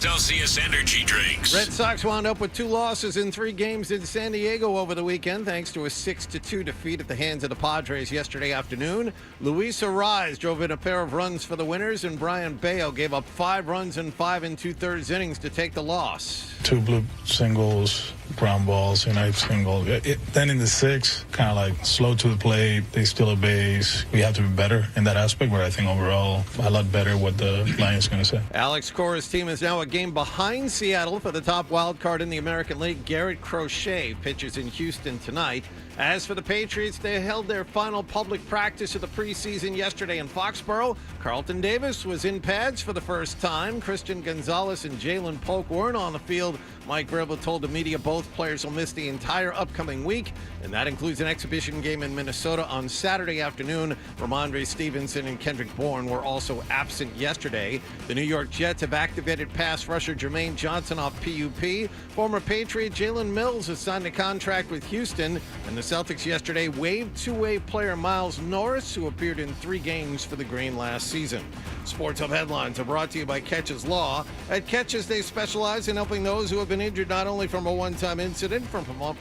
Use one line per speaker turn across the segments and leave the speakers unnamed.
Celsius energy drinks.
Red Sox wound up with 2 losses in 3 games in San Diego over the weekend, thanks to a 6-2 defeat at the hands of the Padres yesterday afternoon. Luis Arraez drove in a pair of runs for the winners, and Brian Bayo gave up 5 runs in 5 2/3 innings to take the loss.
2 blue singles, ground balls, and I single. Then in the 6th, kind of like slow to the plate. They steal a base. We have to be better in that aspect, but I think overall a lot better what the line is going to say.
Alex Cora's team is now a game behind Seattle for the top wild card in the American League. Garrett Crochet pitches in Houston tonight. As for the Patriots, they held their final public practice of the preseason yesterday in Foxborough. Carlton Davis was in pads for the first time. Christian Gonzalez and Jalen Polk weren't on the field. Mike Vrabel told the media both players will miss the entire upcoming week, and that includes an exhibition game in Minnesota on Saturday afternoon. Ramondre Stevenson and Kendrick Bourne were also absent yesterday. The New York Jets have activated pass rusher Jermaine Johnson off PUP. Former Patriot Jalen Mills has signed a contract with Houston, and the Celtics yesterday waived two-way player Miles Norris, who appeared in 3 games for the Green last season. Sports Hub headlines are brought to you by Catches Law. At Catches, they specialize in helping those who have been injured not only from a one-time incident,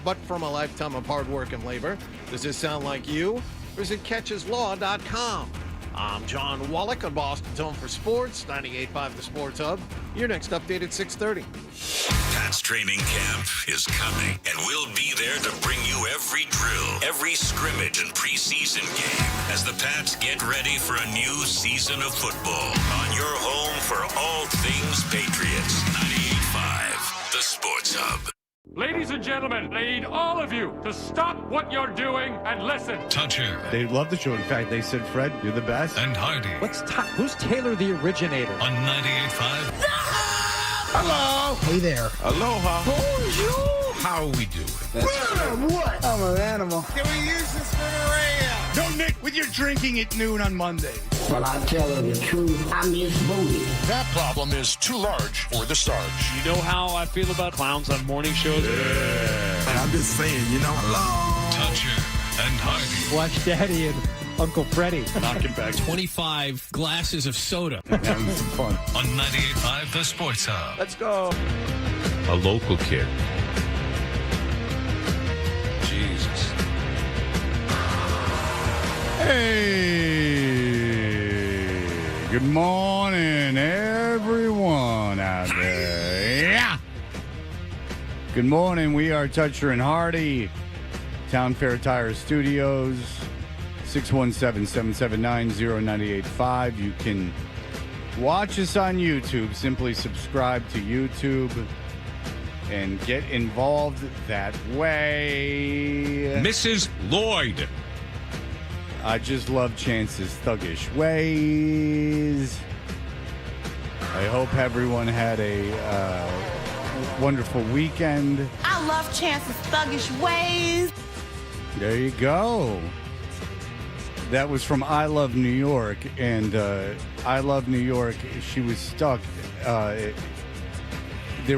but from a lifetime of hard work and labor. Does this sound like you? Visit CatchesLaw.com. I'm John Wallach on Boston's Home for Sports, 98.5 The Sports Hub. Your next update at 6:30.
Pat's training camp is coming, and we'll be there to bring you every drill, every scrimmage and preseason game as the Pats get ready for a new season of football. On your home for all things Patriots, 98.5 The Sports Hub.
Ladies and gentlemen, I need all of you to stop what you're doing and listen.
Toucher.
They love the show. In fact, they said, Fred, you're the best.
And Hardy.
Who's Taylor the originator?
On 98.5.
Hello.
Hey there.
Aloha.
Bonjour.
How are we doing?
What? I'm an animal.
Can we use this for the radio? No, Nick, with your drinking at noon on Mondays.
Well, I tell her the truth, I miss Booty.
That problem is too large for the Sarge.
You know how I feel about clowns on morning shows?
And I'm just saying, hello.
Toucher and Hardy.
Watch Daddy and Uncle Freddie.
Knocking back
25 glasses of soda.
having some fun.
On 98.5 The Sports Hub.
Let's go.
A local kid.
Jesus.
Hey, good morning, everyone out there. Yeah. Good morning. We are Toucher and Hardy, Town Fair Tire Studios, 617-779-0985. You can watch us on YouTube. Simply subscribe to YouTube and get involved that way.
Mrs. Lloyd.
I just love Chance's thuggish ways. I hope everyone had a wonderful weekend.
I love Chance's thuggish ways.
There you go. That was from I Love New York, and I Love New York, she was stuck. There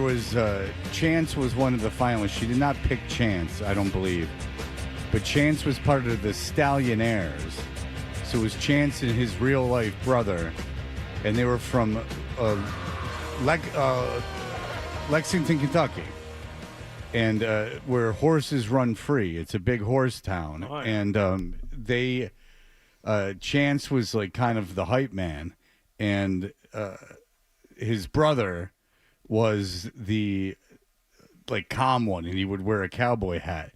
was, Chance was one of the finalists. She did not pick Chance, I don't believe. But Chance was part of the Stallionaires. So it was Chance and his real-life brother. And they were from Lexington, Kentucky. And where horses run free. It's a big horse town. Oh, yeah. And they... Chance was like kind of the hype man. And his brother was the like calm one. And he would wear a cowboy hat.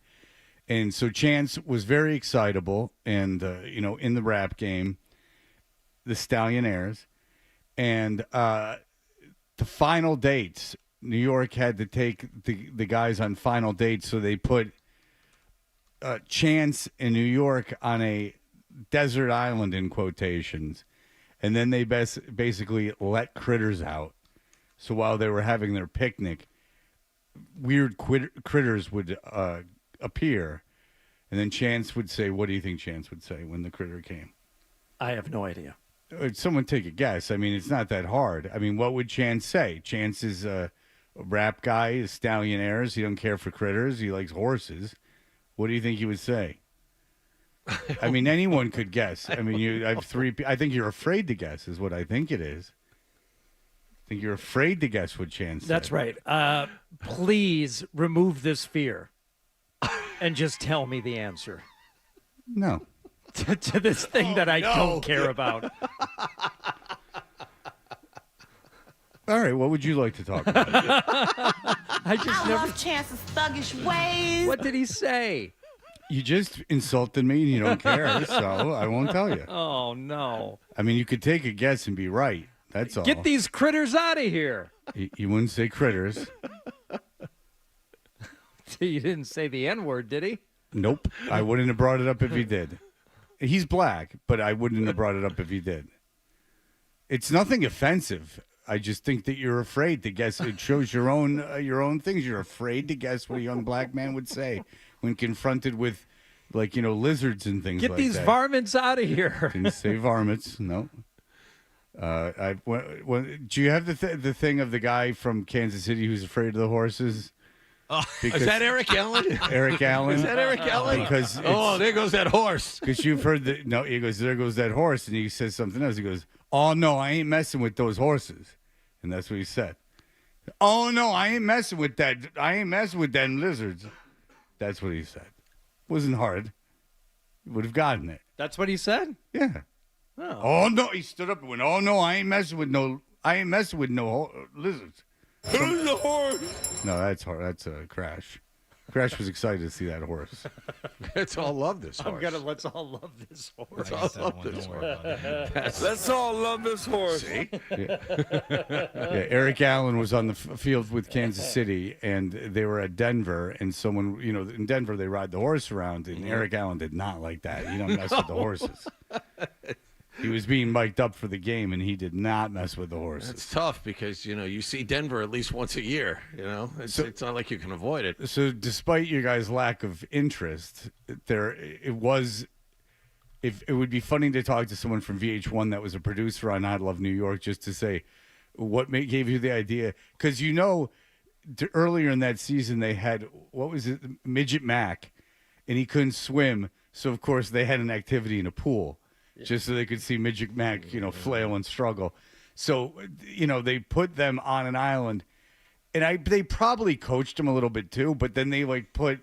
And so Chance was very excitable and, in the rap game, the Stallionaires. And the final dates, New York had to take the guys on final dates. So they put Chance in New York on a desert island in quotations. And then they basically let critters out. So while they were having their picnic, weird critters would appear, and then Chance would say, what do you think Chance would say when the critter came?
I have no idea.
Someone take a guess. I mean, it's not that hard. I mean, what would Chance say? Chance is a rap guy, is Stallionaires. He don't care for critters. He likes horses. What do you think he would say? I mean, anyone could guess. I mean, I have 3 I think you're afraid to guess is what I think it is. think you're afraid to guess what Chance said.
That's right. Please remove this fear and just tell me the answer
No.
to this thing that I don't care about.
All right, what would you like to talk about?
I love Chance's thuggish ways.
What did he say?
You just insulted me and you don't care, so I won't tell you.
Oh, no.
I mean, you could take a guess and be right. That's all.
Get these critters out of here.
You wouldn't say critters.
He didn't say the N-word, did he?
Nope. I wouldn't have brought it up if he did. He's black, but I wouldn't have brought it up if he did. It's nothing offensive. I just think that you're afraid to guess. It shows your own things. You're afraid to guess what a young black man would say when confronted with, like, lizards and things like that.
Get these varmints out of here.
Didn't say varmints. No. Do you have the thing of the guy from Kansas City who's afraid of the horses?
Oh, is that Eric Allen?
Eric Allen.
Is that Eric Allen?
Because
there goes that horse.
Because you've heard that. No, he goes, there goes that horse, and he says something else. He goes, oh no, I ain't messing with those horses, and that's what he said. Oh no, I ain't messing with that. I ain't messing with them lizards. That's what he said. Wasn't hard. Would have gotten it.
That's what he said?
Yeah.
Oh
no, he stood up and went, oh no, I ain't messing with no lizards.
Who's the horse?
No, that's hard. That's a Crash. Crash was excited to see that horse.
Let's all love this horse.
Let's all love this horse.
Let's all love this horse.
Let's all love this horse.
See?
Yeah, Eric Allen was on the field with Kansas City, and they were at Denver, and someone, in Denver, they ride the horse around, and Eric Allen did not like that. He don't mess with the horses. He was being mic'd up for the game, and he did not mess with the horses.
It's tough because, you see Denver at least once a year, It's not like you can avoid it.
So despite your guys' lack of interest, it would be funny to talk to someone from VH1 that was a producer on I Love New York just to say what gave you the idea. Because earlier in that season they had, what was it, Midget Mac, and he couldn't swim. So, of course, they had an activity in a pool. Just so they could see Midget Mac, flail and struggle. So, they put them on an island, and they probably coached them a little bit too. But then they put,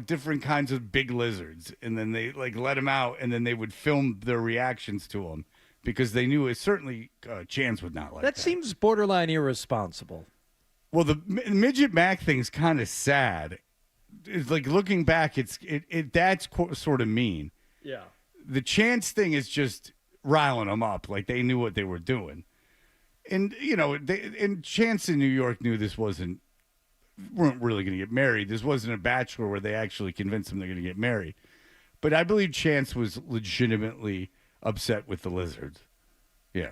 different kinds of big lizards, and then they let them out, and then they would film their reactions to them because they knew certainly Chance would not like that.
That seems borderline irresponsible.
Well, the Midget Mac thing's kind of sad. It's like looking back, that's sort of mean.
Yeah.
The Chance thing is just riling them up, like they knew what they were doing, and and Chance in New York knew this weren't really going to get married. This wasn't a bachelor where they actually convinced them they're going to get married. But I believe Chance was legitimately upset with the lizards. Yeah,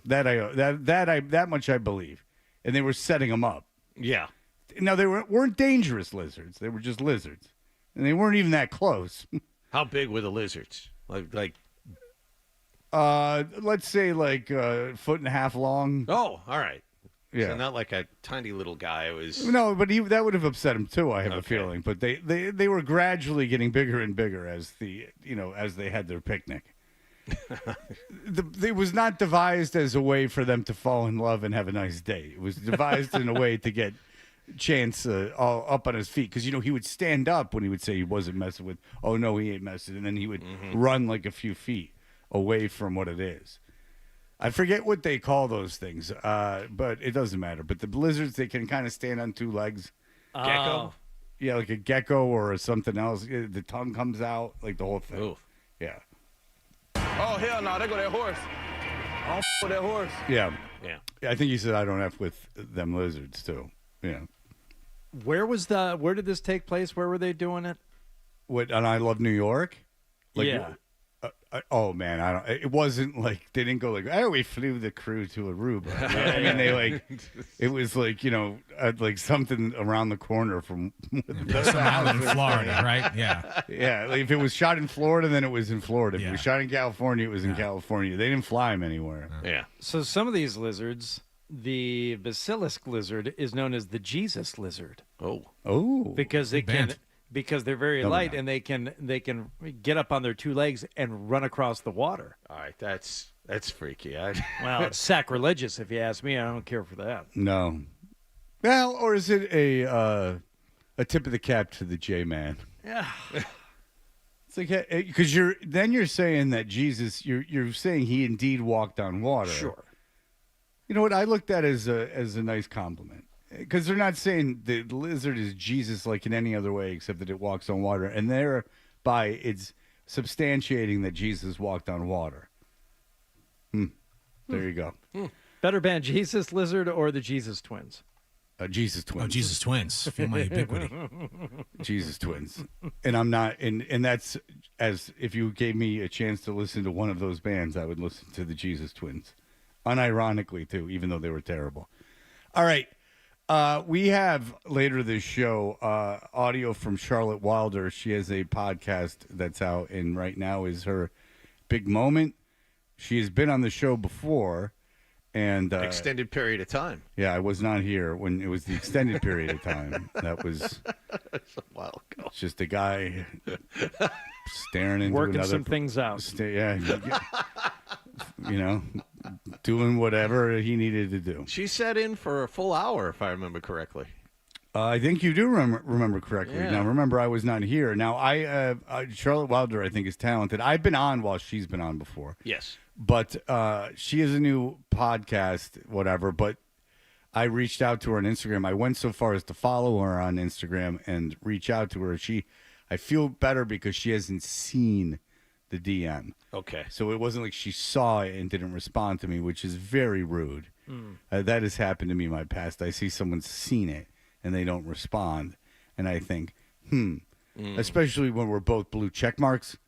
that much I believe, and they were setting them up.
Yeah.
Now they weren't dangerous lizards; they were just lizards, and they weren't even that close.
How big were the lizards? Like
let's say a foot and a half long.
Oh, all right.
Yeah,
so not like a tiny little guy. It was
no, but that would have upset him too. I have a feeling, but they were gradually getting bigger and bigger as they had their picnic. It was not devised as a way for them to fall in love and have a nice day. It was devised in a way to get Chance all up on his feet, because he would stand up when he would say he wasn't messing with. Oh no, he ain't messing, and then he would run like a few feet away from what it is. I forget what they call those things, but it doesn't matter. But the lizards, they can kind of stand on two legs.
Gecko,
yeah, like a gecko or something else. The tongue comes out, like the whole thing.
Oof.
Yeah.
Oh hell no, they go that horse. I don't with that horse.
Yeah.
Yeah.
I think you said I don't have with them lizards too. Yeah.
Where did this take place? Where were they doing it?
What, on I Love New York?
Yeah.
Oh man, it wasn't like they didn't go like, oh, we flew the crew to Aruba. I mean, they it was like something around the corner from
out in Florida, right? Yeah.
Yeah. Like if it was shot in Florida, then it was in Florida. If it was shot in California, it was in California. They didn't fly them anywhere.
Yeah.
So some of these lizards, the basilisk lizard is known as the Jesus lizard.
Oh.
Because they're very light and they can get up on their two legs and run across the water.
All right, that's That's freaky.
Well, it's sacrilegious if you ask me. I don't care for that.
No. Well, or is it a tip of the cap to the J-Man?
Yeah.
It's like, because you're saying that Jesus, you're saying he indeed walked on water.
Sure.
You know what? I looked at as a nice compliment, because they're not saying the lizard is Jesus like in any other way except that it walks on water, and thereby it's substantiating that Jesus walked on water. There you go.
Better band, Jesus Lizard or the Jesus Twins?
Jesus Twins.
Oh, Jesus Twins. Feel my ubiquity.
Jesus Twins. And I'm not, and that's, as if you gave me a chance to listen to one of those bands, I would listen to the Jesus Twins. Unironically, too, even though they were terrible. All right. We have later this show audio from Charlotte Wilder. She has a podcast that's out, and right now is her big moment. She has been on the show before. And
extended period of time.
Yeah, I was not here when it was the extended period of time. That was
That's a while ago.
It's just a guy staring into
working
another,
some things out.
Doing whatever he needed to do.
She sat in for a full hour, if I remember correctly.
I think you do remember correctly.
Yeah.
Now, remember, I was not here. Now, Charlotte Wilder, I think, is talented. I've been on while she's been on before.
Yes.
But she has a new podcast, whatever. But I reached out to her on Instagram. I went so far as to follow her on Instagram and reach out to her. I feel better because she hasn't seen the DM.
Okay.
So it wasn't like she saw it and didn't respond to me, which is very rude. That has happened to me in my past. I see someone's seen it and they don't respond. And I think, especially when we're both blue check marks.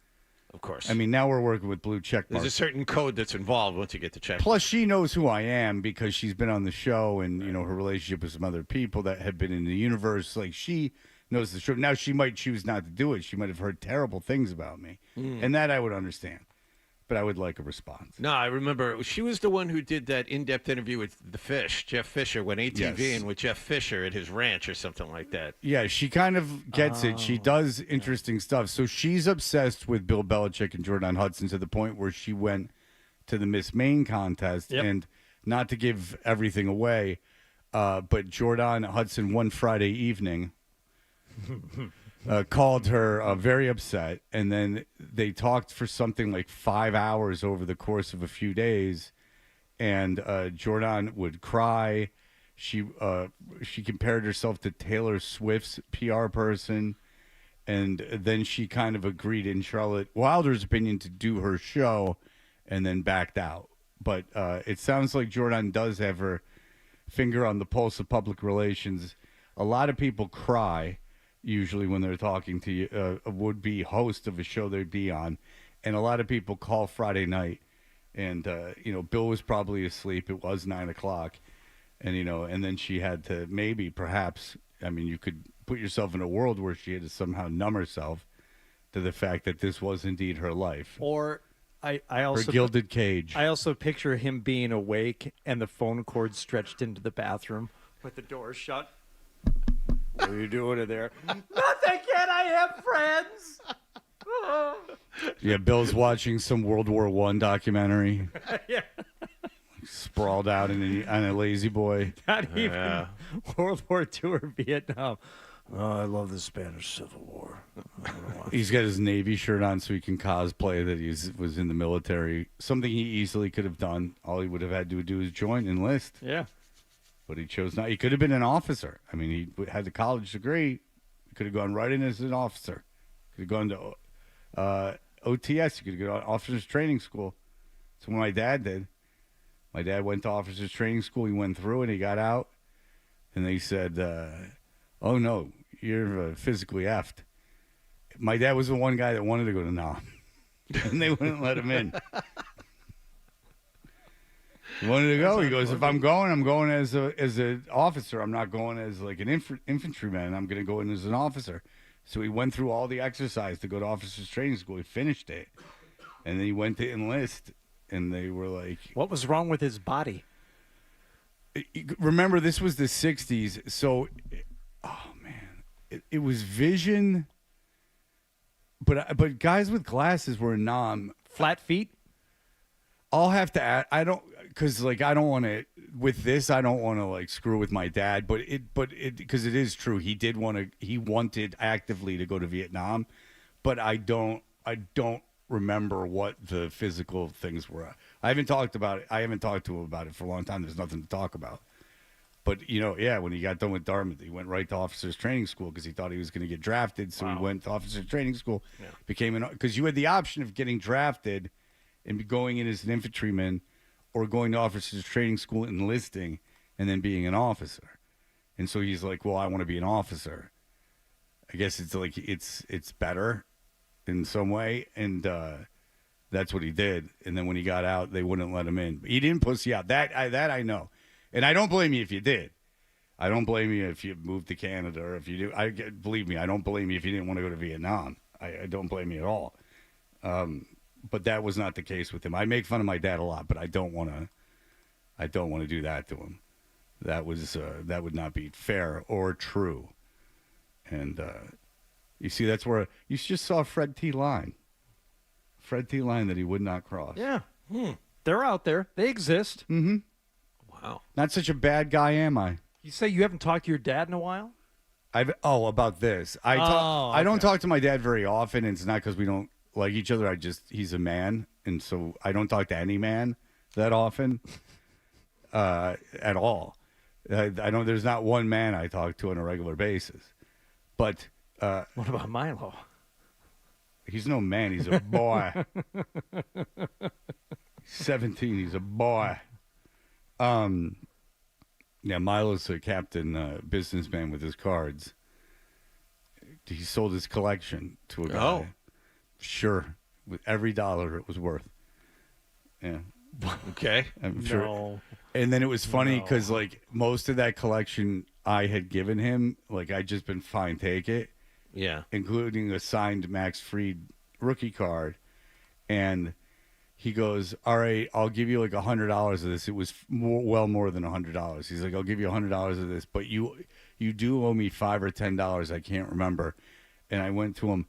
Of course.
I mean, now we're working with blue check marks.
There's a certain code that's involved once you get the check.
Plus, she knows who I am because she's been on the show and, her relationship with some other people that have been in the universe. Like, she knows the show. Now, she might choose not to do it. She might have heard terrible things about me. And that I would understand. But I would like a response.
No, I remember she was the one who did that in-depth interview with the Fish. Jeff Fisher went ATVing with Jeff Fisher at his ranch or something like that.
Yeah, she kind of gets it. She does interesting stuff. So she's obsessed with Bill Belichick and Jordan Hudson to the point where she went to the Miss Maine contest.
Yep.
And not to give everything away, but Jordan Hudson one Friday evening called her very upset, and then they talked for something like 5 hours over the course of a few days, and Jordan would cry. She compared herself to Taylor Swift's PR person, and then she kind of agreed, in Charlotte Wilder's opinion, to do her show, and then backed out. But it sounds like Jordan does have her finger on the pulse of public relations. A lot of people cry usually when they're talking to you, a would-be host of a show they'd be on. And a lot of people call Friday night. And, Bill was probably asleep. It was 9 o'clock. And, and then she had to perhaps, you could put yourself in a world where she had to somehow numb herself to the fact that this was indeed her life.
Or I also
her gilded cage.
I also picture him being awake and the phone cord stretched into the bathroom with the door shut. What are you doing in there? Nothing, kid. I have friends.
Yeah, Bill's watching some World War I documentary.
Yeah.
Sprawled out on a lazy boy.
Not even World War II or Vietnam. Oh, I love the Spanish Civil War.
He's got his Navy shirt on so he can cosplay that he was in the military. Something he easily could have done. All he would have had to do is enlist.
Yeah. But
he chose not. He could have been an officer. He had the college degree. He could have gone right in as an officer. Could have gone to OTS. He could have gone to officers training school. That's what my dad did. My dad went to officers training school. He went through and he got out. And they said, oh, no, you're physically effed. My dad was the one guy that wanted to go to Nam. And they wouldn't let him in. He wanted to go. He goes, if I'm going as an officer. I'm not going as like an infantryman. I'm going to go in as an officer. So he went through all the exercise to go to officers training school. He finished it. And then he went to enlist. And they were like...
What was wrong with his body?
Remember, this was the 60s. So, oh, man. It was vision. But guys with glasses were Nam.
Flat feet?
I'll have to add. I don't because like I don't want to with this. I don't want to like screw with my dad, but it because it is true. He did want to. He wanted actively to go to Vietnam, but I don't remember what the physical things were. I haven't talked about it. I haven't talked to him about it for a long time. There's nothing to talk about. But, you know, yeah, when he got done with Dartmouth, he went right to officers training school because he thought he was going to get drafted. So he went to officers training school, because you had the option of getting drafted and going in as an infantryman or going to officers training school, enlisting, and then being an officer. And so he's like, well, I want to be an officer. I guess it's like it's better in some way. And that's what he did. And then when he got out, they wouldn't let him in. But he didn't pussy out. That I know. And I don't blame you if you did. I don't blame you if you moved to Canada or if you do. Believe me, I don't blame you if you didn't want to go to Vietnam. I don't blame you at all. But that was not the case with him. I make fun of my dad a lot, but I don't want to do that to him. That would not be fair or true. And you see, that's where you just saw Fred T. line that he would not cross.
Yeah, they're out there. They exist.
Mm-hmm.
Wow.
Not such a bad guy, am I?
You say you haven't talked to your dad in a while?
About this. I don't talk to my dad very often, and it's not because we don't like each other. He's a man, and so I don't talk to any man that often at all. I don't. There's not one man I talk to on a regular basis. But
what about Milo?
He's no man. He's a boy. 17. He's a boy. Yeah, Milo's a captain, businessman with his cards. He sold his collection to a guy.
Oh.
Sure. With every dollar it was worth. Yeah.
Okay.
I'm sure.
No.
And then it was funny because, like, most of that collection I had given him, like, I'd just been fine, take it.
Yeah.
Including a signed Max Fried rookie card. And he goes, all right, I'll give you like $100 of this. It was well more than $100. He's like, I'll give you $100 of this, but you do owe me $5 or $10. I can't remember. And I went to him,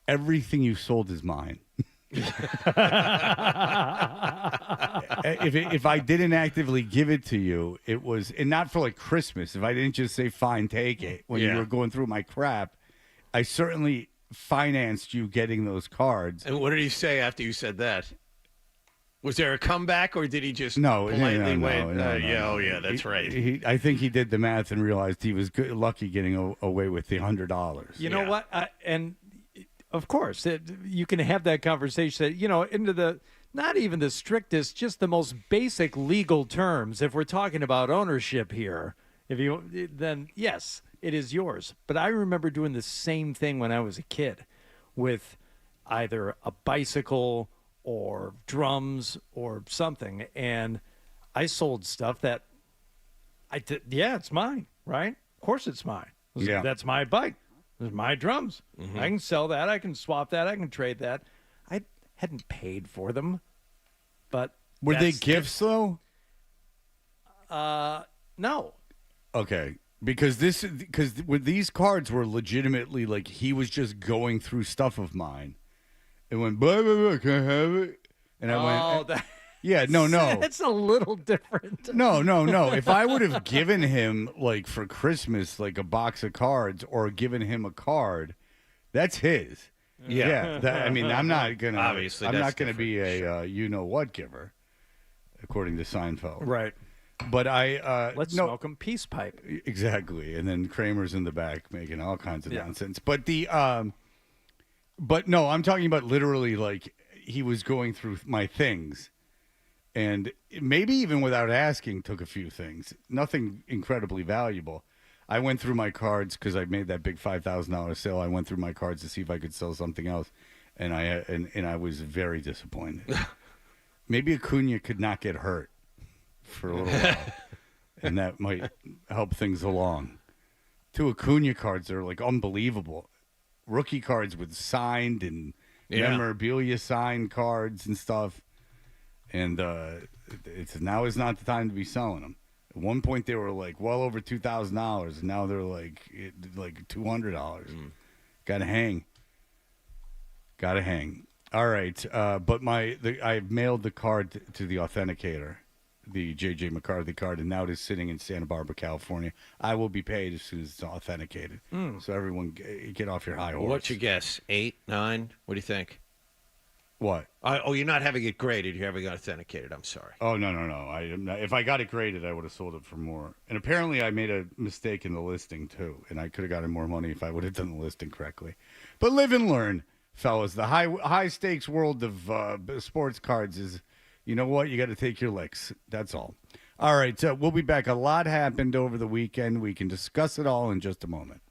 everything you sold is mine. If I didn't actively give it to you, it was, and not for like Christmas. If I didn't just say, fine, take it when you were going through my crap, I certainly financed you getting those cards.
And what did he say after you said that? Was there a comeback, or did he just
politely
wait?
No,
Oh, yeah, that's right.
I think he did the math and realized he was lucky getting away with the $100.
You know what? And of course, you can have that conversation, into not even the strictest, just the most basic legal terms. If we're talking about ownership here, then yes, it is yours. But I remember doing the same thing when I was a kid with either a bicycle or drums or something, and I sold stuff that it's mine, right? Of course it's mine. That's my bike. Those are my drums. Mm-hmm. I can sell that. I can swap that. I can trade that. I hadn't paid for them, but
were they gifts though?
No.
Okay. Because with these cards were legitimately like he was just going through stuff of mine. It went, blah, blah, blah, can I have it? And I went, yeah, no.
It's a little different.
No. If I would have given him, like, for Christmas, like, a box of cards or given him a card, that's his. Yeah. I'm not going to,
obviously,
I'm not going to be a you-know-what giver, according to Seinfeld.
Right.
But
let's smoke him peace pipe.
Exactly. And then Kramer's in the back making all kinds of nonsense. But no, I'm talking about literally like he was going through my things and maybe even without asking took a few things. Nothing incredibly valuable. I went through my cards because I made that big $5,000 sale. I went through my cards to see if I could sell something else, and I was very disappointed. Maybe Acuna could not get hurt for a little while, and that might help things along. 2 Acuna cards are like unbelievable. Rookie cards with signed and memorabilia signed cards and stuff. And now is not the time to be selling them. At one point they were like well over $2,000, and now they're like $200. Gotta hang. All right, but I've mailed the card to the authenticator, the J.J. McCarthy card, and now it is sitting in Santa Barbara, California. I will be paid as soon as it's authenticated. So everyone, get off your high horse.
What's your guess? 8, 9? What do you think?
What?
You're not having it graded. You're having it authenticated. I'm sorry.
Oh, no. If I got it graded, I would have sold it for more. And apparently I made a mistake in the listing, too, and I could have gotten more money if I would have done the listing correctly. But live and learn, fellas. The high-stakes world of sports cards is, you know what? You got to take your licks. That's all. All right, so we'll be back. A lot happened over the weekend. We can discuss it all in just a moment.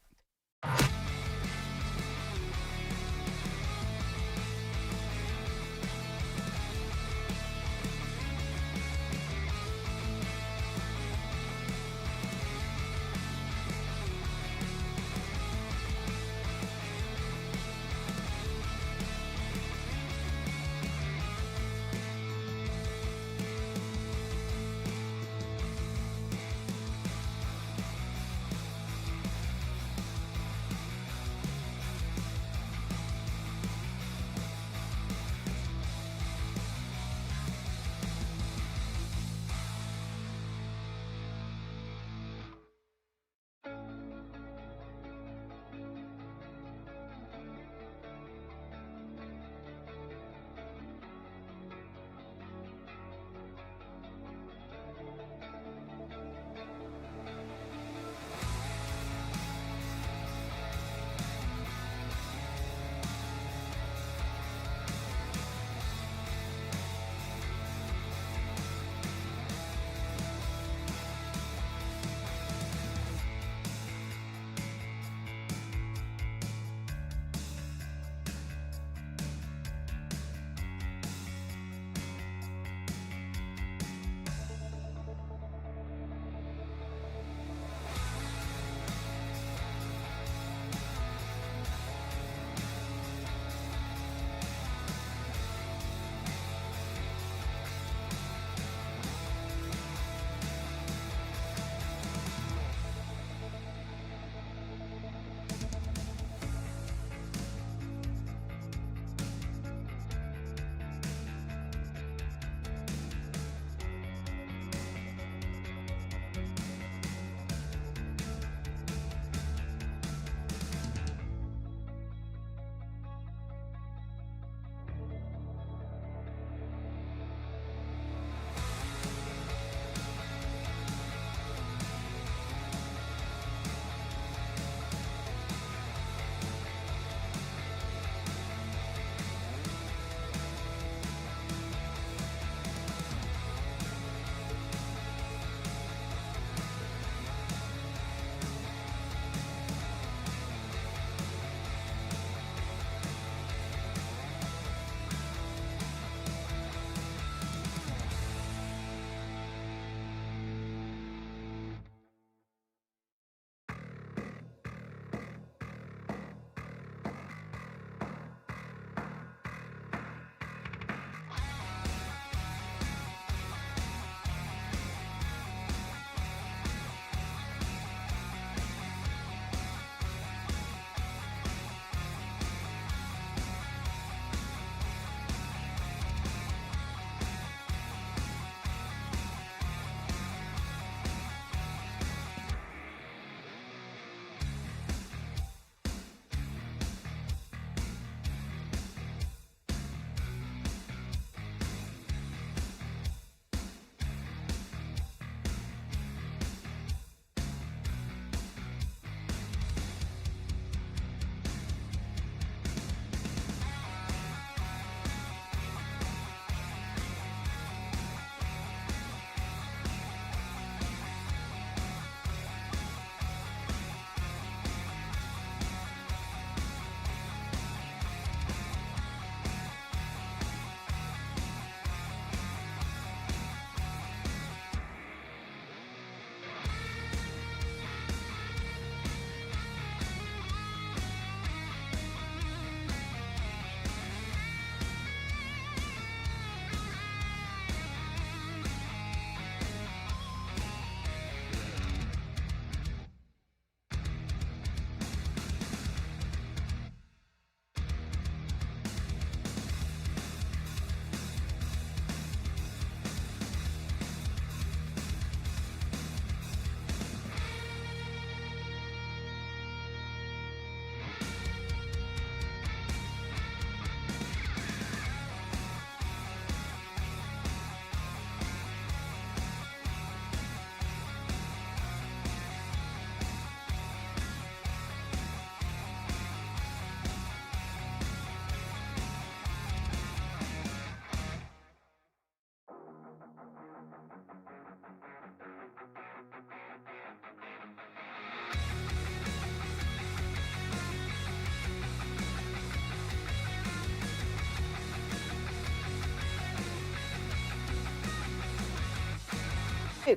Hey,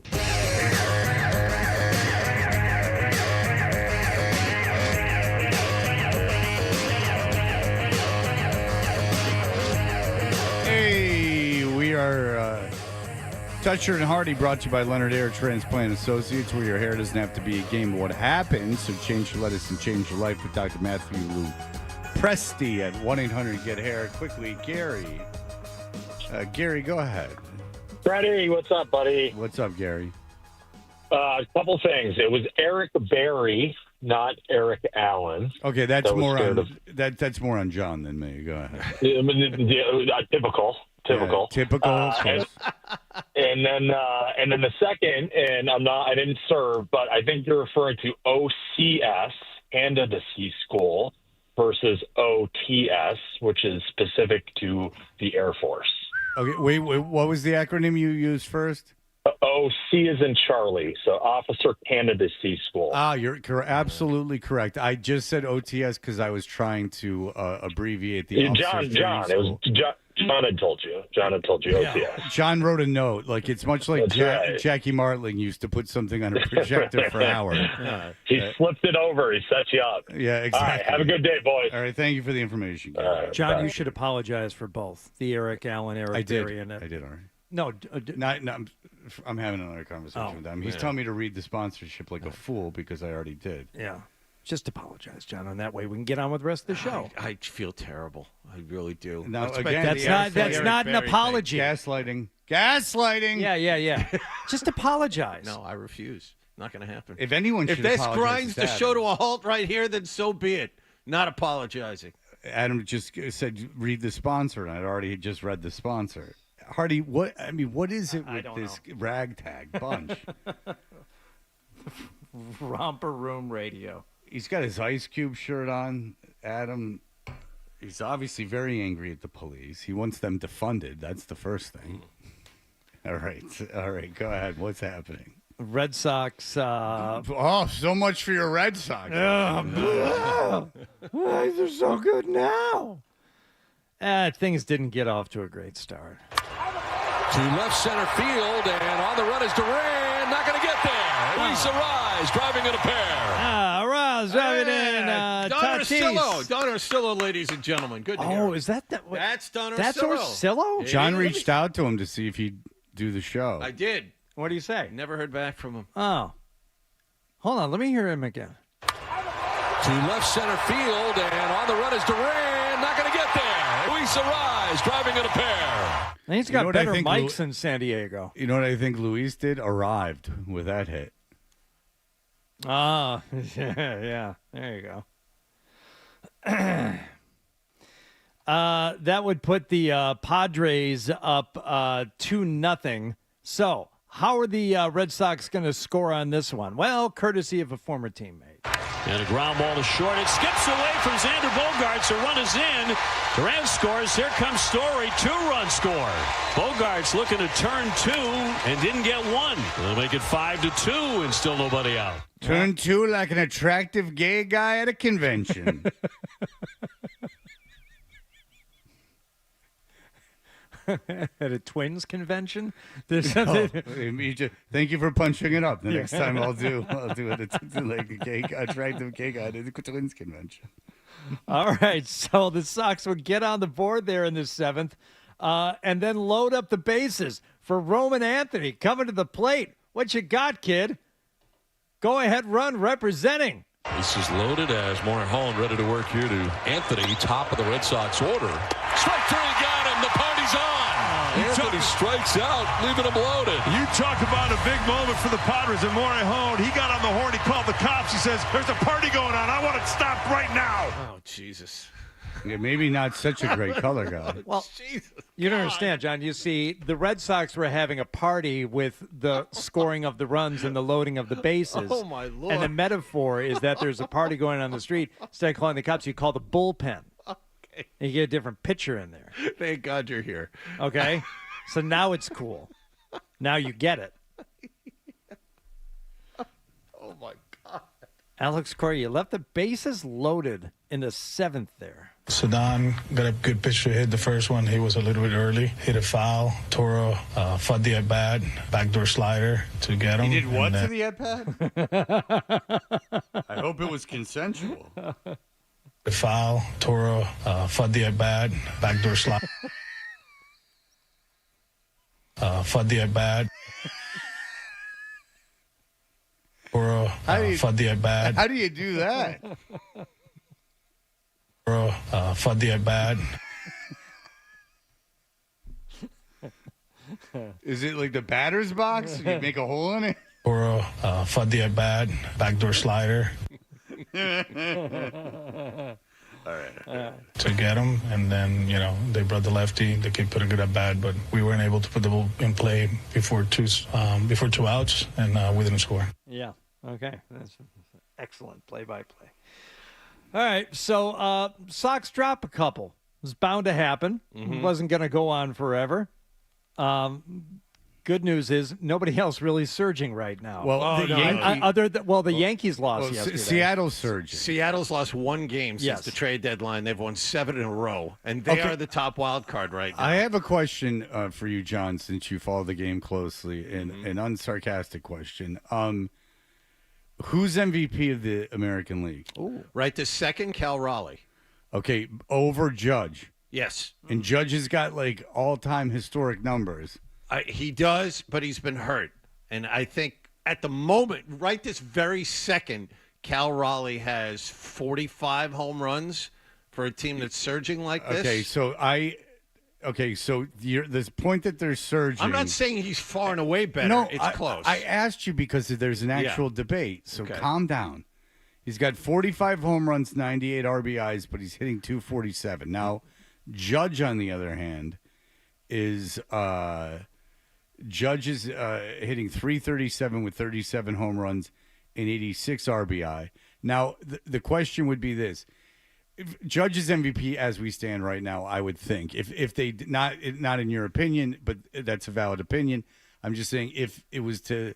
we are Toucher and Hardy, brought to you by Leonard Air Transplant Associates, where your hair doesn't have to be a game of what happens. So change your lettuce and change your life with Dr. Matthew Lou Presti at 1-800-GET-HAIR. Quickly, Gary. Gary, go ahead.
Brady, what's up, buddy?
What's up, Gary?
A couple things. It was Eric Berry, not Eric Allen.
Okay, that's
that
more on that's more on John than me. Go ahead.
Typical.
Yeah, typical.
And then the second, and I didn't serve, but I think you're referring to OCS, Canada Sea School, versus OTS, which is specific to the Air Force.
Okay, wait, what was the acronym you used first?
OC is in Charlie, so Officer Canada Sea School.
You're absolutely correct. I just said OTS because I was trying to abbreviate the
John. It was John had told you. John had told you OTS.
Yeah. John wrote a note. Like it's much like Jackie Martling used to put something on a projector for hours.
He flipped it over. He set you up.
Yeah, exactly.
All right, have a good day, boys.
All right, thank you for the information.
John, you should apologize for both the Eric Allen, Eric Berry, and
I did already.
No,
I'm having another conversation with him. He's telling me to read the sponsorship like a fool because I already did.
Yeah. Just apologize, John, and that way we can get on with the rest of the show.
I feel terrible. I really do.
Now, again,
that's not an apology.
Gaslighting.
Yeah. Just apologize.
No, I refuse. Not going to happen.
If anyone should
this
apologize,
grinds the show to a halt right here, then so be it. Not apologizing.
Adam just said read the sponsor, and I'd already just read the sponsor. Hardy, what is it with this ragtag bunch?
Romper Room Radio.
He's got his Ice Cube shirt on, Adam. He's obviously very angry at the police. He wants them defunded. That's the first thing. All right. Go ahead. What's happening?
Red Sox.
So much for your Red Sox.
They're so good now. Things didn't get off to a great start.
To left center field, and on the run is Duran. Not going to get there. Luis Arise driving in a pair.
Arise driving in.
Don Orsillo, ladies and gentlemen. Good to hear.
Oh, is that
That's Don Orsillo.
That's Orsillo?
John reached out to him to see if he'd do the show.
I did.
What do you say?
Never heard back from him.
Oh. Hold on. Let me hear him again.
To left center field, and on the run is Duran. Not going to get there. Luis Arise driving in a pair.
And he's got better mics in San Diego.
You know what I think Luis did? Arrived with that hit.
Yeah. There you go. That would put the Padres up 2-0. So, how are the Red Sox going to score on this one? Well, courtesy of a former teammate.
And a ground ball to short. It skips away from Xander Bogaerts. The run is in. Durant scores. Here comes Story. 2-run score. Bogaerts looking to turn 2 and didn't get one. They'll make it 5-2 and still nobody out.
Turn 2 like an attractive gay guy at a convention.
At a Twins convention?
Thank you for punching it up. The next time I'll do it like a gay, attractive gay guy at a Twins convention.
All right, so the Sox will get on the board there in the 7th and then load up the bases for Roman Anthony coming to the plate. What you got, kid? Go ahead, run representing.
This is loaded as Morejon ready to work here to Anthony, top of the Red Sox order. Strike 3, got him. The party's on. Anthony strikes out, leaving him loaded.
You talk about a big moment for the Padres and Morejon. He got on the horn. He called the cops. He says, there's a party going on. I want it stopped right now.
Oh, Jesus.
Yeah, maybe not such a great color guy.
Well, you don't understand, John. You see, the Red Sox were having a party with the scoring of the runs and the loading of the bases.
Oh, my Lord.
And the metaphor is that there's a party going on the street. Instead of calling the cops, you call the bullpen. Okay. And you get a different pitcher in there.
Thank God you're here.
Okay? So now it's cool. Now you get it.
Oh, my God.
Alex Corey, you left the bases loaded in the 7th there.
Sadan got a good pitch to hit the first one. He was a little bit early. Hit a foul. Toro fought the at-bat. Backdoor slider to get him.
He did what to the at-bat? I hope it was consensual.
The foul. Toro fought the at-bat. Backdoor slider. Fought the at-bat. Toro fought the at-bat.
How do you do that?
Fought the at-bat.
Is it like the batter's box? Did you make a hole in it?
Toro fought the at-bat. Backdoor slider.
All right.
To get him, and then, they brought the lefty. The kid put a good at-bat, but we weren't able to put the ball in play before two outs, and we didn't score.
Yeah. Okay. That's excellent play-by-play. All right, so Sox drop a couple. It was bound to happen. It wasn't going to go on forever. Good news is nobody else really surging right now.
Well,
the Yankees lost yesterday.
Seattle's surging.
Seattle's lost one game since the trade deadline. They've won 7 in a row, and they are the top wild card right now.
I have a question for you, John, since you follow the game closely, and an unsarcastic question. Who's MVP of the American League?
Ooh. Right this second, Cal Raleigh.
Okay, over Judge.
Yes.
And Judge has got like all-time historic numbers.
He does, but he's been hurt. And I think at the moment, right this very second, Cal Raleigh has 45 home runs for a team that's surging like this.
Okay, so this point that they're surging.
I'm not saying he's far and away better.
No,
it's close.
I asked you because there's an actual debate, so calm down. He's got 45 home runs, 98 RBIs, but he's hitting 247. Now, Judge, on the other hand, is hitting 337 with 37 home runs and 86 RBI. Now, the question would be this. If Judge's MVP as we stand right now, I would think, if they not in your opinion, but that's a valid opinion. I'm just saying if it was to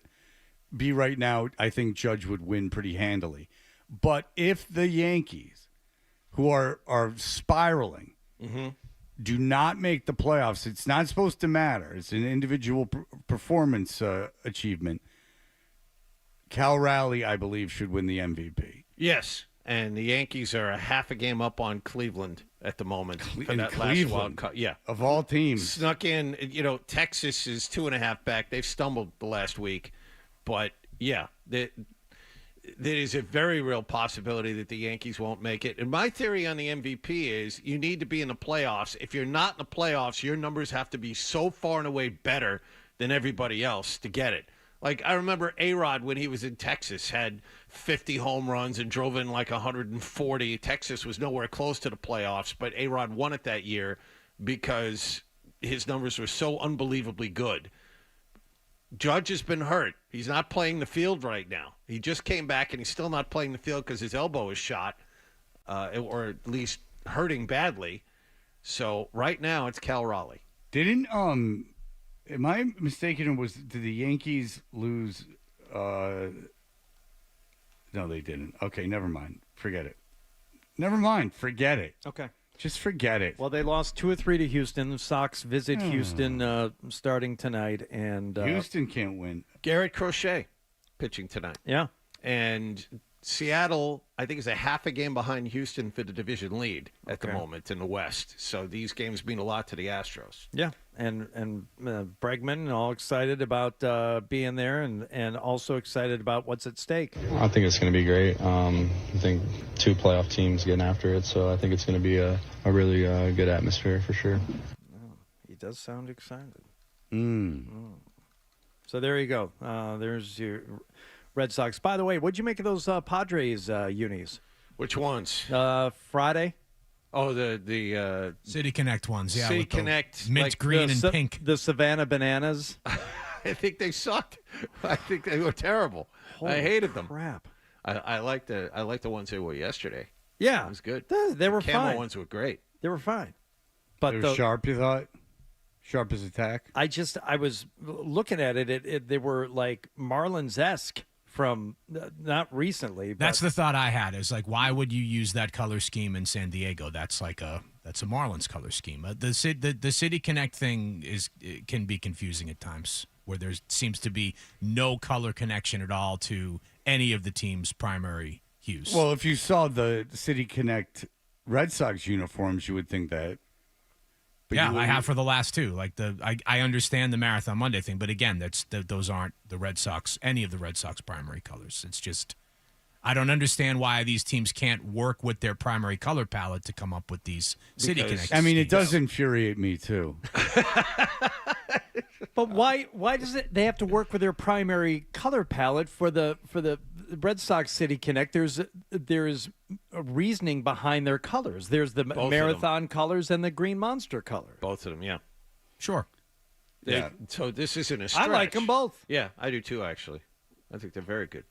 be right now, I think Judge would win pretty handily. But if the Yankees, who are spiraling, do not make the playoffs, it's not supposed to matter. It's an individual performance achievement. Cal Raleigh, I believe, should win the MVP.
Yes. And the Yankees are a half a game up on Cleveland at the moment for that last wild card. Yeah,
of all teams,
snuck in. Texas is 2.5 back. They've stumbled the last week, but yeah, there is a very real possibility that the Yankees won't make it. And my theory on the MVP is you need to be in the playoffs. If you're not in the playoffs, your numbers have to be so far and away better than everybody else to get it. Like, I remember A-Rod, when he was in Texas, had 50 home runs and drove in like 140. Texas was nowhere close to the playoffs, but A-Rod won it that year because his numbers were so unbelievably good. Judge has been hurt. He's not playing the field right now. He just came back, and he's still not playing the field because his elbow is shot, or at least hurting badly. So right now it's Cal Raleigh.
Am I mistaken? Did the Yankees lose? No, they didn't. Okay, never mind. Forget it. Forget it.
Okay.
Just forget it.
Well, they lost 2 or 3 to Houston. The Sox visit Houston starting tonight. And
Houston can't win.
Garrett Crochet pitching tonight.
Yeah.
And Seattle, I think, is a half a game behind Houston for the division lead at the moment in the West. So these games mean a lot to the Astros.
Yeah, and Bregman all excited about being there, and also excited about what's at stake.
I think it's going to be great. I think 2 playoff teams getting after it, so I think it's going to be a really good atmosphere for sure.
Oh, he does sound excited.
So
there you go. There's your Red Sox. By the way, what'd you make of those Padres unis?
Which ones?
Friday.
Oh, the
City Connect ones. Yeah,
City Connect,
mint, green, and pink.
The Savannah Bananas.
I think they sucked. I think they were terrible.
Holy
I hated them.
Crap.
I like the ones they were yesterday.
Yeah,
it was good.
They were
the camo
fine.
ones were great.
They were fine. But
they were sharp. You thought sharp as attack.
I was looking at it. They were like Marlins-esque from not recently.
That's the thought I had. Is like, why would you use that color scheme in San Diego? That's a Marlins color scheme. The City Connect thing can be confusing at times, where there seems to be no color connection at all to any of the team's primary hues.
Well, if you saw the City Connect Red Sox uniforms, you would think that. But
yeah, I have for the last two. Like I understand the Marathon Monday thing, but again, those aren't the Red Sox, any of the Red Sox primary colors. It's just, I don't understand why these teams can't work with their primary color palette to come up with these City Connect.
I mean, it does infuriate me too.
But why does they have to work with their primary color palette for the Red Sox City Connect? There's a reasoning behind their colors. There's the Marathon colors and the Green Monster color.
Both of them, yeah.
Sure.
So this isn't a stretch.
I like them both.
Yeah, I do too, actually. I think they're very good.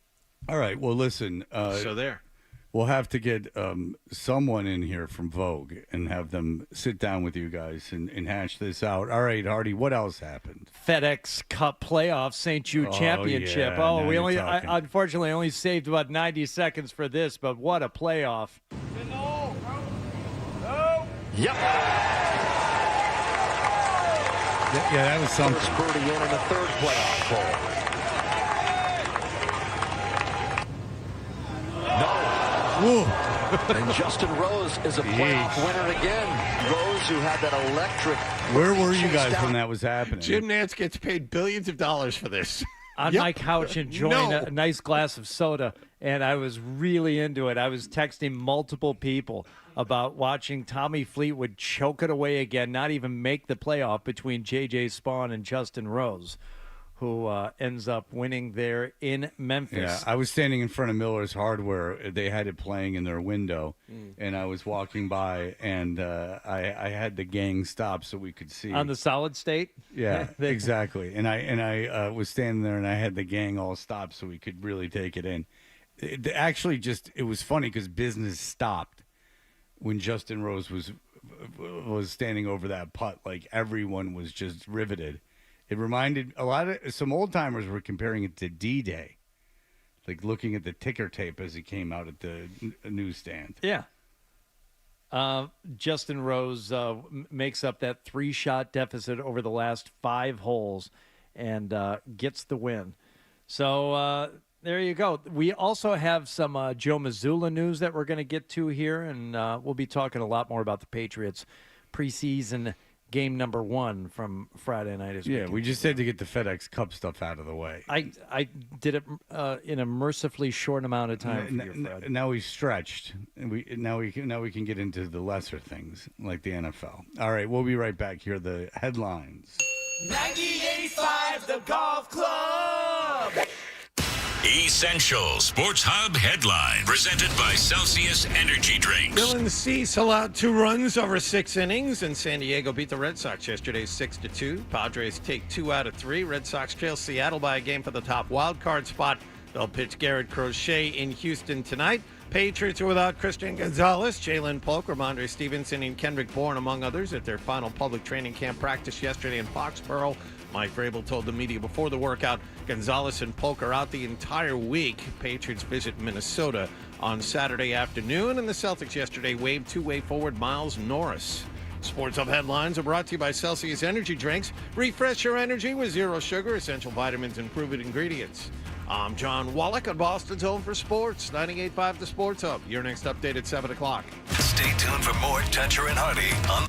All right. Well, listen.
So there.
We'll have to get someone in here from Vogue and have them sit down with you guys and hash this out. All right, Hardy, what else happened?
FedEx Cup playoff, St. Jude Championship.
Yeah,
we unfortunately only saved about 90 seconds for this, but what a playoff.
Yep.
Yeah, that was something.
First birdie in the third playoff hole. And Justin Rose is a playoff winner again. Rose, who had that electric.
Where were you guys when that was happening?
Jim Nantz gets paid billions of dollars for this.
On my couch enjoying a nice glass of soda, and I was really into it. I was texting multiple people about watching Tommy Fleetwood choke it away again, not even make the playoff between J.J. Spawn and Justin Rose, who ends up winning there in Memphis.
Yeah, I was standing in front of Miller's Hardware. They had it playing in their window, and I was walking by, and I had the gang stop so we could see.
On the Solid State?
Yeah, exactly. And I was standing there, and I had the gang all stop so we could really take it in. It was funny because business stopped when Justin Rose was standing over that putt. Like, everyone was just riveted. It reminded some old timers were comparing it to D-Day, like looking at the ticker tape as it came out at the newsstand.
Yeah. Justin Rose makes up that 3-shot deficit over the last 5 holes and gets the win. So there you go. We also have some Joe Mazzulla news that we're going to get to here, and we'll be talking a lot more about the Patriots preseason game number 1 from Friday night.
Yeah, we just had to get the FedEx Cup stuff out of the way.
I did it in a mercifully short amount of time.
Now we've stretched, and now we can get into the lesser things like the NFL. All right, we'll be right back. Here are the headlines.
98.5 The Golf Club.
Essential Sports Hub headline presented by Celsius Energy Drinks.
Bill and Cease allowed 2 runs over 6 innings, and San Diego beat the Red Sox yesterday 6-2. Padres take 2 out of 3. Red Sox trail Seattle by a game for the top wild card spot. They'll pitch Garrett Crochet in Houston tonight. Patriots are without Christian Gonzalez, Jalen Polk, Ramondre Stevenson, and Kendrick Bourne, among others, at their final public training camp practice yesterday in Foxborough. Mike Vrabel told the media before the workout Gonzalez and Polk are out the entire week. Patriots visit Minnesota on Saturday afternoon, and the Celtics yesterday waived 2-way forward Miles Norris. Sports Hub headlines are brought to you by Celsius Energy Drinks. Refresh your energy with zero sugar, essential vitamins, and proven ingredients. I'm John Wallach on Boston's Home for Sports, 98.5 The Sports Hub. Your next update at 7 o'clock.
Stay tuned for more Toucher and Hardy on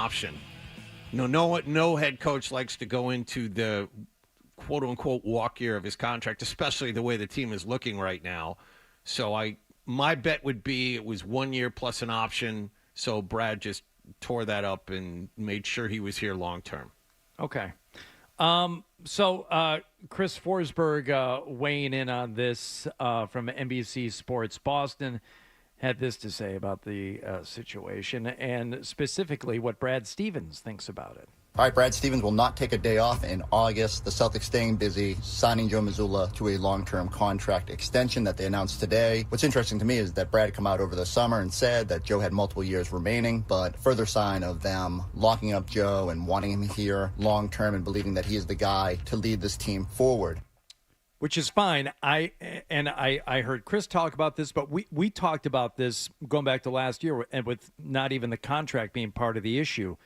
option. No head coach likes to go into the quote-unquote walk year of his contract, especially the way the team is looking right now. So my bet would be it was 1 year plus an option, so Brad just tore that up and made sure he was here long term.
Okay. So Chris Forsberg weighing in on this from NBC Sports Boston had this to say about the situation and specifically what Brad Stevens thinks about it.
All right, Brad Stevens will not take a day off in August. The Celtics staying busy, signing Joe Mazzulla to a long-term contract extension that they announced today. What's interesting to me is that Brad come out over the summer and said that Joe had multiple years remaining, but further sign of them locking up Joe and wanting him here long-term and believing that he is the guy to lead this team forward.
Which is fine. I heard Chris talk about this, but we talked about this going back to last year, and with not even the contract being part of the issue.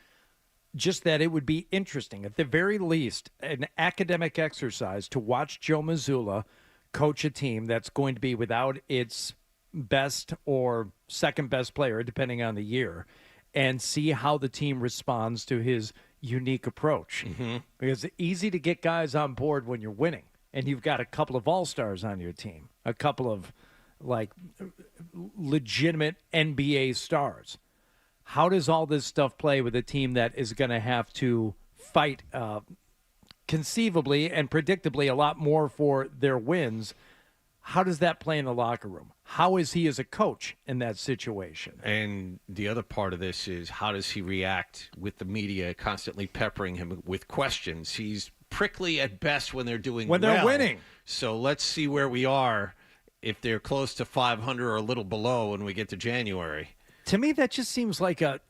Just that it would be interesting, at the very least, an academic exercise to watch Joe Mazzulla coach a team that's going to be without its best or second best player, depending on the year, and see how the team responds to his unique approach. Mm-hmm. Because it's easy to get guys on board when you're winning, and you've got a couple of all-stars on your team, a couple of, legitimate NBA stars. How does all this stuff play with a team that is going to have to fight conceivably and predictably a lot more for their wins? How does that play in the locker room? How is he as a coach in that situation?
And the other part of this is how does he react with the media constantly peppering him with questions? He's prickly at best when they're doing
when they're winning.
So let's see where we are if they're close to 500 or a little below when we get to January.
To me, that just seems like a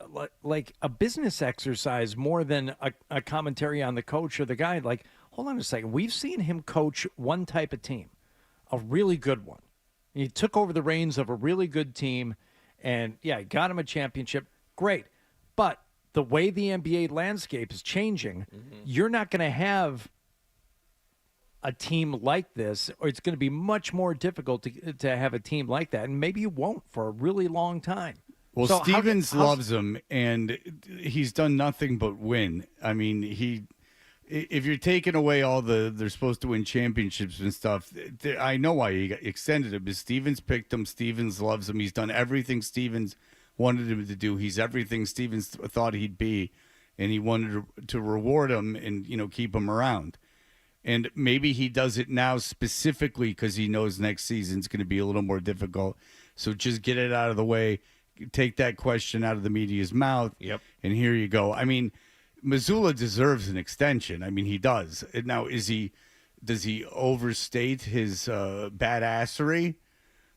business exercise more than a commentary on the coach or the guy. Like, hold on a second. We've seen him coach one type of team, a really good one. He took over the reins of a really good team, and, yeah, got him a championship. Great. But the way the NBA landscape is changing, you're not going to have a team like this, or it's going to be much more difficult to have a team like that, and maybe you won't for a really long time.
Well, so Stevens loves him, and he's done nothing but win. I mean, if you're taking away all they're supposed to win championships and stuff, I know why he extended him. Because Stevens picked him. Stevens loves him. He's done everything Stevens wanted him to do. He's everything Stevens thought he'd be, and he wanted to reward him and keep him around. And maybe he does it now specifically because he knows next season's going to be a little more difficult. So just get it out of the way. Take that question out of the media's mouth.
Yep.
And here you go. I mean, Mazzulla deserves an extension. I mean, he does. Now, does he overstate his badassery?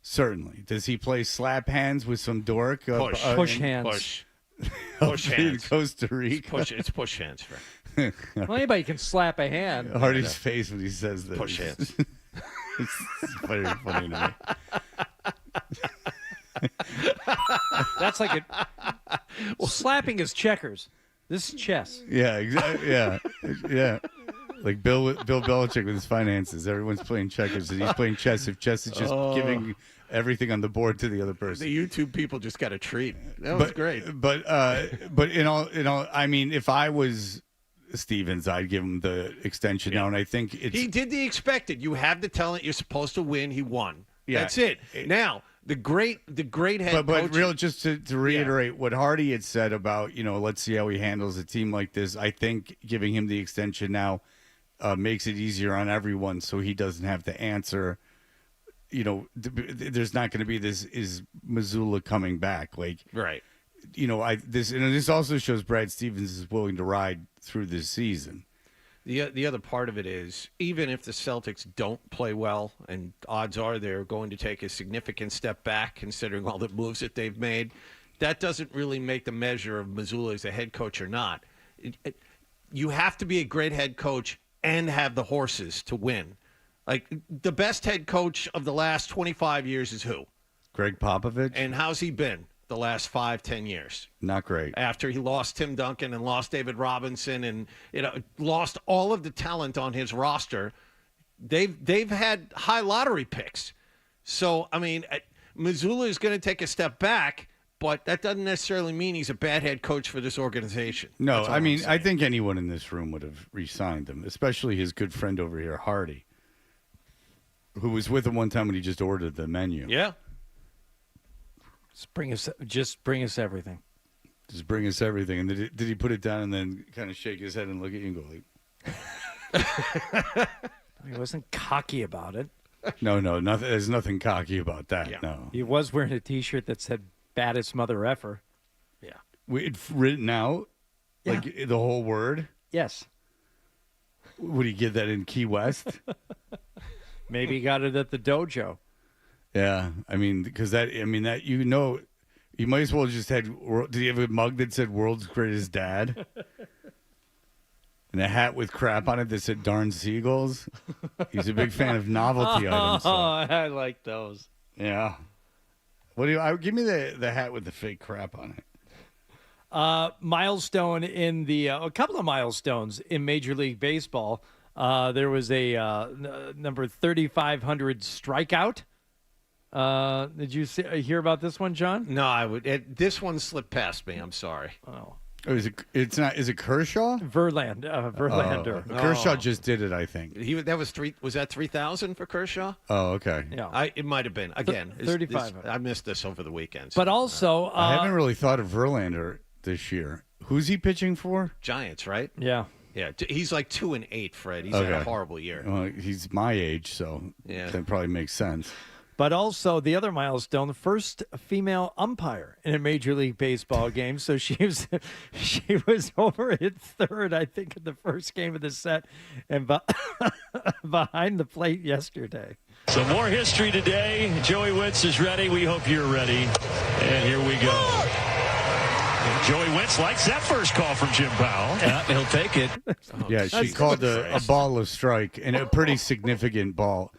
Certainly. Does he play slap hands with some dork?
Push hands.
Push hands.
In Costa Rica.
It's push hands, Frank.
Well, anybody can slap a hand.
Hardy's face when he says this.
Push hands.
It's very funny to me.
That's like slapping is checkers. This is chess.
Yeah, exactly. Yeah. Like Bill Belichick with his finances. Everyone's playing checkers, and he's playing chess. If chess is just giving everything on the board to the other person.
The YouTube people just got a treat. That was great.
But in all, I mean, if I was Stevens, I'd give him the extension now, and I think
he did the expected. You have the talent. You're supposed to win. He won. Yeah. That's it. Now. The great head coach.
But just to reiterate what Hardy had said about, let's see how he handles a team like this. I think giving him the extension now makes it easier on everyone, so he doesn't have to answer. There's not going to be this is Mazzulla coming back,
right.
This also shows Brad Stevens is willing to ride through this season.
The other part of it is, even if the Celtics don't play well, and odds are they're going to take a significant step back considering all the moves that they've made, that doesn't really make the measure of Mazzulla as a head coach or not. You have to be a great head coach and have the horses to win. Like, the best head coach of the last 25 years is who?
Greg Popovich.
And how's he been the last 5-10 years?
Not great.
After he lost Tim Duncan and lost David Robinson and lost all of the talent on his roster, they've had high lottery picks. So I mean, Mazzulla is going to take a step back, but that doesn't necessarily mean he's a bad head coach for this organization.
No,
That's all
I mean,
I'm saying.
I think anyone in this room would have re-signed him, especially his good friend over here, Hardy, who was with him one time when he just ordered the menu.
Yeah.
Just bring us everything.
Just bring us everything. And did he put it down and then kind of shake his head and look at you and go like...
He wasn't cocky about it.
No, nothing. There's nothing cocky about that. Yeah. No,
he was wearing a T-shirt that said "baddest mother effer."
Yeah,
it's written out, like the whole word.
Yes.
Would he get that in Key West?
Maybe he got it at the dojo.
Yeah, I mean, because that you might as well just had. Did he have a mug that said "World's Greatest Dad"? And a hat with crap on it that said "Darn Seagulls." He's a big fan of novelty items. So.
I like those.
Yeah. What do you? Give me the hat with the fake crap on it.
Milestone in a couple of milestones in Major League Baseball. There was a number 3,500 strikeout. Did you hear about this one, John?
No, this one slipped past me. I'm sorry.
Oh.
Oh, is it Kershaw?
Verlander.
Kershaw just did it, I think.
Was that 3,000 for Kershaw?
Oh, okay.
Yeah.
It might have been. Again,
3,500.
I missed this over the weekend.
But also,
I haven't really thought of Verlander this year. Who's he pitching for?
Giants, right?
Yeah.
Yeah, he's like 2-8, Fred. He's had a horrible year.
Well, he's my age, so that probably makes sense.
But also the other milestone, the first female umpire in a Major League Baseball game. So she was over at third, I think, in the first game of the set, and behind the plate yesterday.
So more history today. Joey Wentz is ready. We hope you're ready. And here we go. Joey Wentz likes that first call from Jim Powell.
Yeah, he'll take it.
Yeah, she called a ball a strike, and a pretty significant ball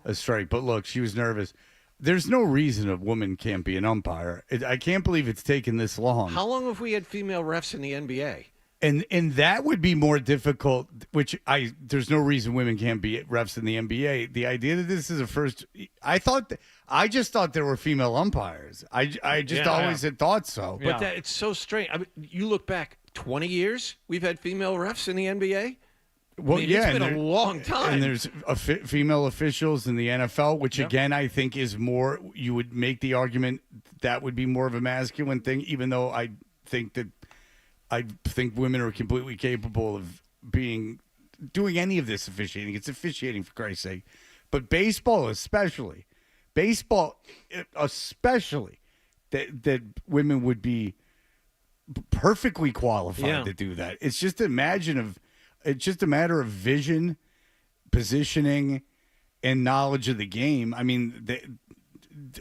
a strike. But look, she was nervous. There's no reason a woman can't be an umpire. I can't believe it's taken this long.
How long have we had female refs in the NBA?
And that would be more difficult, there's no reason women can't be refs in the NBA. The idea that this is a first, I just thought there were female umpires. I just always had thought so.
But it's so strange. I mean, you look back 20 years, we've had female refs in the NBA.
Well,
it's been a long time.
And there's female officials in the NFL, which again I think is more. You would make the argument that would be more of a masculine thing, even though I think women are completely capable of doing any of this officiating. It's officiating, for Christ's sake. But baseball especially, that women would be perfectly qualified to do that. It's just It's just a matter of vision, positioning, and knowledge of the game. I mean,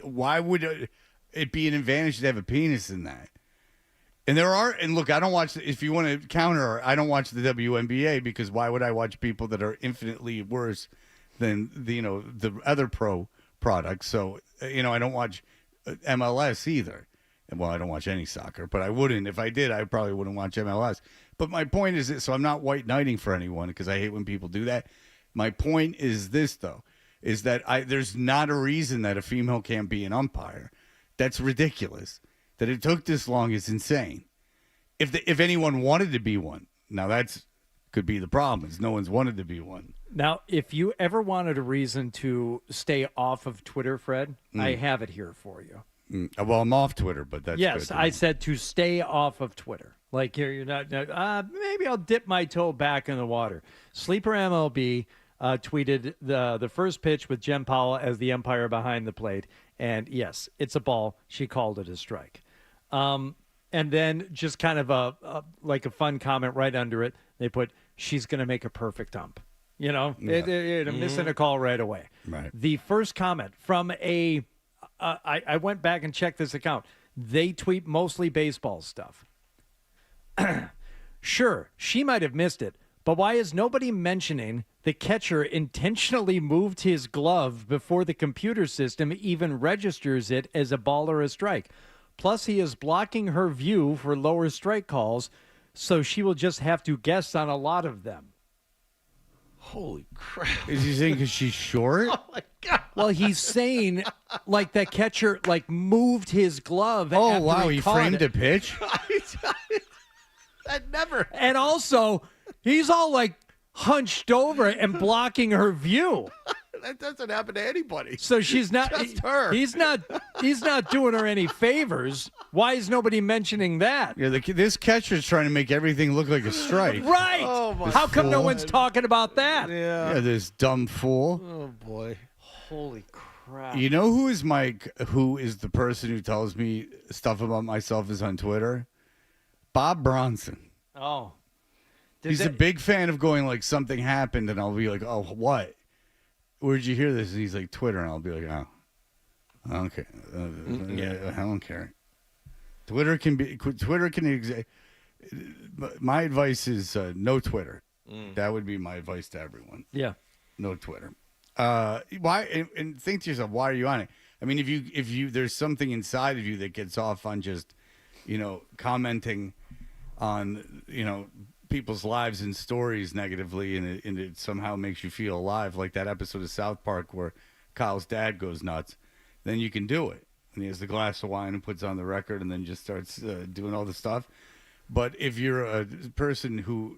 why would it be an advantage to have a penis in that? And look, I don't watch. If you want to counter, I don't watch the WNBA because why would I watch people that are infinitely worse than the other pro products? So I don't watch MLS either. Well, I don't watch any soccer, but I wouldn't. If I did, I probably wouldn't watch MLS. But my point is this, so I'm not white knighting for anyone because I hate when people do that. My point is this, though, is that there's not a reason that a female can't be an umpire. That's ridiculous. That it took this long is insane. If anyone wanted to be one, now that's could be the problem is no one's wanted to be one.
Now, if you ever wanted a reason to stay off of Twitter, Fred, I have it here for you.
Well, I'm off Twitter, but that's
yes.
good.
I said to stay off of Twitter. Like you're not. Maybe I'll dip my toe back in the water. Sleeper MLB tweeted the first pitch with Jen Powell as the umpire behind the plate, and yes, it's a ball. She called it a strike. And then just kind of a fun comment right under it. They put she's going to make a perfect ump. Missing a call right away.
Right.
The first comment from I went back and checked this account. They tweet mostly baseball stuff. Sure, she might have missed it, but why is nobody mentioning the catcher intentionally moved his glove before the computer system even registers it as a ball or a strike? Plus, he is blocking her view for lower strike calls, so she will just have to guess on a lot of them.
Holy crap.
Is he saying because she's short?
Oh, my God.
Well, he's saying like that catcher like moved his glove.
Oh,
after
wow, he framed a pitch?
That never.
And also, he's all like hunched over and blocking her view.
That doesn't happen to anybody.
So she's not
Just her.
He's not doing her any favors. Why is nobody mentioning that?
Yeah, this catcher's trying to make everything look like a strike.
Right.
Oh, my
How come no
fool.
one's talking about that?
Yeah, this dumb fool.
Oh boy.
Holy crap.
You know who is the person who tells me stuff about myself is on Twitter? Bob Bronson.
Oh.
He's a big fan of going like something happened and I'll be like, oh, what? Where'd you hear this? And he's like, Twitter. And I'll be like, oh, I don't care. I don't care. Twitter can my advice is no Twitter. That would be my advice to everyone.
Yeah.
No Twitter. Why? And think to yourself, why are you on it? I mean, if you there's something inside of you that gets off on just, commenting on, people's lives and stories negatively, and it somehow makes you feel alive, like that episode of South Park where Kyle's dad goes nuts, then you can do it. And he has the glass of wine and puts on the record and then just starts doing all the stuff. But if you're a person who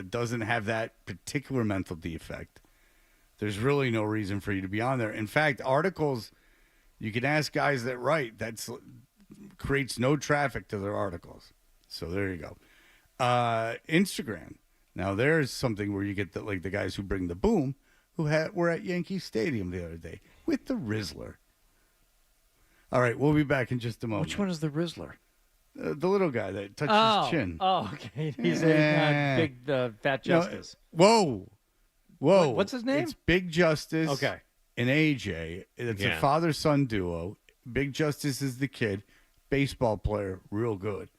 doesn't have that particular mental defect, there's really no reason for you to be on there. In fact, articles, you can ask guys that write, creates no traffic to their articles. So there you go. Instagram. Now there's something where you get the guys who bring the boom, were at Yankee Stadium the other day with the Rizzler. All right, we'll be back in just a moment.
Which one is the Rizzler?
The little guy that touches his chin.
Oh, okay. He's a big fat Justice.
Whoa.
What's his name?
It's Big Justice.
Okay.
And AJ. It's a father-son duo. Big Justice is the kid. Baseball player, real good.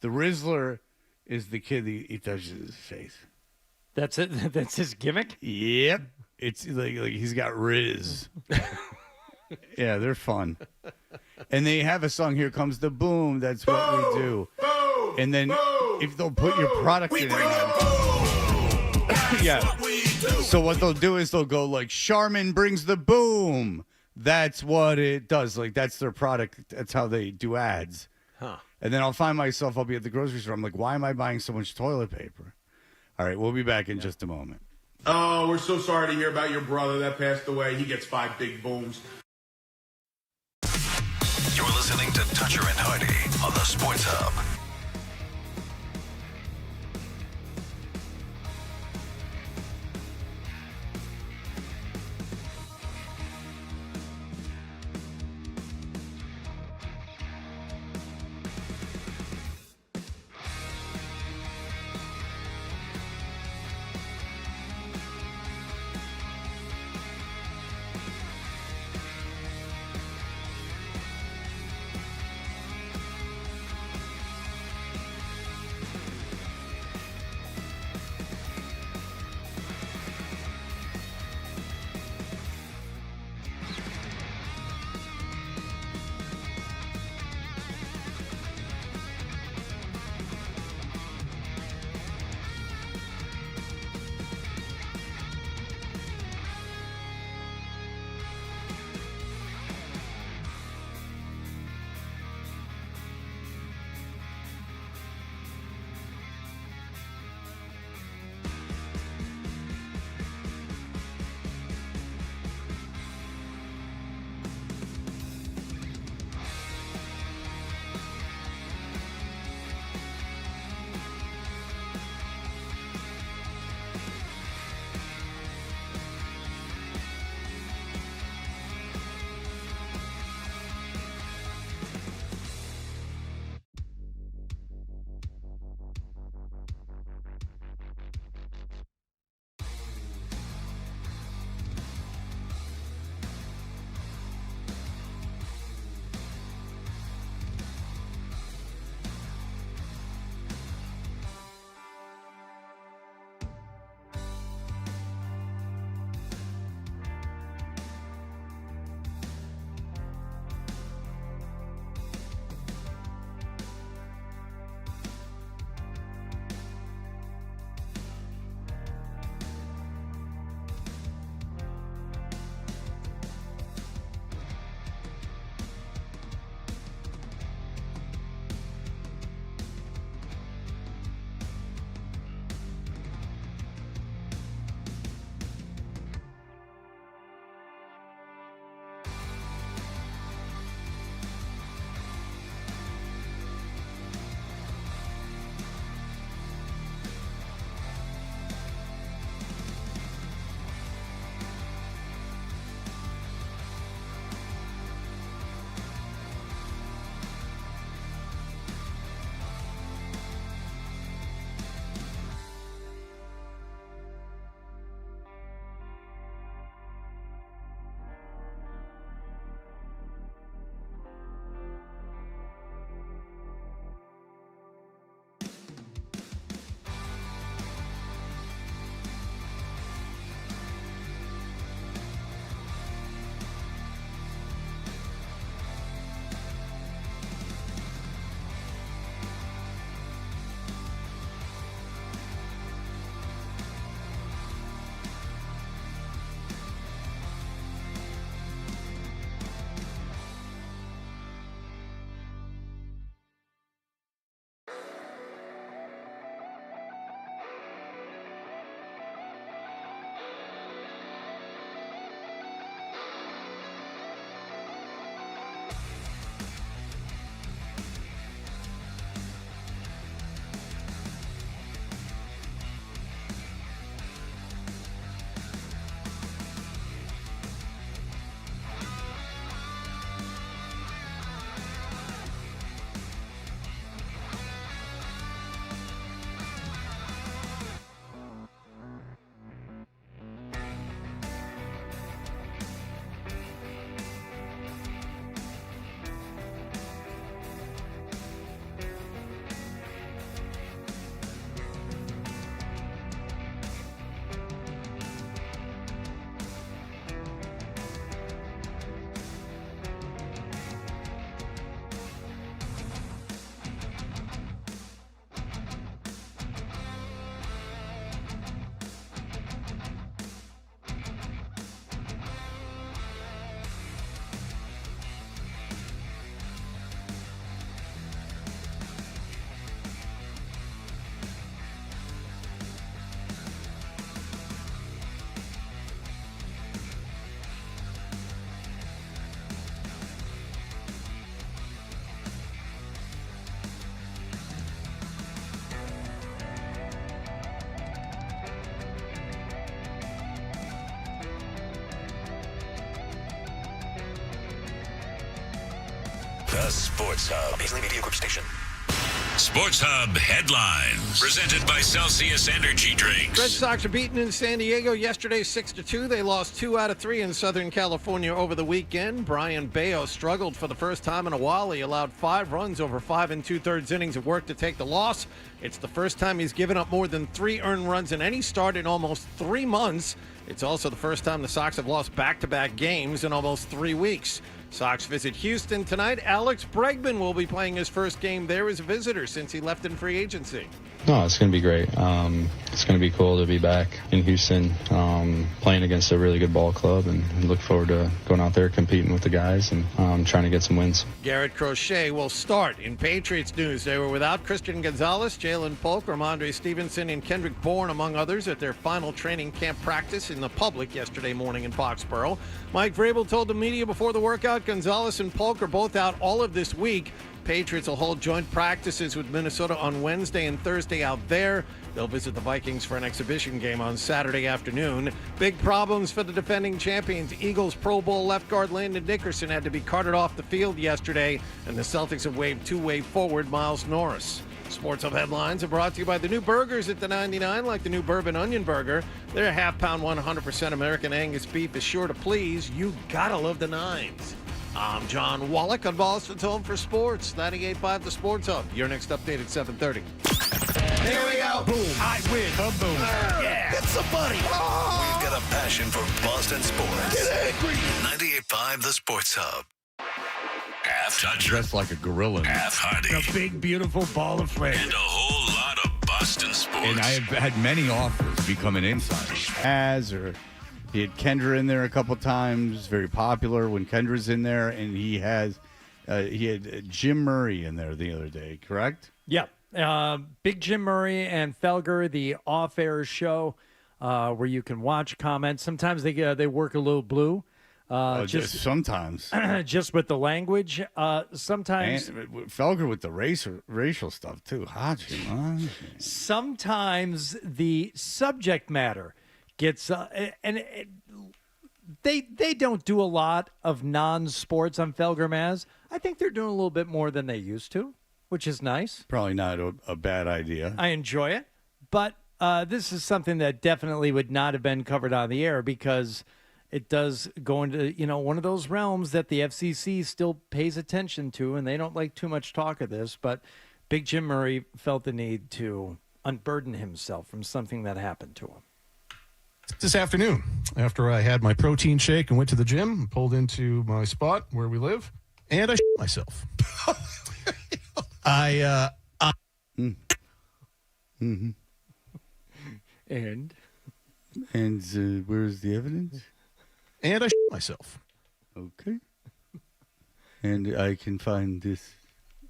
The Rizzler is the kid he touches his face.
That's it? That's his gimmick?
Yep. It's like he's got Riz. Yeah, they're fun. And they have a song, Here Comes the Boom. That's what we do. Boom, and then if they'll put your product in it. Yeah. So what they'll do is they'll go like, Charmin brings the boom. That's what it does. Like, that's their product. That's how they do ads.
Huh.
And then I'll find myself, I'll be at the grocery store. I'm like, why am I buying so much toilet paper? All right, we'll be back in just a moment.
Oh, we're so sorry to hear about your brother that passed away. He gets 5 big booms.
You're listening to Toucher and Hardy on the Sports Hub. The Sports Hub. Paisley Media Group Station. Sports Hub headlines presented by Celsius Energy Drinks.
Red Sox are beaten in San Diego yesterday 6-2. They lost 2 out of 3 in Southern California over the weekend. Brian Bayo struggled for the first time in a while. He allowed 5 runs over 5 2/3 innings of work to take the loss. It's the first time he's given up more than 3 earned runs in any start in almost 3 months. It's also the first time the Sox have lost back-to-back games in almost 3 weeks. Sox visit Houston tonight. Alex Bregman will be playing his first game there as a visitor since he left in free agency.
No, it's going to be great. It's going to be cool to be back in Houston, playing against a really good ball club, and look forward to going out there competing with the guys and trying to get some wins.
Garrett Crochet will start. In Patriots news, they were without Christian Gonzalez, Jalen Polk, Ramondre Stevenson, and Kendrick Bourne, among others, at their final training camp practice in the public yesterday morning in Foxborough. Mike Vrabel told the media before the workout Gonzalez and Polk are both out all of this week. Patriots will hold joint practices with Minnesota on Wednesday and Thursday out there. They'll visit the Vikings for an exhibition game on Saturday afternoon. Big problems for the defending champions. Eagles Pro Bowl left guard Landon Dickerson had to be carted off the field yesterday, and the Celtics have waived two-way forward Miles Norris. Sports Hub headlines are brought to you by the new burgers at the 99, like the new Bourbon Onion Burger. Their half-pound 100% American Angus beef is sure to please. You gotta love the nines. I'm John Wallach on Boston's Home for Sports, 98.5 The Sports Hub. Your next update at 7:30.
Here we go. Boom. I win. Kaboom. Yeah.
Get somebody. Oh. We've got a passion for Boston sports. Get angry. 98.5 The Sports Hub. Half toucher.
Dressed like a gorilla.
Half Hardy.
A big, beautiful ball of flame.
And a whole lot of Boston sports.
And I have had many offers to become an insider. He had Kendra in there a couple times. Very popular when Kendra's in there, and he had Jim Murray in there the other day. Correct?
Yeah, Big Jim Murray and Felger, the off-air show where you can watch comments. Sometimes they work a little blue.
Just sometimes,
just with the language. Sometimes
and Felger with the racial stuff too.
Sometimes the subject matter gets they don't do a lot of non-sports on Felger Maz. I think they're doing a little bit more than they used to, which is nice.
Probably not a bad idea.
I enjoy it, but this is something that definitely would not have been covered on the air because it does go into one of those realms that the FCC still pays attention to, and they don't like too much talk of this. But Big Jim Murray felt the need to unburden himself from something that happened to him.
This afternoon, after I had my protein shake and went to the gym, pulled into my spot where we live, and I shit myself.
Mm-hmm.
And
where's the evidence?
And I shit myself.
Okay. And I can find this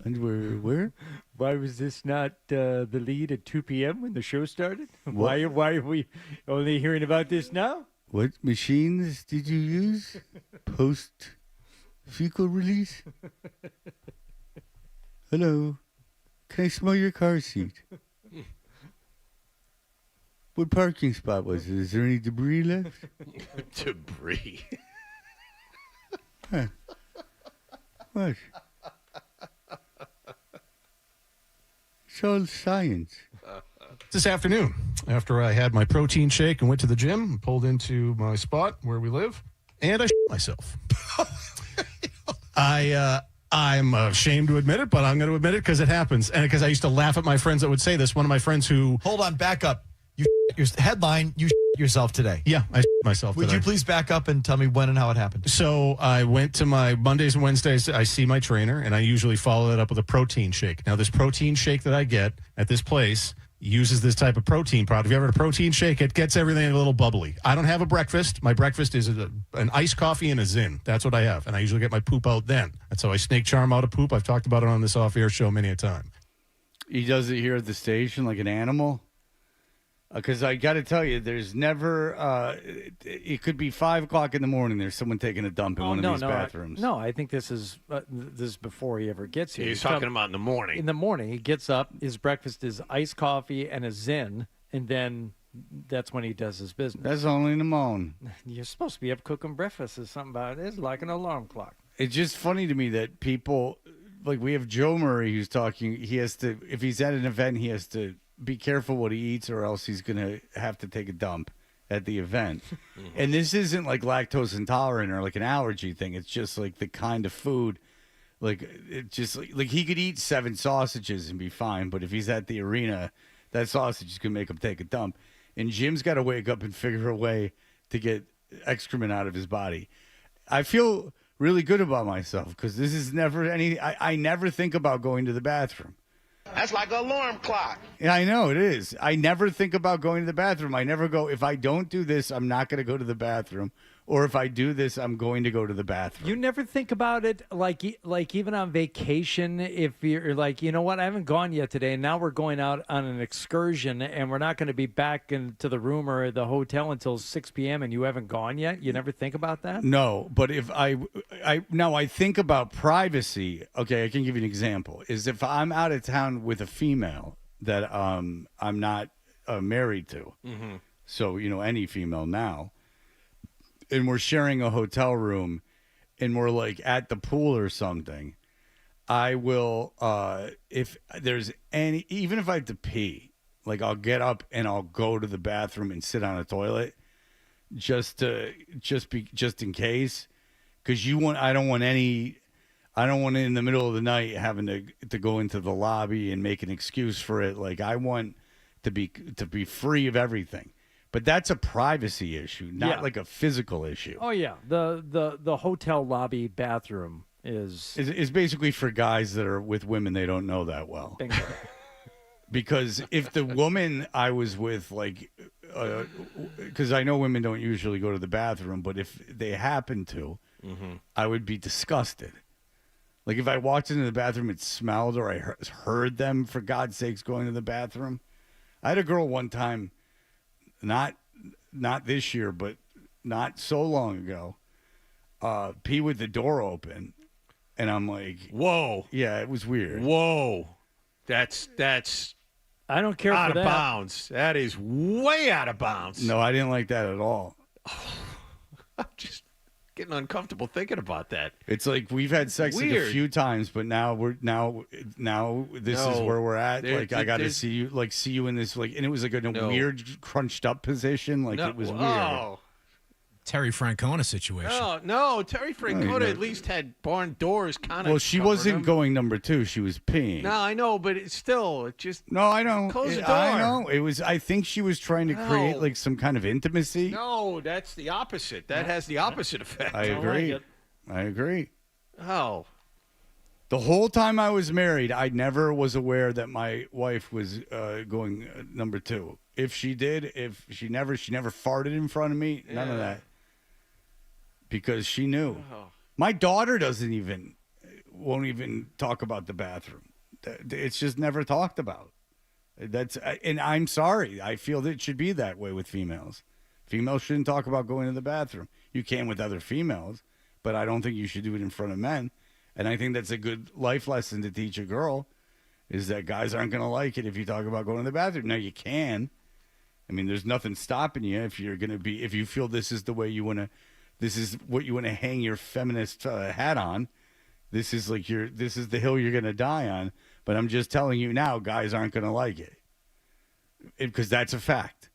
underwear where?
Why was this not the lead at 2 p.m. when the show started? Why are we only hearing about this now?
What machines did you use? Post-fecal release? Hello. Can I smell your car seat? What parking spot was it? Is there any debris left?
Debris.
Huh. What? It's all science.
This afternoon, after I had my protein shake and went to the gym, pulled into my spot where we live, and I shit myself. I'm ashamed to admit it, but I'm going to admit it because it happens. And because I used to laugh at my friends that would say this. One of my friends who...
Hold on, back up. Your headline, you yourself today.
Yeah, I myself
Would
today.
you please back up and tell me when and how it happened?
So I went to my Mondays and Wednesdays. I see my trainer, and I usually follow it up with a protein shake. Now, this protein shake that I get at this place uses this type of protein product. If you ever had a protein shake, it gets everything a little bubbly. I don't have a breakfast. My breakfast is an iced coffee and a Zyn. That's what I have, and I usually get my poop out then. That's how I snake charm out of poop. I've talked about it on this off-air show many a time.
He does it here at the station like an animal? Because I got to tell you, there's never, it could be 5 o'clock in the morning. There's someone taking a dump in one of these bathrooms.
I think this is before he ever gets here.
He's talking about in the morning.
In the morning, he gets up, his breakfast is iced coffee and a Zyn, and then that's when he does his business.
That's only in the morning.
You're supposed to be up cooking breakfast or something about it. It's like an alarm clock.
It's just funny to me that people like we have Joe Murray who's talking. He has to, if he's at an event, he has to be careful what he eats, or else he's gonna have to take a dump at the event. And this isn't like lactose intolerant or like an allergy thing. It's just like the kind of food. Like it just like he could eat 7 sausages and be fine, but if he's at the arena, that sausage is gonna make him take a dump. And Jim's got to wake up and figure a way to get excrement out of his body. I feel really good about myself because this is never any. I never think about going to the bathroom.
That's like an alarm clock.
Yeah, I know it is. I never think about going to the bathroom. I never go. If I don't do this, I'm not going to go to the bathroom. Or if I do this, I'm going to go to the bathroom.
You never think about it like even on vacation, if you're like, you know what, I haven't gone yet today, and now we're going out on an excursion, and we're not going to be back into the room or the hotel until 6 p.m., and you haven't gone yet? You never think about that?
No, but if I think about privacy. Okay, I can give you an example. Is if I'm out of town with a female that I'm not married to, so, any female now, and we're sharing a hotel room and we're like at the pool or something, I will, if there's even if I have to pee, like I'll get up and I'll go to the bathroom and sit on a toilet just in case. Cause I don't want in the middle of the night having to go into the lobby and make an excuse for it. Like I want to be free of everything. But that's a privacy issue, not like a physical issue.
Oh yeah, the hotel lobby bathroom is
basically for guys that are with women they don't know that well.
Bingo.
Because if the woman I was with, like, because I know women don't usually go to the bathroom, but if they happen to, I would be disgusted. Like if I walked into the bathroom, it smelled, or I heard them, for God's sakes, going to the bathroom. I had a girl one time. Not this year, but not so long ago, pee with the door open, and I'm like,
whoa.
Yeah, it was weird.
Whoa. That's
I don't care
out
for
of
that.
bounds. That is way out of bounds.
No, I didn't like that at all.
I'm just getting uncomfortable thinking about that.
It's like we've had sex like a few times, but now this is where we're at. Like I got to see you in this, like, and it was like in a weird crunched up position. Like it was weird.
Terry Francona situation.
No, Terry Francona at least had barn doors kind of.
Well, she wasn't going number 2. She was peeing.
No, I know, but it's still just.
No, I know.
Close the door.
I know. It was. I think she was trying to create like some kind of intimacy.
No, that's the opposite. That has the opposite effect.
I agree. I agree.
Oh.
The whole time I was married, I never was aware that my wife was going number 2. If she did, she never farted in front of me. None of that. Because she knew. Oh. My daughter won't even talk about the bathroom. It's just never talked about. And I'm sorry. I feel that it should be that way with females. Females shouldn't talk about going to the bathroom. You can with other females, but I don't think you should do it in front of men. And I think that's a good life lesson to teach a girl, is that guys aren't going to like it if you talk about going to the bathroom. Now you can. I mean, there's nothing stopping you if you feel this is the way you want to. This is what you want to hang your feminist hat on. This is the hill you're going to die on. But I'm just telling you now, guys aren't going to like it. Because that's a fact.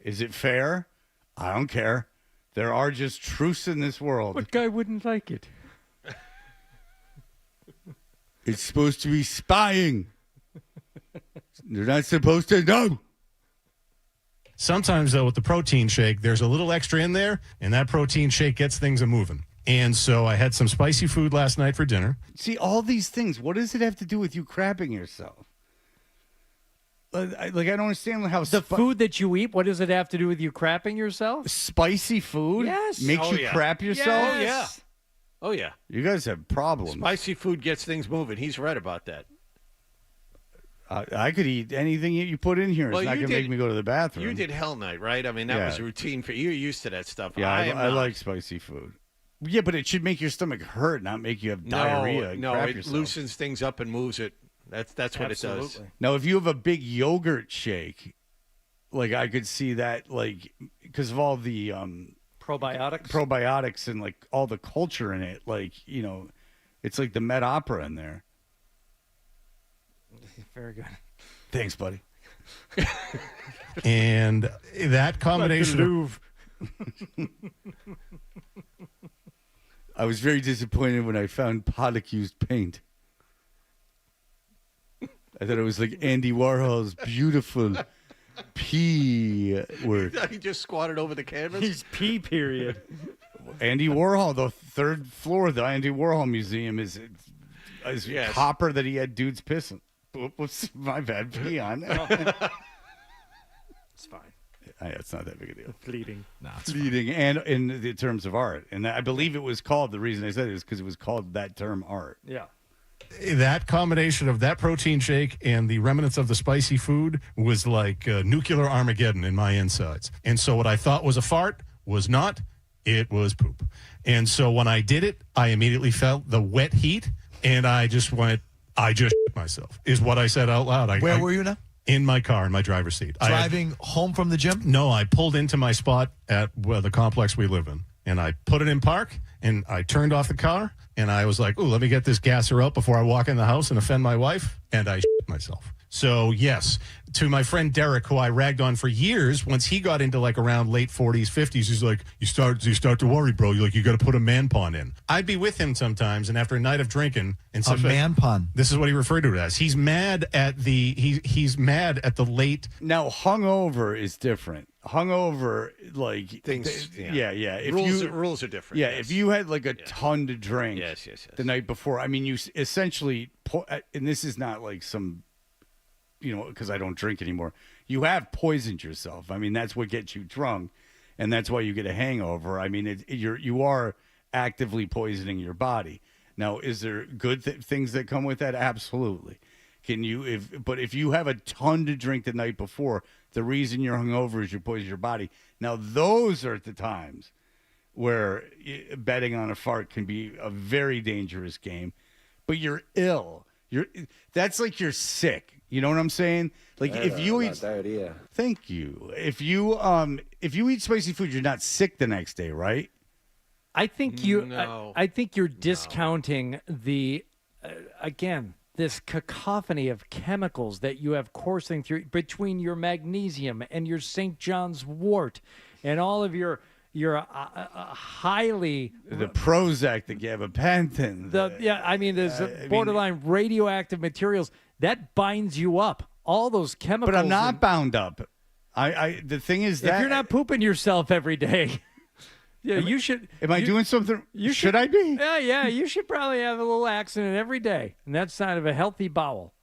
Is it fair? I don't care. There are just truths in this world.
What guy wouldn't like it?
It's supposed to be spying. They're not supposed to know.
Sometimes, though, with the protein shake, there's a little extra in there, and that protein shake gets things a-moving. And so I had some spicy food last night for dinner.
See, all these things, what does it have to do with you crapping yourself? I don't understand how...
The food that you eat, what does it have to do with you crapping yourself?
Spicy food?
Yes.
Makes you crap yourself?
Yes. Oh, yeah.
You guys have problems.
Spicy food gets things moving. He's right about that.
I could eat anything you put in here. It's not going to make me go to the bathroom.
You did Hell Night, right? I mean, that was a routine for you. You're used to that stuff.
Yeah, I like spicy food. Yeah, but it should make your stomach hurt, not make you have diarrhea.
No, it loosens things up and moves it. That's what it does.
Now, if you have a big yogurt shake, like I could see that, like, because of all the probiotics and like all the culture in it, like, it's like the Met Opera in there.
Very good.
Thanks, buddy.
And that combination
I was very disappointed when I found Pollock-used paint. I thought it was like Andy Warhol's beautiful P word.
He just squatted over the canvas.
He's P period.
Andy Warhol, the third floor of the Andy Warhol Museum is
Yes.
copper that he had dudes pissing. Whoops, my bad. Pee on.
It's fine.
It's not that big a deal.
Fleeting.
No, it's
Fleeting, and in the terms of art, and I believe it was called. The reason I said it is because it was called that term, art.
Yeah.
that combination of that protein shake and the remnants of the spicy food was like nuclear Armageddon in my insides. And so what I thought was a fart was not. It was poop. And so when I did it, I immediately felt the wet heat, and I just went, I just shit myself, is what I said out loud.
Where were you now?
In my car, in my driver's seat.
Driving home from the gym?
No, I pulled into my spot at the complex we live in, and I put it in park, and I turned off the car, and I was like, ooh, let me get this gasser out before I walk in the house and offend my wife, and I shit myself. So, yes, to my friend Derek, who I ragged on for years, once he got into like around late 40s, 50s, he's like, you start to worry, bro. You're like, you got to put a man pun in. I'd be with him sometimes, and after a night of drinking, and
A man pun.
This is what he referred to it as. He's mad at the he's mad at the late.
Now, hungover is different. Hungover, like
things.
Yeah. If
rules are different.
Yeah,
yes.
if you had like a ton to drink.
Yes.
The night before, I mean, you essentially, and this is not like some. Because I don't drink anymore, you have poisoned yourself. I mean, that's what gets you drunk, and that's why you get a hangover. I mean, you are actively poisoning your body. Now, is there good things that come with that? Absolutely. But if you have a ton to drink the night before, the reason you're hungover is you poison your body. Now, those are the times where betting on a fart can be a very dangerous game, but you're ill. That's like you're sick. You know what I'm saying? Like if you eat diarrhea. Thank you. If you eat spicy food, you're not sick the next day, right?
I think I think you're discounting the again, this cacophony of chemicals that you have coursing through between your magnesium and your St. John's wort and all of your highly
the Prozac, the gabapentin.
There's borderline radioactive materials that binds you up. All those chemicals.
But I'm not bound up. The thing is that
if you're not pooping yourself every day, you should.
Am I doing something? Should I be?
Yeah. You should probably have a little accident every day, and that's sign of a healthy bowel.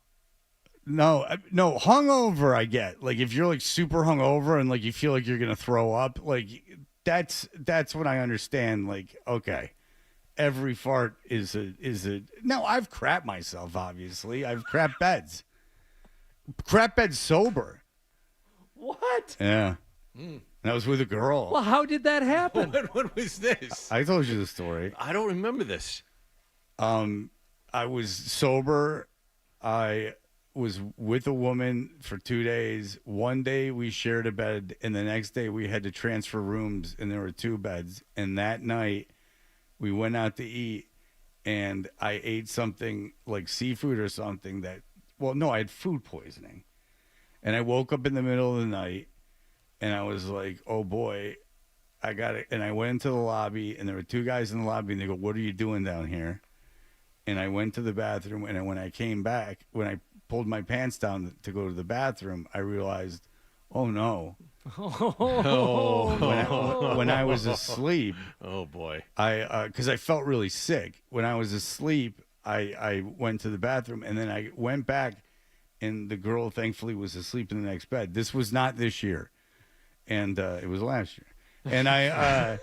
No, hungover. I get like if you're like super hungover and like you feel like you're gonna throw up, like that's when I understand. Like, okay, every fart is a. No, I've crapped myself. Obviously, I've crapped beds. Crap bed sober.
What?
Yeah. I was with a girl.
Well, how did that happen?
What was this?
I told you the story.
I don't remember this.
I was sober. I was with a woman for 2 days. One day we shared a bed, and the next day we had to transfer rooms, and there were 2 beds. And that night we went out to eat, and I ate something like seafood or something that, well, no, I had food poisoning. And I woke up in the middle of the night, and I was like, oh, boy, I got it. And I went into the lobby, and there were 2 guys in the lobby, and they go, what are you doing down here? And I went to the bathroom, and when I came back, when I pulled my pants down to go to the bathroom, I realized, oh, no. When I was asleep.
Oh, boy.
Because I felt really sick. When I was asleep, I went to the bathroom, and then I went back, and the girl, thankfully, was asleep in the next bed. This was not this year, and it was last year. And I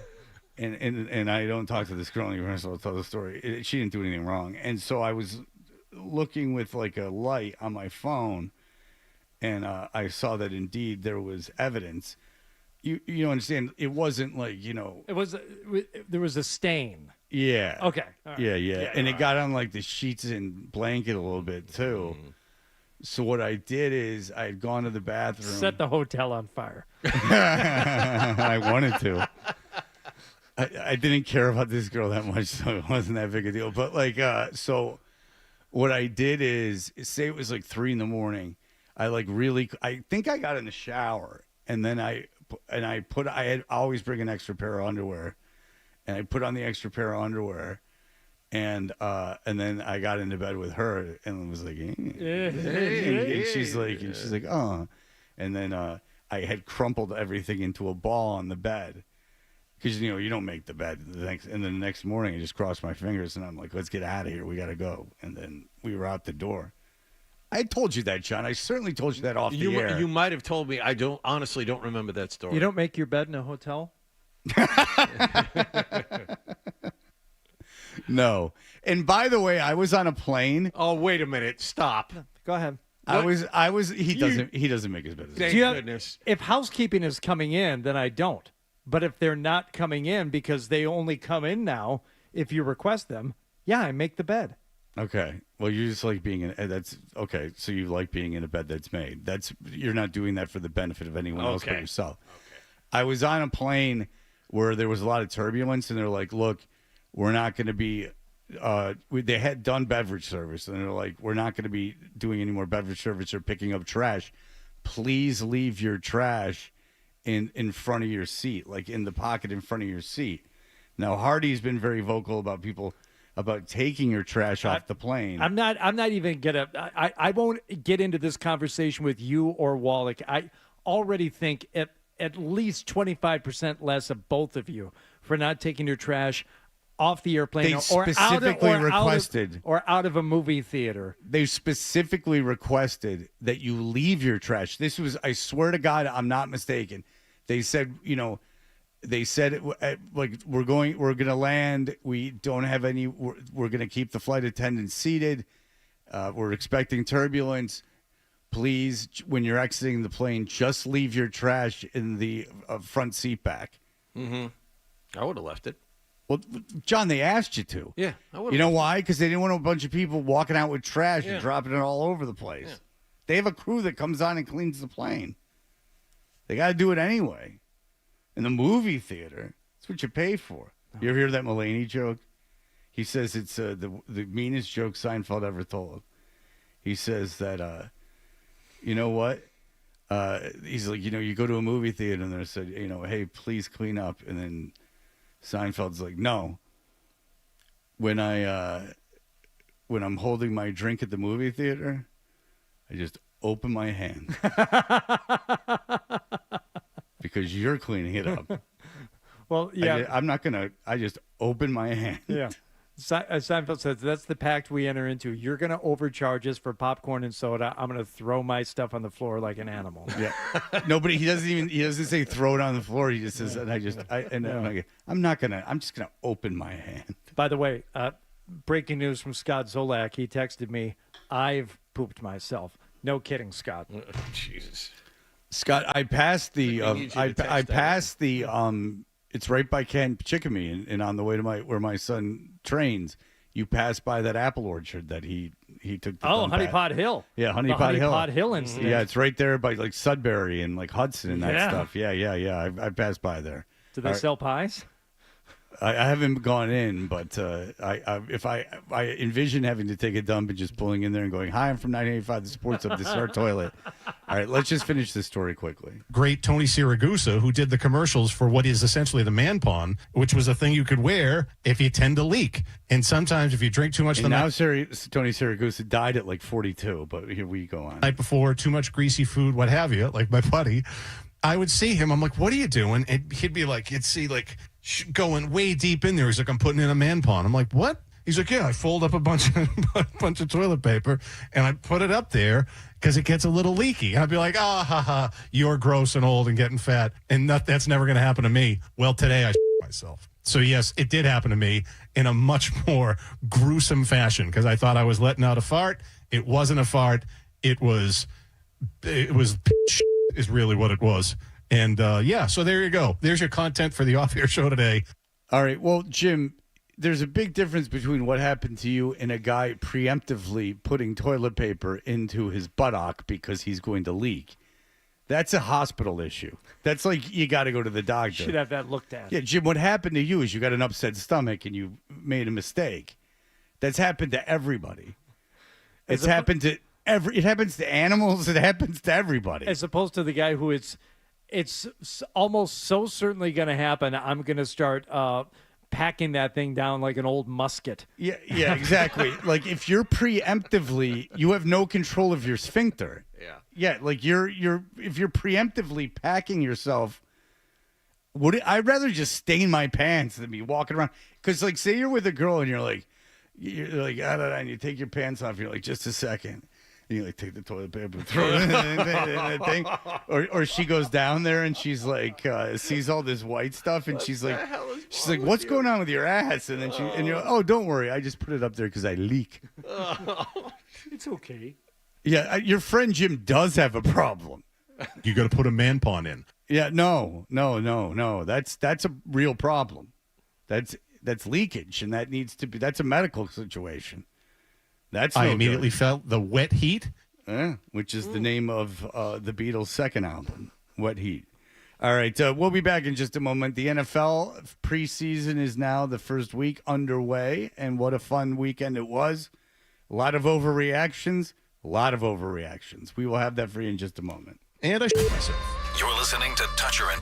and I don't talk to this girl anymore, so I'll tell the story. She didn't do anything wrong. And so I was looking with like a light on my phone, and I saw that indeed there was evidence. You understand? It wasn't like,
It was there was a stain.
Yeah.
Okay. Right.
Yeah. And it got on like the sheets and blanket a little bit too. So what I did is I had gone to the bathroom.
Set the hotel on fire.
I wanted to. I didn't care about this girl that much, so it wasn't that big a deal. But like, so What I did is say it was like 3 a.m. I think I got in the shower, and then I always bring an extra pair of underwear, and I put on the extra pair of underwear, and then I got into bed with her, and was like, and she's like, oh, and then I had crumpled everything into a ball on the bed. Because, you don't make the bed. And then the next morning, I just crossed my fingers, and I'm like, let's get out of here. We got to go. And then we were out the door. I told you that, John. I certainly told you that off the air.
You might have told me. I honestly don't remember that story.
You don't make your bed in a hotel?
No. And by the way, I was on a plane.
Oh, wait a minute. Stop.
Go ahead.
He doesn't make his bed.
Thank goodness.
If housekeeping is coming in, then I don't. But if they're not coming in because they only come in now if you request them, yeah, I make the bed.
Okay. Well, you just like being in. That's okay. So you like being in a bed that's made. You're not doing that for the benefit of anyone else but yourself. Okay. I was on a plane where there was a lot of turbulence, and they're like, "Look, we're not going to be." They had done beverage service, and they're like, "We're not going to be doing any more beverage service or picking up trash. Please leave your trash in front of your seat, like in the pocket in front of your seat." Now, Hardy's been very vocal about taking your trash off the plane.
I'm not even gonna. I won't get into this conversation with you or Wallach. I already think at least 25% less of both of you for not taking your trash off the airplane or out of a movie theater.
They specifically requested that you leave your trash. This was, I swear to God, I'm not mistaken. They said, like, we're going to land. We don't have any, we're going to keep the flight attendants seated. We're expecting turbulence. Please, when you're exiting the plane, just leave your trash in the front seat back.
Mm-hmm. I would have left it.
Well, John, they asked you to.
Yeah, I would.
You know why? Because they didn't want a bunch of people walking out with trash and dropping it all over the place. Yeah. They have a crew that comes on and cleans the plane. They got to do it anyway. In the movie theater, that's what you pay for. You ever hear that Mulaney joke? He says it's the meanest joke Seinfeld ever told. He says that, you know what? He's like, you go to a movie theater and they said, hey, please clean up. And then Seinfeld's like, no. When I'm holding my drink at the movie theater, I just open my hand. Because you're cleaning it up.
Well, yeah.
I'm not going to, I just open my hand.
Yeah. Seinfeld says, that's the pact we enter into. You're going to overcharge us for popcorn and soda. I'm going to throw my stuff on the floor like an animal.
Yeah. Nobody, he doesn't say throw it on the floor. He just says, I'm just going to open my hand.
By the way, breaking news from Scott Zolak. He texted me, I've pooped myself. No kidding, Scott.
Jesus.
Scott, I passed the, it's right by Camp Chickamee, and on the way to where my son trains, you pass by that apple orchard that he took.
Honey Pot Hill.
Yeah, Honey Pot Hill
incident.
Yeah, it's right there by like Sudbury and like Hudson and that stuff. Yeah. I passed by there.
Do they sell pies?
I haven't gone in, but if I envision having to take a dump and just pulling in there and going, "Hi, I'm from 985, the Sports Hub. This is our toilet." All right, let's just finish this story quickly.
Great Tony Siragusa, who did the commercials for what is essentially the man pond, which was a thing you could wear if you tend to leak. And sometimes if you drink too much
Tony Siragusa died at like 42, but here we go on.
Night before, too much greasy food, what have you, like my buddy. I would see him. I'm like, what are you doing? And he'd be like, you'd see like going way deep in there. He's like, I'm putting in a man pond. I'm like, what? He's like, yeah, I fold up a bunch of toilet paper and I put it up there because it gets a little leaky. I'd be like, you're gross and old and getting fat. And that's never going to happen to me. Well, today I myself. So yes, it did happen to me in a much more gruesome fashion because I thought I was letting out a fart. It wasn't a fart. It was is really what it was. And so there you go. There's your content for the off-air show today.
All right. Well, Jim, there's a big difference between what happened to you and a guy preemptively putting toilet paper into his buttock because he's going to leak. That's a hospital issue. That's like you got to go to the doctor.
Should have that looked at.
Yeah, Jim, what happened to you is you got an upset stomach and you made a mistake. That's happened to everybody. It's happened to it happens to animals. It happens to everybody.
As opposed to the guy who it's almost so certainly going to happen. I'm going to start packing that thing down like an old musket.
Yeah, exactly. Like if you're preemptively, you have no control of your sphincter. Yeah, like if you're preemptively packing yourself, I'd rather just stain my pants than be walking around. Because like, say you're with a girl and you're like, I don't know, and you take your pants off. You're like, just a second. And you like take the toilet paper, throw it in that thing, or she goes down there and she's like sees all this white stuff and she's like, what's going on with your ass? And then and you're like, oh, don't worry, I just put it up there because I leak.
It's okay.
Yeah, your friend Jim does have a problem.
You got to put a man pawn in.
Yeah, no. That's a real problem. That's leakage, and that's a medical situation.
I immediately felt the wet heat.
Which is the name of the Beatles' second album, Wet Heat. All right, we'll be back in just a moment. The NFL preseason is now the first week underway, and what a fun weekend it was. A lot of overreactions. We will have that for you in just a moment.
And I shit myself.
You're listening to Toucher and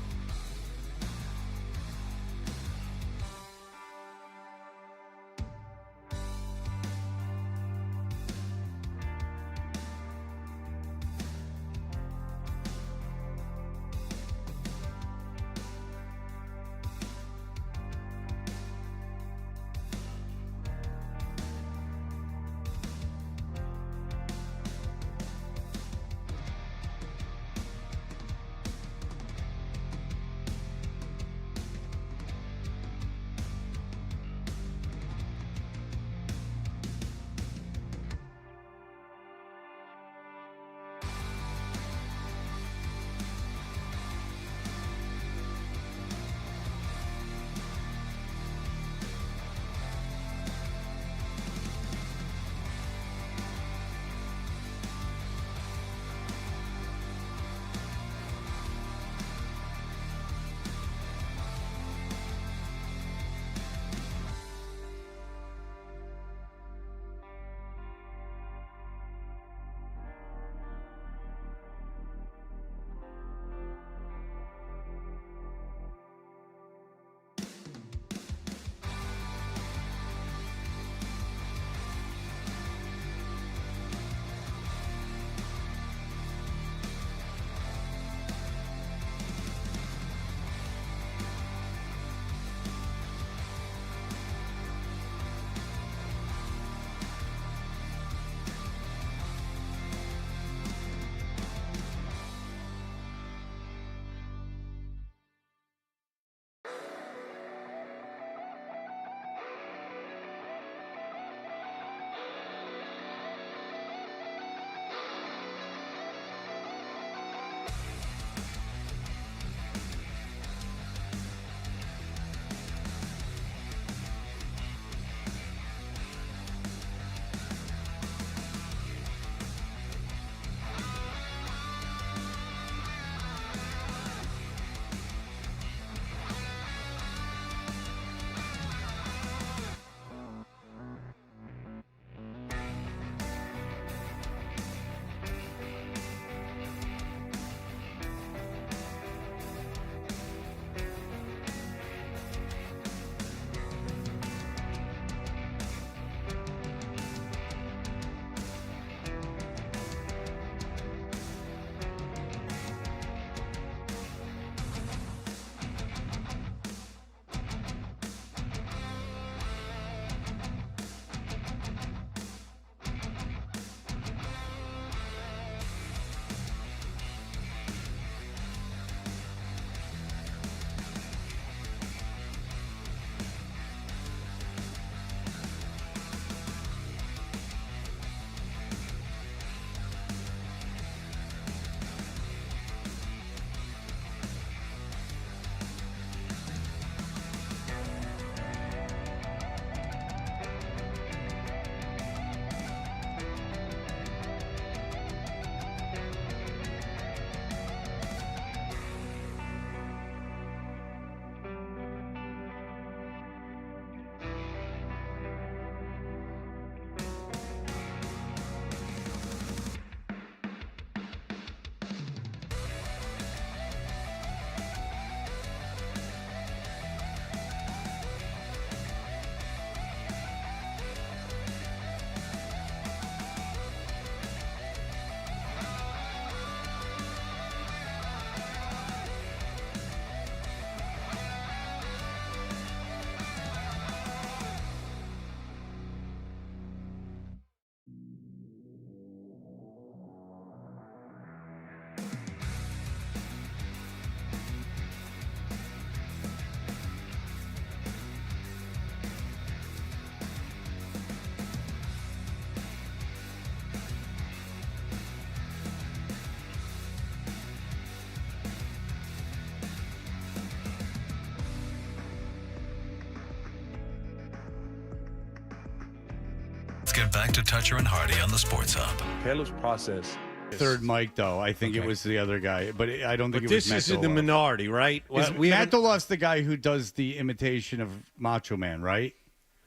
Let's get back to Toucher and Hardy on the Sports Hub.
Caleb's process.
Third mic, though. I think it was the other guy, but I don't think
But
it was
this is
Matt
in the
Doloff.
minority, right?
Matt Doloff's the guy who does the imitation of Macho Man, right?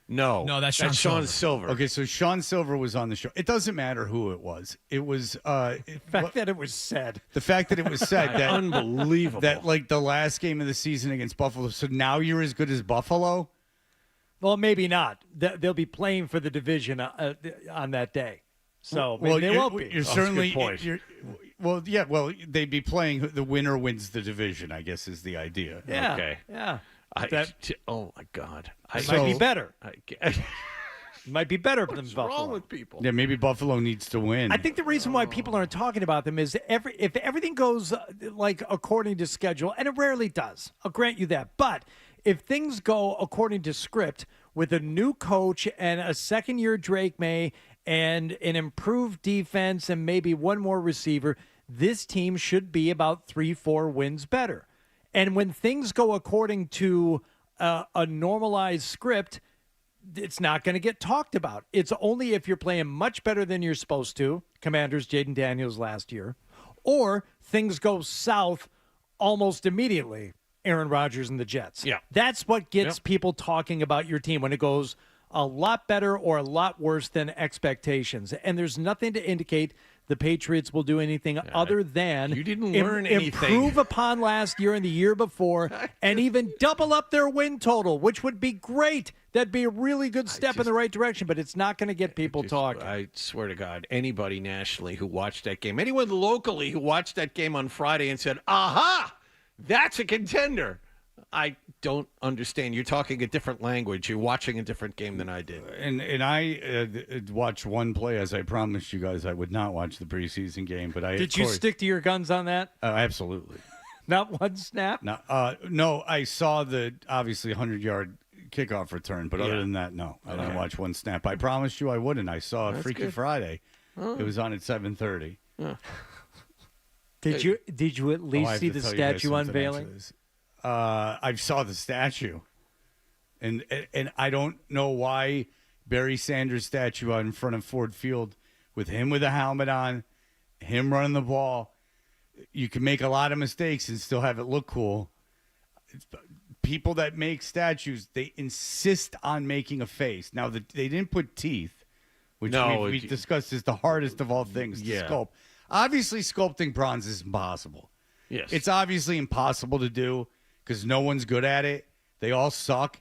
No,
that's
Sean Silver.
Okay, so Sean Silver was on the show. It doesn't matter who it was. It was
The fact that it was said.
the fact that it was said that
Unbelievable.
that like the last game of the season against Buffalo. So now you're as good as Buffalo.
Well, maybe not. They'll be playing for the division on that day. So maybe they won't be.
You're certainly. Well, they'd be playing. The winner wins the division, I guess, is the idea.
Yeah.
Okay.
Yeah.
Oh my God!
It might be better. It might be better than Buffalo.
What's wrong with people?
Yeah, maybe Buffalo needs to win.
I think the reason why people aren't talking about them is if everything goes like according to schedule, and it rarely does. I'll grant you that. But if things go according to script with a new coach and a second-year Drake May and an improved defense and maybe one more receiver, this team should be about 3-4 wins better. And when things go according to a normalized script, it's not going to get talked about. It's only if you're playing much better than you're supposed to, Commanders, Jaden Daniels last year, or things go south almost immediately, Aaron Rodgers and the Jets.
Yeah.
That's what gets people talking about your team when it goes a lot better or a lot worse than expectations. And there's nothing to indicate the Patriots will do anything other than
you didn't learn anything.
Improve upon last year and the year before and even double up their win total, which would be great. That'd be a really good step in the right direction, but it's not going to get people talking.
I swear to God, anybody nationally who watched that game, anyone locally who watched that game on Friday and said, aha, that's a contender. I don't understand. You're talking a different language. You're watching a different game than I did.
And I watched one play, as I promised you guys I would not watch the preseason game. But
Did you stick to your guns on that?
Absolutely.
Not one snap?
No, I saw the obviously 100-yard kickoff return, but other than that, no. I didn't watch one snap. I promised you I wouldn't. I saw
That's
Freaky
good.
Friday.
Oh.
It was on at 7:30.
Did you at least see the statue unveiling?
I saw the statue, and I don't know why Barry Sanders' statue out in front of Ford Field with him with a helmet on, him running the ball. You can make a lot of mistakes and still have it look cool. People that make statues, they insist on making a face. Now, they didn't put teeth, which we discussed is the hardest of all things to sculpt. Obviously, sculpting bronze is impossible.
Yes.
It's obviously impossible to do because no one's good at it. They all suck.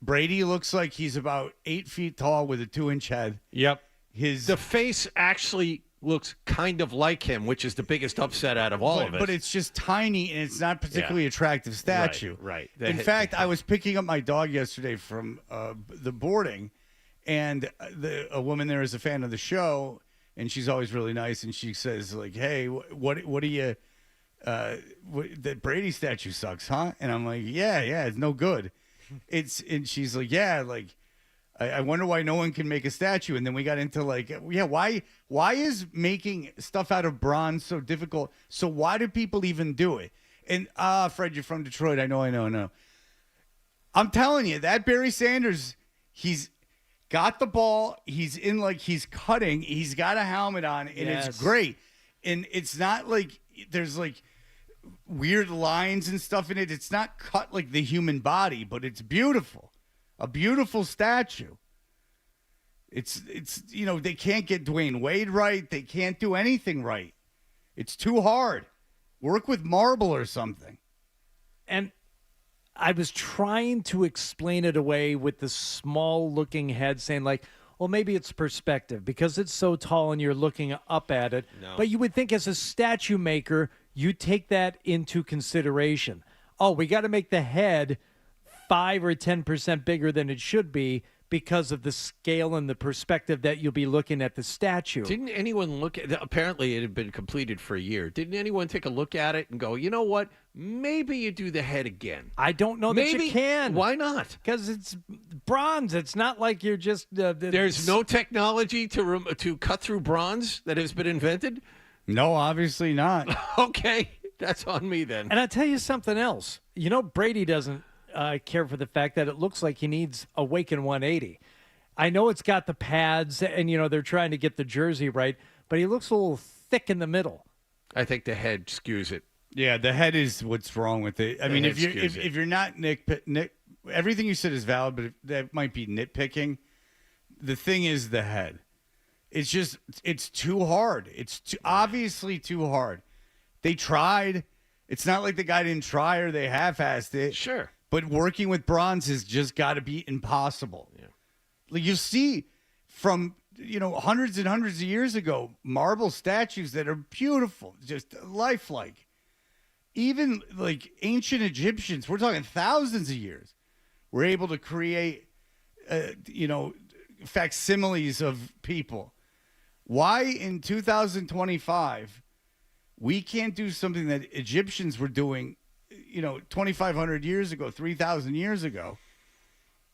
Brady looks like he's about 8 feet tall with a 2-inch head.
Yep.
The
face actually looks kind of like him, which is the biggest upset out of all of it.
But it's just tiny, and it's not particularly attractive statue.
Right.
In fact, I was picking up my dog yesterday from the boarding, and a woman there is a fan of the show, and she's always really nice, and she says, like, hey, what do you the Brady statue sucks, huh? And I'm like, yeah, it's no good. And she's like, yeah, like, I wonder why no one can make a statue. And then we got into like, why is making stuff out of bronze so difficult? So why do people even do it? And Fred, you're from Detroit. I know. I'm telling you, that Barry Sanders, he's got the ball. He's he's cutting. He's got a helmet on, and it's great. And it's not like there's like weird lines and stuff in it. It's not cut like the human body, but it's beautiful. A beautiful statue. It's they can't get Dwayne Wade right. They can't do anything right. It's too hard. Work with marble or something.
And I was trying to explain it away with the small-looking head, saying like, well, maybe it's perspective because it's so tall and you're looking up at it.
No.
But you would think as a statue maker, you take that into consideration. Oh, we got to make the head 5 or 10% bigger than it should be because of the scale and the perspective that you'll be looking at the statue.
Didn't anyone look at apparently it had been completed for a year. Didn't anyone take a look at it and go, you know what? Maybe you do the head again.
I don't know that you can.
Why not?
Because it's bronze. It's not like you're just...
There's no technology to cut through bronze that has been invented?
No, obviously not.
Okay, that's on me then.
And I'll tell you something else. Brady doesn't care for the fact that it looks like he needs a Waken 180. I know it's got the pads, and they're trying to get the jersey right, but he looks a little thick in the middle.
I think the head skews it.
Yeah, the head is what's wrong with it. I mean, if you're not everything you said is valid, but that might be nitpicking. The thing is the head. It's too hard. It's obviously too hard. They tried. It's not like the guy didn't try or they half-assed it.
Sure.
But working with bronze has just got to be impossible. Yeah. Like you see from, hundreds and hundreds of years ago, marble statues that are beautiful, just lifelike. Even like ancient Egyptians, we're talking thousands of years, were able to create, facsimiles of people. Why in 2025 we can't do something that Egyptians were doing, 2,500 years ago, 3,000 years ago,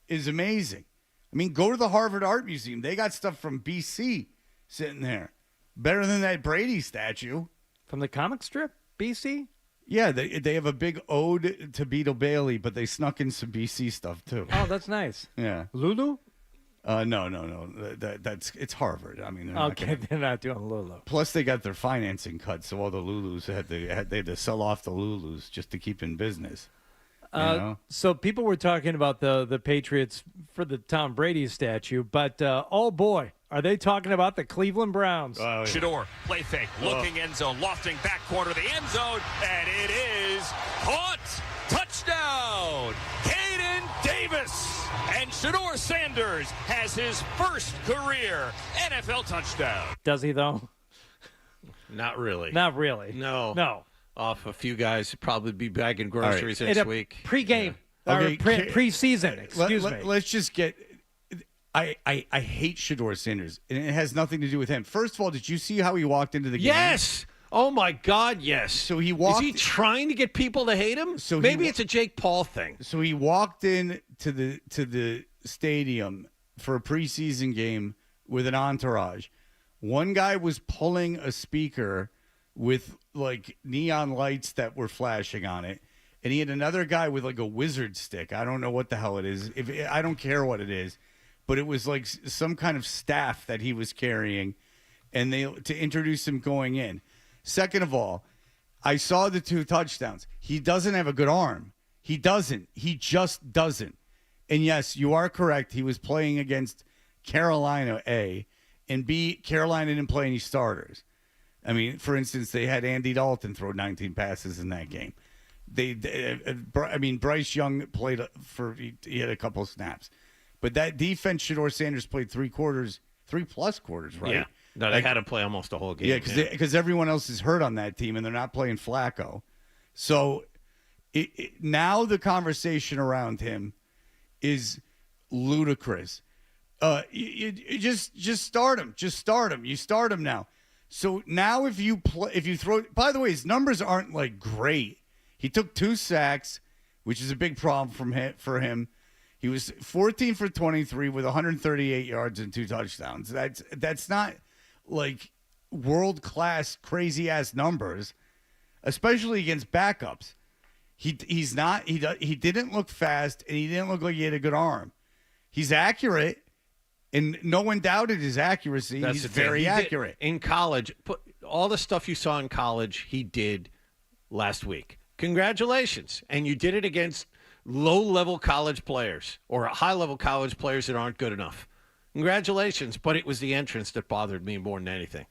is amazing. I mean, go to the Harvard Art Museum. They got stuff from BC sitting there. Better than that Brady statue.
From the comic strip, BC?
Yeah, they have a big ode to Beetle Bailey, but they snuck in some BC stuff, too.
Oh, that's nice.
Yeah.
Lulu?
No. It's Harvard. I mean,
they're not doing Lulu.
Plus, they got their financing cut, so all the Lulus they had to sell off the Lulus just to keep in business.
So people were talking about the Patriots for the Tom Brady statue, but oh boy, are they talking about the Cleveland Browns?
Oh, yeah. Shador, play fake, looking end zone, lofting back corner of the end zone, and it is caught. Touchdown, Caden Davis. And Shador Sanders has his first career NFL touchdown.
Does he, though?
Not really.
Not really.
No. Off a few guys, probably be bagging groceries next week.
Pre-game. Or preseason, excuse me.
Let's just get... I hate Shador Sanders, and it has nothing to do with him. First of all, did you see how he walked into the game?
Yes! Oh, my God, yes.
So he walked...
Is he trying to get people to hate him? Maybe it's a Jake Paul thing.
So he walked in to the stadium for a preseason game with an entourage. One guy was pulling a speaker with, like, neon lights that were flashing on it, and he had another guy with, like, a wizard stick. I don't know what the hell it is. I don't care what it is, but it was, like, some kind of staff that he was carrying, and to introduce him going in. Second of all, I saw the 2 touchdowns. He doesn't have a good arm. He doesn't. He just doesn't. And yes, you are correct. He was playing against Carolina, A, and B, Carolina didn't play any starters. I mean, for instance, they had Andy Dalton throw 19 passes in that game. Bryce Young played he had a couple of snaps. But that defense, Shador Sanders played 3+ quarters, right?
Yeah. No, they had to play almost the whole game.
Yeah, because everyone else is hurt on that team, and they're not playing Flacco. So now the conversation around him is ludicrous. You just start him. Just start him. You start him now. So now if you throw. By the way, his numbers aren't like great. He took 2 sacks, which is a big problem for him. He was 14 for 23 with 138 yards and 2 touchdowns. That's not like world-class, crazy-ass numbers, especially against backups. He didn't look fast, and he didn't look like he had a good arm. He's accurate, and no one doubted his accuracy. He's very accurate.
In college, all the stuff you saw in college, he did last week. Congratulations. And you did it against low-level college players or high-level college players that aren't good enough. Congratulations, but it was the entrance that bothered me more than anything.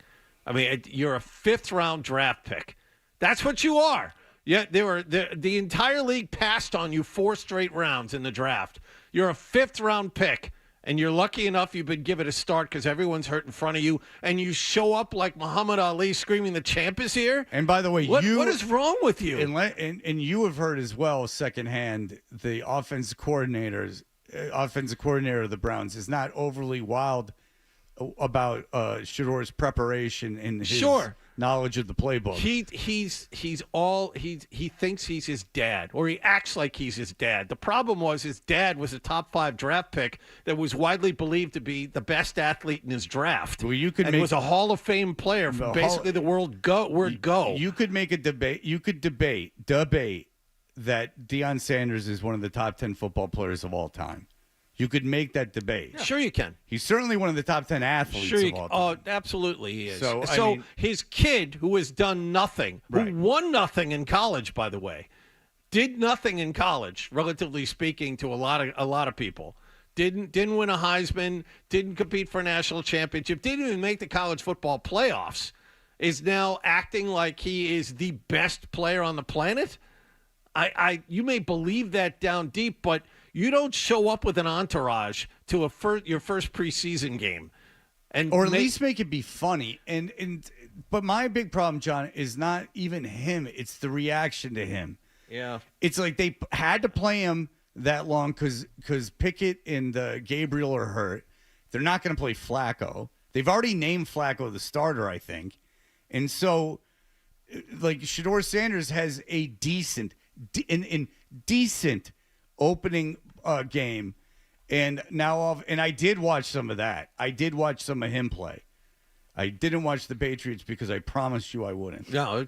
I mean, you're a 5th-round draft pick. That's what you are. Yeah, the entire league passed on you 4 straight rounds in the draft. You're a 5th-round pick, and you're lucky enough you've been given a start because everyone's hurt in front of you, and you show up like Muhammad Ali screaming, "The champ is here."
And by the way,
what is wrong with you?
And you have heard as well secondhand the offensive coordinator of the Browns is not overly wild about Shador's preparation and his knowledge of the playbook.
He thinks he's his dad, or he acts like he's his dad. The problem was his dad was a top 5 draft pick that was widely believed to be the best athlete in his draft.
Well,
was a Hall of Fame player from basically the word go.
You could make a debate. You could debate that Deion Sanders is one of the top 10 football players of all time. You could make that debate.
Sure you can.
He's certainly one of the top 10 athletes
Sure
of all time.
Oh, absolutely he is.
So, I
So
mean-
his kid, who has done nothing,
Right.
who won nothing in college, by the way, did nothing in college, relatively speaking, to a lot of people. Didn't win a Heisman, didn't compete for a national championship, didn't even make the college football playoffs, is now acting like he is the best player on the planet. You may believe that down deep, but you don't show up with an entourage to your first preseason game,
Or at least make it be funny. But my big problem, John, is not even him. It's the reaction to him.
Yeah.
It's like they had to play him that long because Pickett and Gabriel are hurt. They're not going to play Flacco. They've already named Flacco the starter, I think. And so, like, Shedeur Sanders has a decent opening game. And now, and I did watch some of that. I did watch some of him play. I didn't watch the Patriots because I promised you I wouldn't.
No,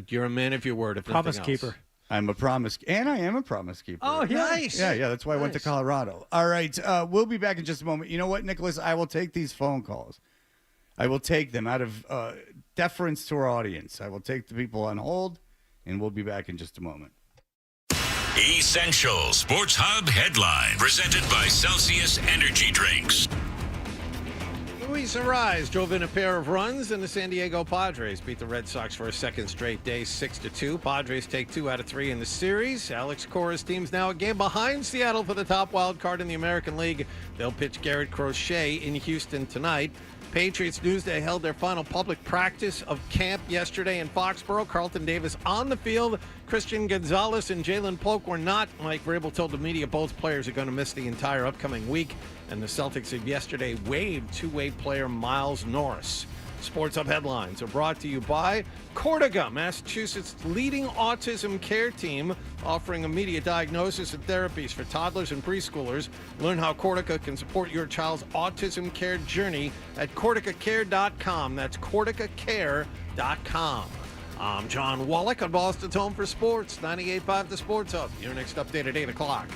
you're a man of your word. If
Promise
nothing else.
keeper.
I'm a promise, and I am a promise keeper.
Oh,
nice.
Yeah. That's why I went to Colorado. All right, we'll be back in just a moment. You know what, Nicholas? I will take these phone calls. I will take them out of deference to our audience. I will take the people on hold, and we'll be back in just a moment.
Essential Sports Hub headline presented by Celsius Energy Drinks.
Luis Arise drove in a pair of runs, and the San Diego Padres beat the Red Sox for a second straight day, 6-2. Padres take 2 out of 3 in the series. Alex Cora's team's now a game behind Seattle for the top wild card in the American League. They'll pitch Garrett Crochet in Houston tonight. Patriots news, they held their final public practice of camp yesterday in Foxborough. Carlton Davis on the field. Christian Gonzalez and Jalen Polk were not. Mike Vrabel told the media both players are going to miss the entire upcoming week. And the Celtics had yesterday waived two-way player Miles Norris. Sports Hub headlines are brought to you by Cortiga, Massachusetts' leading autism care team, offering immediate diagnosis and therapies for toddlers and preschoolers. Learn how Cortiga can support your child's autism care journey at corticacare.com. That's corticacare.com. I'm John Wallach on Boston's Home for Sports, 98.5 The Sports Hub. Your next update at 8 o'clock.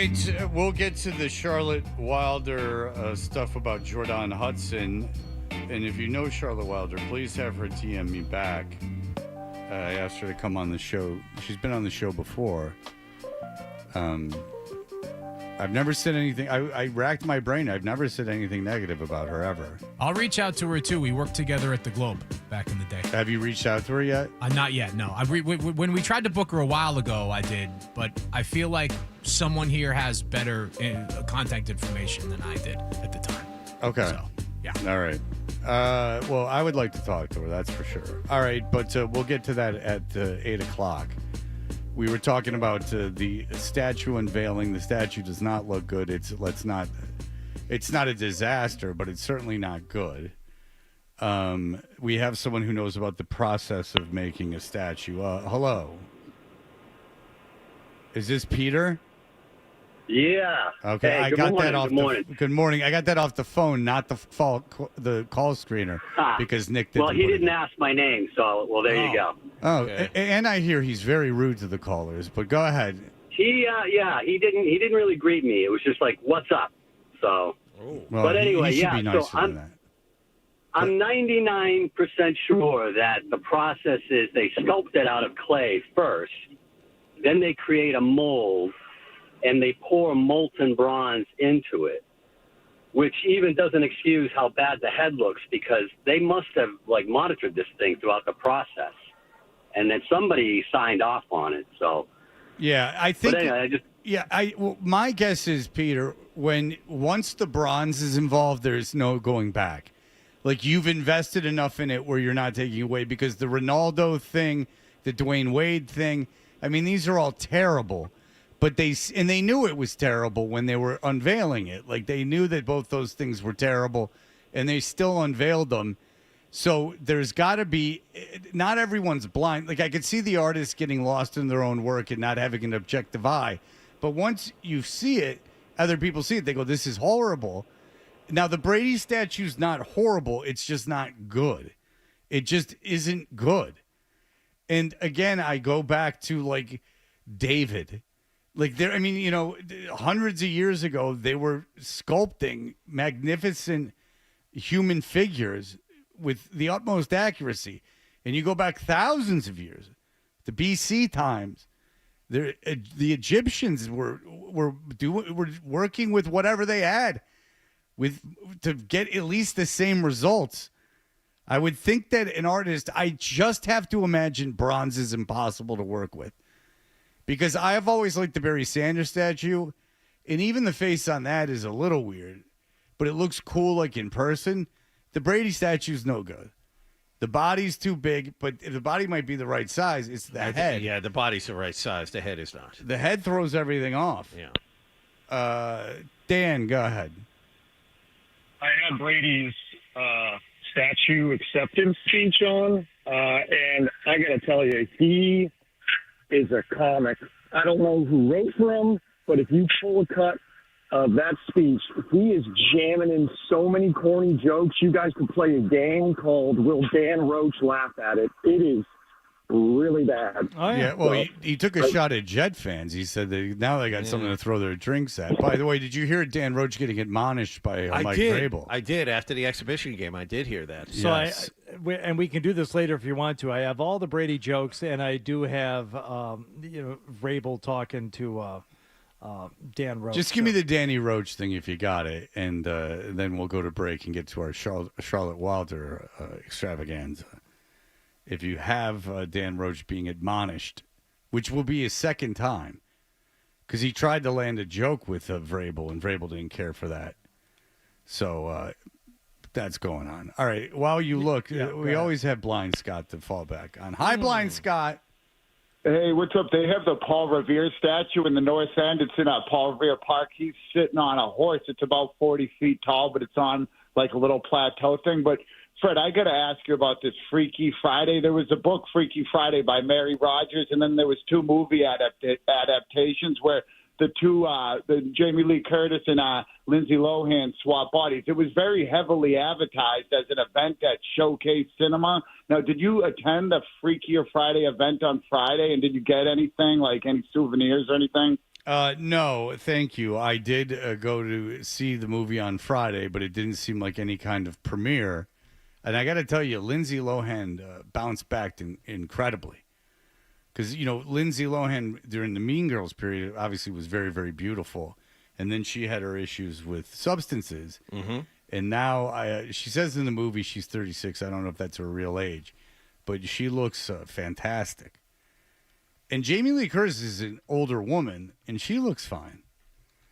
right, we'll get to the Charlotte Wilder stuff about Jordan Hudson. And if you know Charlotte Wilder, please have her DM me back. I asked her to come on the show. She's been on the show before. I've never said anything. I racked my brain. I've never said anything negative about her ever.
I'll reach out to her, too. We worked together at the Globe back in the day.
Have you reached out to her yet?
Not yet, no. When we tried to book her a while ago, I did. But I feel like someone here has better contact information than I did at the time.
Okay.
So, yeah.
All right. Well, I would like to talk to her, that's for sure. All right, but we'll get to that at 8 o'clock. We were talking about the statue unveiling. The statue does not look good. It's not a disaster, but it's certainly not good. We have someone who knows about the process of making a statue. Hello. Is this Peter?
Yeah.
Okay,
hey,
I got that off.
Good morning.
Good morning. I got that off the phone, not the call screener, because Nick didn't.
Well, he didn't ask my name, so there you go.
Oh, and I hear he's very rude to the callers. But go ahead.
He didn't really greet me. It was just like, "What's up?" So.
Well,
but anyway,
he should be nicer
so
than that.
I'm 99% sure that the process is they sculpt it out of clay first, then they create a mold, and they pour molten bronze into it, which even doesn't excuse how bad the head looks, because they must have monitored this thing throughout the process, and then somebody signed off on it. So,
yeah, I think.
But anyway,
my guess is, Peter, once the bronze is involved, there's no going back. Like, you've invested enough in it where you're not taking away, because the Ronaldo thing, the Dwayne Wade thing, I mean, these are all terrible. But they knew it was terrible when they were unveiling it. Like, they knew that both those things were terrible, and they still unveiled them. So there's got to be – not everyone's blind. Like, I could see the artists getting lost in their own work and not having an objective eye. But once you see it, other people see it. They go, this is horrible. Now, the Brady statue's not horrible. It's just not good. It just isn't good. And, again, I go back to, David – hundreds of years ago, they were sculpting magnificent human figures with the utmost accuracy. And you go back thousands of years, the BC times, the Egyptians were working with whatever they had to get at least the same results. I would think that an artist, I just have to imagine bronze is impossible to work with. Because I have always liked the Barry Sanders statue, and even the face on that is a little weird, but it looks cool in person. The Brady statue's no good. The body's too big, but the body might be the right size. It's the head.
Yeah, the body's the right size. The head is not.
The head throws everything off.
Yeah.
Dan, go ahead. I had Brady's statue acceptance speech on, and I got to tell you, he is a comic. I don't know who wrote for him, but if you pull a cut of that speech, he is jamming in so many corny jokes. You guys could play a game called Will Dan Roach Laugh at It? It is really bad.
Oh, yeah. Well, he took a shot at Jet fans. He said that now they got something to throw their drinks at. By the way, did you hear Dan Roach getting admonished by Mike Vrabel?
I did. After the exhibition game, I did hear that.
So and we can do this later if you want to. I have all the Brady jokes, and I do have Vrabel talking to Dan Roach.
Just give me the Danny Roach thing if you got it, and then we'll go to break and get to our Charlotte Wilder extravaganza. If you have Dan Roach being admonished, which will be his second time, because he tried to land a joke with Vrabel, and Vrabel didn't care for that. So that's going on. All right, while you look, we always have Blind Scott to fall back on. Hi, Blind Scott.
Hey, what's up? They have the Paul Revere statue in the North End. It's in Paul Revere Park. He's sitting on a horse. It's about 40 feet tall, but it's on a little plateau thing. But Fred, I got to ask you about this Freaky Friday. There was a book, Freaky Friday, by Mary Rogers, and then there was two movie adaptations where the Jamie Lee Curtis and Lindsay Lohan swap bodies. It was very heavily advertised as an event at Showcase Cinema. Now, did you attend the Freakier Friday event on Friday, and did you get anything, any souvenirs or anything?
No, thank you. I did go to see the movie on Friday, but it didn't seem like any kind of premiere. And I got to tell you, Lindsay Lohan bounced back incredibly. Because, Lindsay Lohan during the Mean Girls period obviously was very, very beautiful. And then she had her issues with substances.
Mm-hmm.
And now she says in the movie she's 36. I don't know if that's her real age. But she looks fantastic. And Jamie Lee Curtis is an older woman, and she looks fine.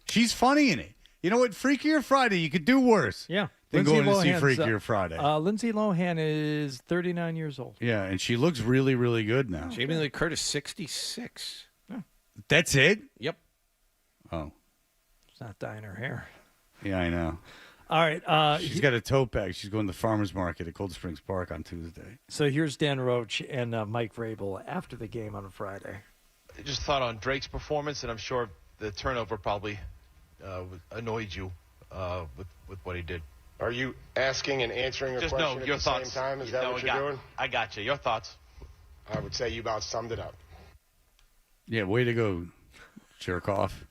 She's funny in it. You know what? Freakier Friday, you could do worse.
Yeah.
Than going to see
Lohan's,
Freakier Friday.
Lindsay Lohan is 39 years old.
Yeah, and she looks really, really good now.
Jamie Lee Curtis, 66.
Yeah.
That's it?
Yep.
Oh.
She's not dyeing her hair.
Yeah, I know.
All right.
She's got a tote bag. She's going to the farmer's market at Cold Springs Park on Tuesday.
So here's Dan Roach and Mike Vrabel after the game on Friday.
I just thought on Drake's performance, and I'm sure the turnover probably annoyed you with what he did.
Are you asking and answering a
Just
question
no, your
at the
thoughts.
same time? Is that what you're doing?
I got you. Your thoughts.
I would say you about summed it up.
Yeah, way to go, jerk off.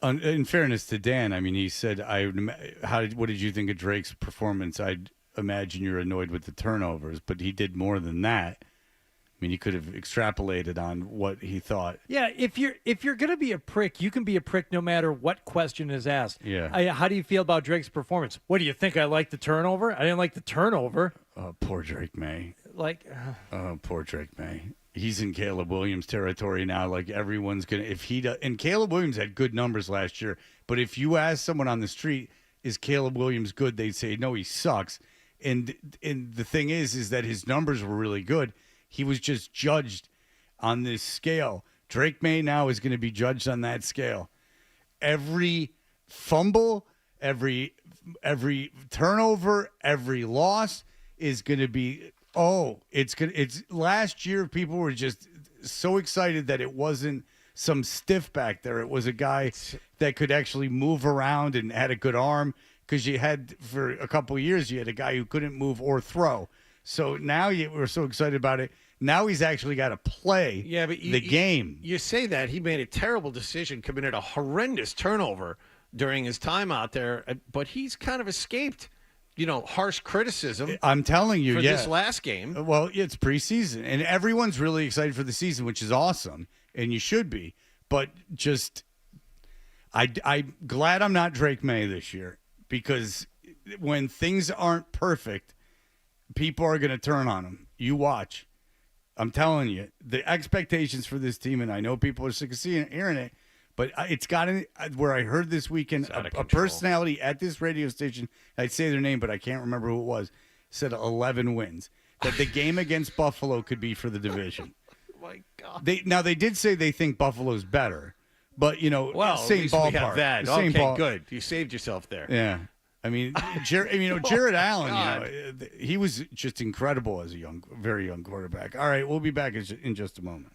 In fairness to Dan, I mean, he said, what did you think of Drake's performance? I'd imagine you're annoyed with the turnovers, but he did more than that. I mean, he could have extrapolated on what he thought.
Yeah, if you're going to be a prick, you can be a prick no matter what question is asked.
Yeah.
How do you feel about Drake's performance? What do you think? I like the turnover? I didn't like the turnover.
Oh, poor Drake May.
Oh,
poor Drake May. He's in Caleb Williams territory now. Like, everyone's going to, and Caleb Williams had good numbers last year, but if you ask someone on the street, is Caleb Williams good? They'd say, no, he sucks. And the thing is that his numbers were really good. He was just judged on this scale. Drake May now is going to be judged on that scale. Every fumble, every turnover, every loss is going to be, it's last year people were just so excited that it wasn't some stiff back there. It was a guy that could actually move around and had a good arm, because you had, for a couple of years, you had a guy who couldn't move or throw. So now we're so excited about it. Now he's actually got to play the game.
You say that. He made a terrible decision, committed a horrendous turnover during his time out there, but he's kind of escaped, harsh criticism.
I'm telling you,
for this last game.
Well, it's preseason, and everyone's really excited for the season, which is awesome, and you should be. But just, I'm glad I'm not Drake May this year, because when things aren't perfect, people are going to turn on him. You watch. I'm telling you, the expectations for this team, and I know people are sick of hearing it, but it's gotten where I heard this weekend a personality at this radio station, I'd say their name, but I can't remember who it was, said 11 wins. That the game against Buffalo could be for the division.
Oh my God.
They did say they think Buffalo's better, but, same
at least
ballpark.
we have that. Okay, good. You saved yourself there.
Yeah. I mean, Jared Allen, he was just incredible as a very young quarterback. All right, we'll be back in just a moment.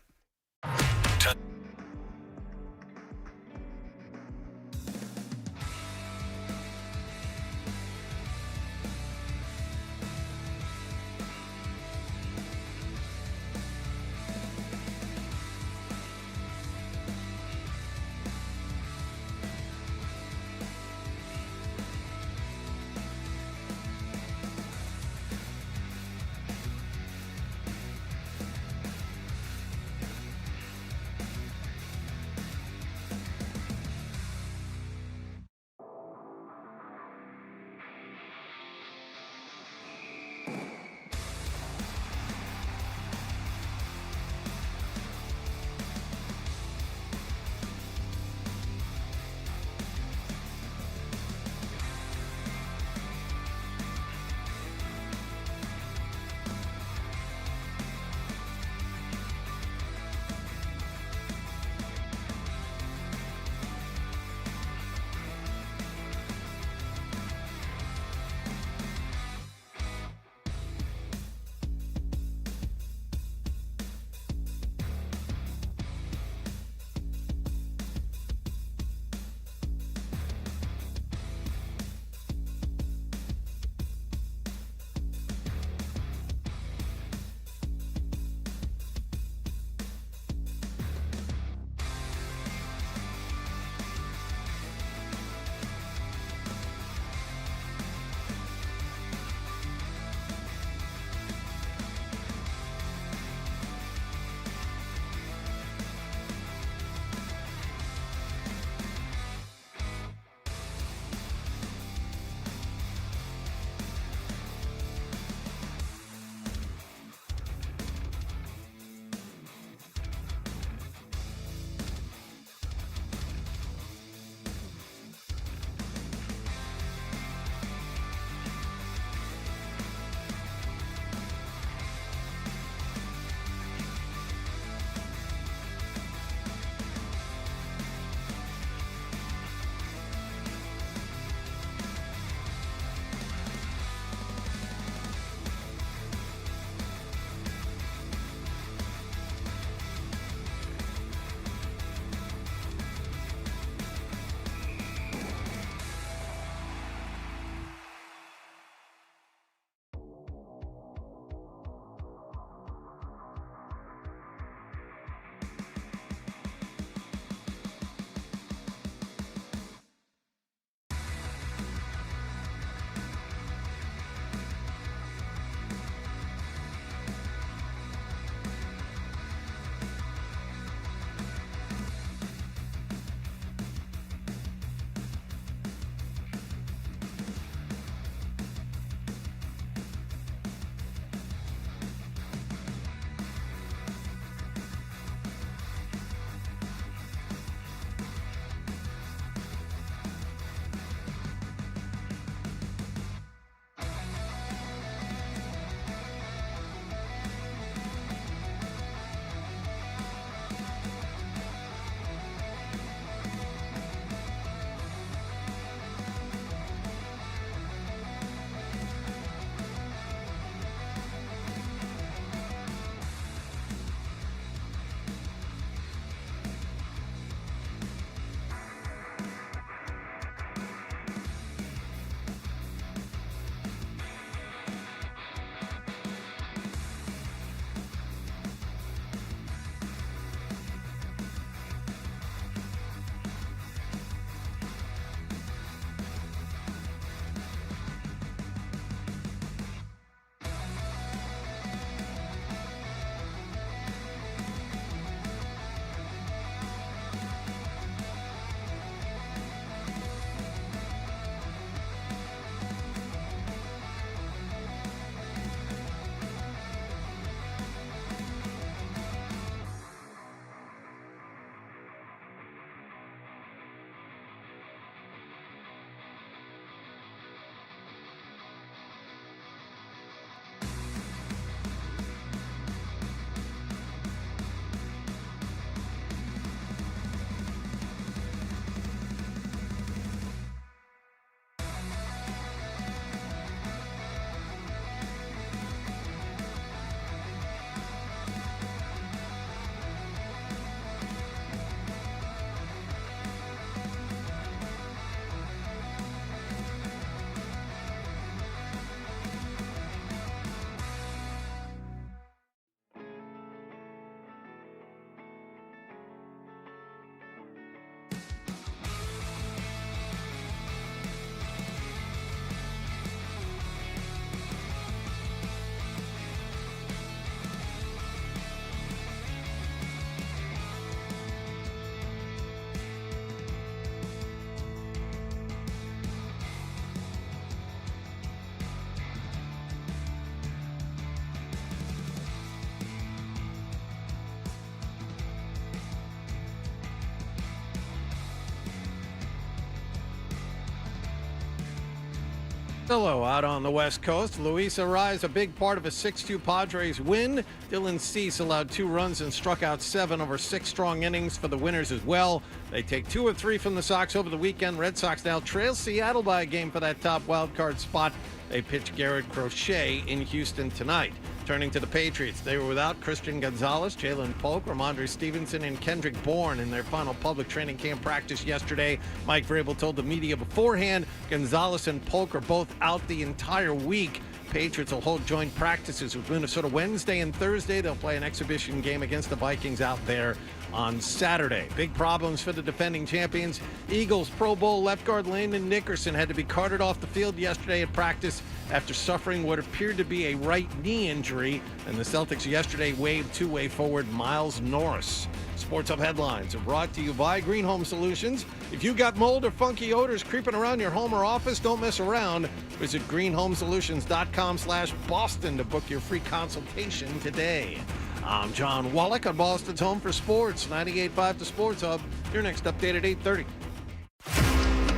Hello, out on the West Coast. Luis Arraez, a big part of a 6-2 Padres win. Dylan Cease allowed 2 runs and struck out 7 over 6 strong innings for the winners as well. They take 2 of 3 from the Sox over the weekend. Red Sox now trail Seattle by a game for that top wild card spot. They pitch Garrett Crochet in Houston tonight. Turning to the Patriots, they were without Christian Gonzalez, Jalen Polk, Ramondre Stevenson, and Kendrick Bourne in their final public training camp practice yesterday. Mike Vrabel told the media beforehand Gonzalez and Polk are both out the entire week. Patriots will hold joint practices with Minnesota Wednesday and Thursday. They'll play an exhibition game against the Vikings out there on Saturday. Big problems for the defending champions. Eagles Pro Bowl left guard Landon Nickerson had to be carted off the field yesterday at practice after suffering what appeared to be a right knee injury. And the Celtics yesterday waived two-way forward Miles Norris. Sports Hub headlines are brought to you by Green Home Solutions. If you got mold or funky odors creeping around your home or office, don't mess around. Visit greenhomesolutions.com/Boston to book your free consultation today. I'm John Wallach on Boston's Home for Sports, 98.5 The Sports Hub. Your next update at 8:30.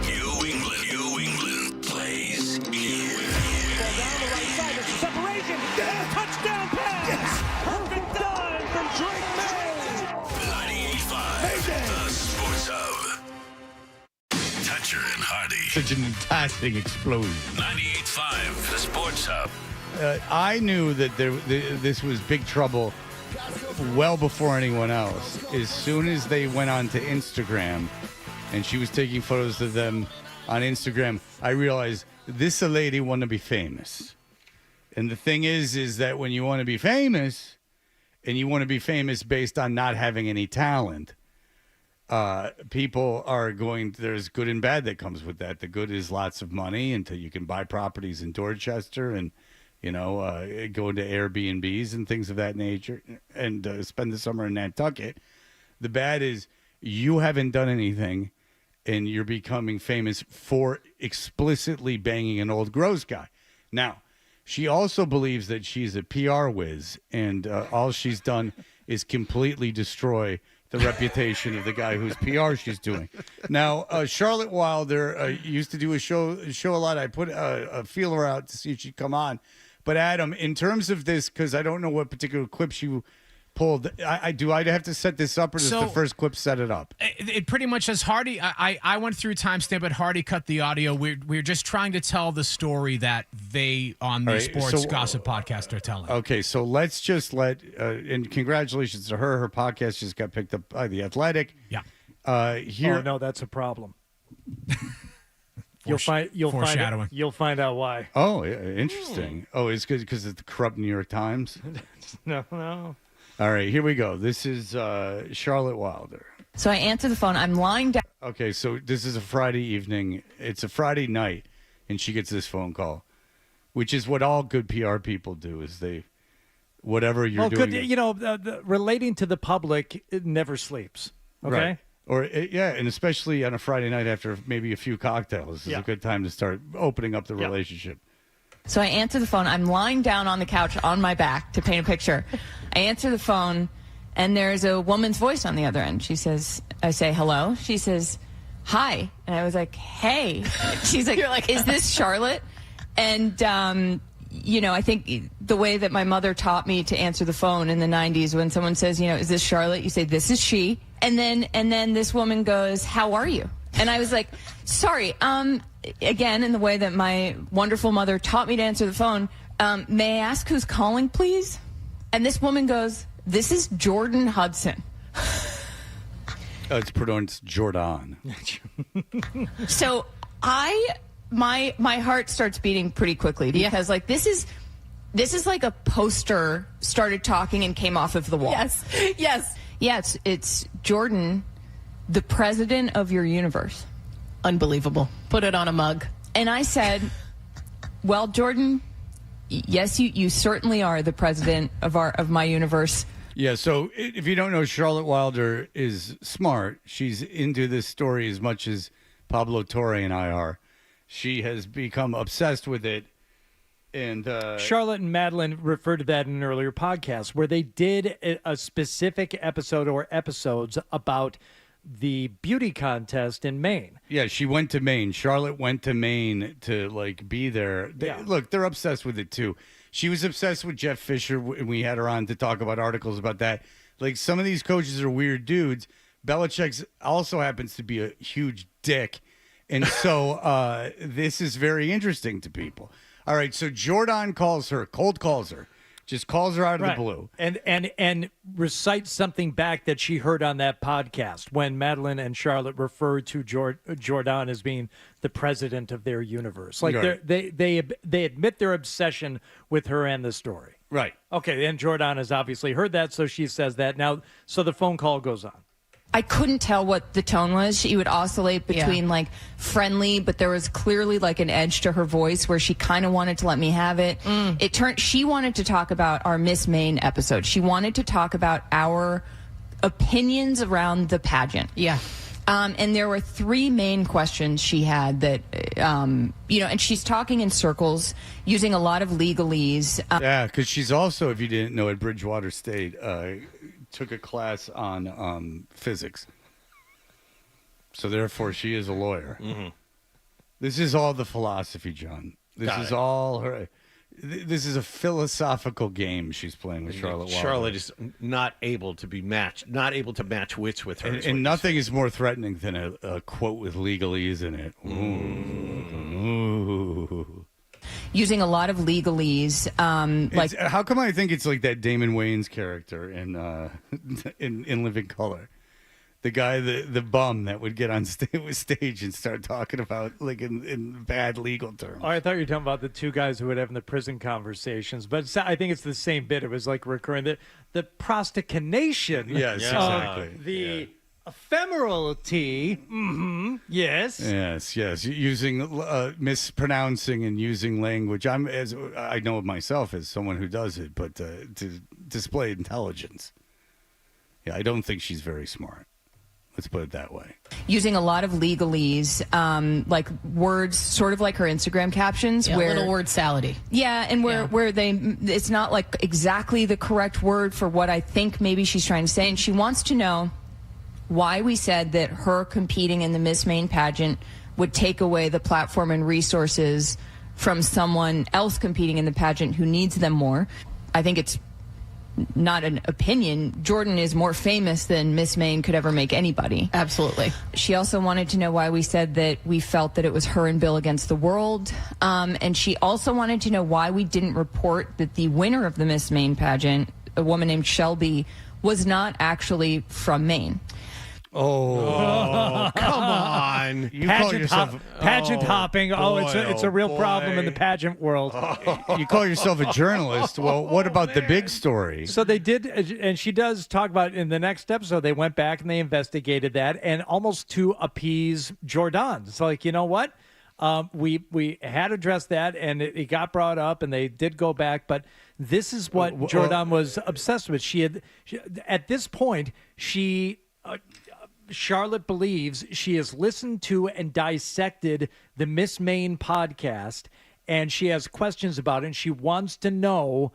New England plays here.
Ball down the right side. There's a separation. Yeah. Touchdown pass. Yes. Perfect dive from Drake May.
98.5 The Sports Hub. Toucher and Hardy.
Such an fantastic explosion.
98.5 The Sports Hub.
I knew that this was big trouble well before anyone else. As soon as they went on to Instagram and she was taking photos of them on Instagram, I realized this a lady want to be famous. And the thing is that when you want to be famous, and you want to be famous based on not having any talent, people are going, there's good and bad that comes with that. The good is lots of money until you can buy properties in Dorchester and go into Airbnbs and things of that nature and spend the summer in Nantucket. The bad is you haven't done anything and you're becoming famous for explicitly banging an old gross guy. Now, she also believes that she's a PR whiz and all she's done is completely destroy the reputation of the guy whose PR she's doing. Now, Charlotte Wilder used to do a show a lot. I put a feeler out to see if she'd come on. But Adam, in terms of this, because I don't know what particular clips you pulled, I'd have to set this up, or does the first clip set it up?
It pretty much says Hardy. I went through timestamp, but Hardy cut the audio. We're just trying to tell the story that they on the Sports Gossip podcast are telling.
Okay, so let's just and congratulations to her. Her podcast just got picked up by The Athletic.
Yeah.
Oh no, that's a problem. You'll find out why.
Oh, yeah, interesting. Oh, it's because of the corrupt New York Times?
No.
All right, here we go. This is Charlotte Wilder.
So I answer the phone. I'm lying down.
Okay, so this is a Friday evening. It's a Friday night, and she gets this phone call, which is what all good PR people do, is whatever you're doing.
Good, relating to the public, it never sleeps. Okay?
Right. Or, and especially on a Friday night after maybe a few cocktails is a good time to start opening up the relationship.
So I answer the phone. I'm lying down on the couch on my back to paint a picture. I answer the phone, and there's a woman's voice on the other end. She says, I say, hello. She says, hi. And I was like, hey. She's like, is this Charlotte? And, I think the way that my mother taught me to answer the phone in the 90s, when someone says, is this Charlotte? You say, this is she. And then this woman goes, how are you? And I was like, sorry. Again, in the way that my wonderful mother taught me to answer the phone, may I ask who's calling, please? And this woman goes, this is Jordan Hudson.
It's pronounced Jordan.
So my heart starts beating pretty quickly because this is like a poster started talking and came off of the wall.
Yes.
Yeah, it's Jordan, the president of your universe.
Unbelievable. Put it on a mug.
And I said, well, Jordan, yes, you certainly are the president of my universe.
Yeah, so if you don't know, Charlotte Wilder is smart. She's into this story as much as Pablo Torre and I are. She has become obsessed with it. And
Charlotte and Madeline referred to that in an earlier podcast where they did a specific episode or episodes about the beauty contest in Maine.
Yeah, she went to Maine. Charlotte went to Maine to like be there. Look, they're obsessed with it too. She was obsessed with Jeff Fisher, and we had her on to talk about articles about that. Like, some of these coaches are weird dudes. Belichick also happens to be a huge dick, and so this is very interesting to people. All right, so Jordan calls her, cold calls her. Just calls her out of the blue.
And recites something back that she heard on that podcast when Madeline and Charlotte referred to Jordan as being the president of their universe. Like, they admit their obsession with her and the story.
Right.
Okay, and Jordan has obviously heard that, so she says that. Now, so the phone call goes on.
I couldn't tell what the tone was. She would oscillate between like friendly, but there was clearly like an edge to her voice where she kind of wanted to let me have it. She wanted to talk about our Miss Maine episode. She wanted to talk about our opinions around the pageant.
Yeah.
And there were three main questions she had that, and she's talking in circles, using a lot of legalese.
Yeah, because she's also, if you didn't know, at Bridgewater State, took a class on physics. So therefore, she is a lawyer.
Mm-hmm.
This is all the philosophy, John. This is all her. This is a philosophical game she's playing with Charlotte Waldo.
Charlotte is not able to be matched, not able to match wits with her.
And nothing is more threatening than a quote with legalese in it. Ooh.
Using a lot of legalese.
How come I think it's like that Damon Wayans character in Living Color? The guy, the bum that would get on stage and start talking about, like, in bad legal terms.
Oh, I thought you were talking about the two guys who would have in the prison conversations, but I think it's the same bit. It was like recurring. The prostication.
Yes, exactly.
The ephemerality. Mm-hmm. Yes.
Yes. Using mispronouncing and using language. I know of myself as someone who does it, but to display intelligence. Yeah, I don't think she's very smart. Let's put it that way.
Using a lot of legalese, like words, sort of like her Instagram captions.
Yeah,
where,
little word salady.
Yeah, and where it's not like exactly the correct word for what I think maybe she's trying to say. And she wants to know why we said that her competing in the Miss Maine pageant would take away the platform and resources from someone else competing in the pageant who needs them more. I think it's not an opinion. Jordan is more famous than Miss Maine could ever make anybody.
Absolutely.
She also wanted to know why we said that we felt that it was her and Bill against the world. And she also wanted to know why we didn't report that the winner of the Miss Maine pageant, a woman named Shelby, was not actually from Maine.
Oh, come on.
You call yourself
pageant hopping. It's a real problem in the pageant world.
You call yourself a journalist. Well, what about the big story?
So they did, and she does talk about in the next episode, they went back and they investigated that, and almost to appease Jordan. It's like, you know what? We had addressed that, and it got brought up, and they did go back, but this is what Jordan was obsessed with. At this point, Charlotte believes she has listened to and dissected the Miss Maine podcast, and she has questions about it, and she wants to know,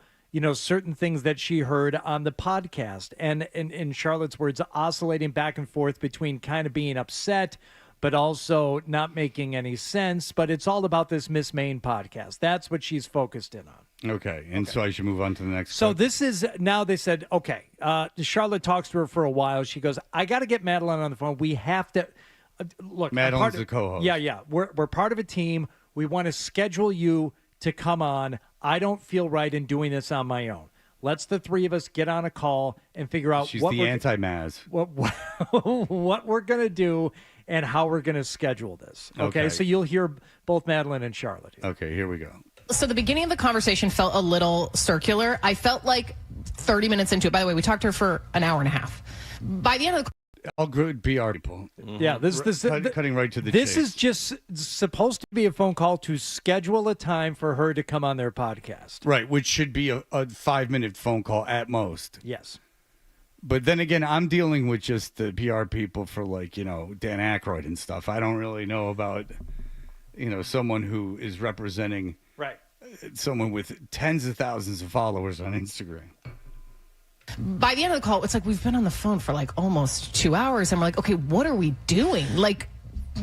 certain things that she heard on the podcast. And in Charlotte's words, oscillating back and forth between kind of being upset, but also not making any sense. But it's all about this Miss Maine podcast. That's what she's focused in on.
Okay, so I should move on to the next.
So this is, now they said, okay, Charlotte talks to her for a while. She goes, I got to get Madeline on the phone. We have to, look.
Madeline's the co-host.
Yeah. We're part of a team. We want to schedule you to come on. I don't feel right in doing this on my own. Let's the three of us get on a call and figure out
She's the anti-Maz.
What we're going to do and how we're going to schedule this. Okay, so you'll hear both Madeline and Charlotte here.
Okay, here we go.
So the beginning of the conversation felt a little circular. I felt like 30 minutes into it. By the way, we talked to her for an hour and a half. By the end of the
all good PR people.
Yeah,
cutting right to the
This
chase.
is just supposed to be a phone call to schedule a time for her to come on their podcast.
Right, which should be a 5-minute phone call at most.
Yes.
But then again, I'm dealing with just the PR people for Dan Aykroyd and stuff. I don't really know about, someone who is representing
someone
with tens of thousands of followers on Instagram.
By the end of the call, it's like we've been on the phone for like almost 2 hours, and we're like, okay, what are we doing? Like,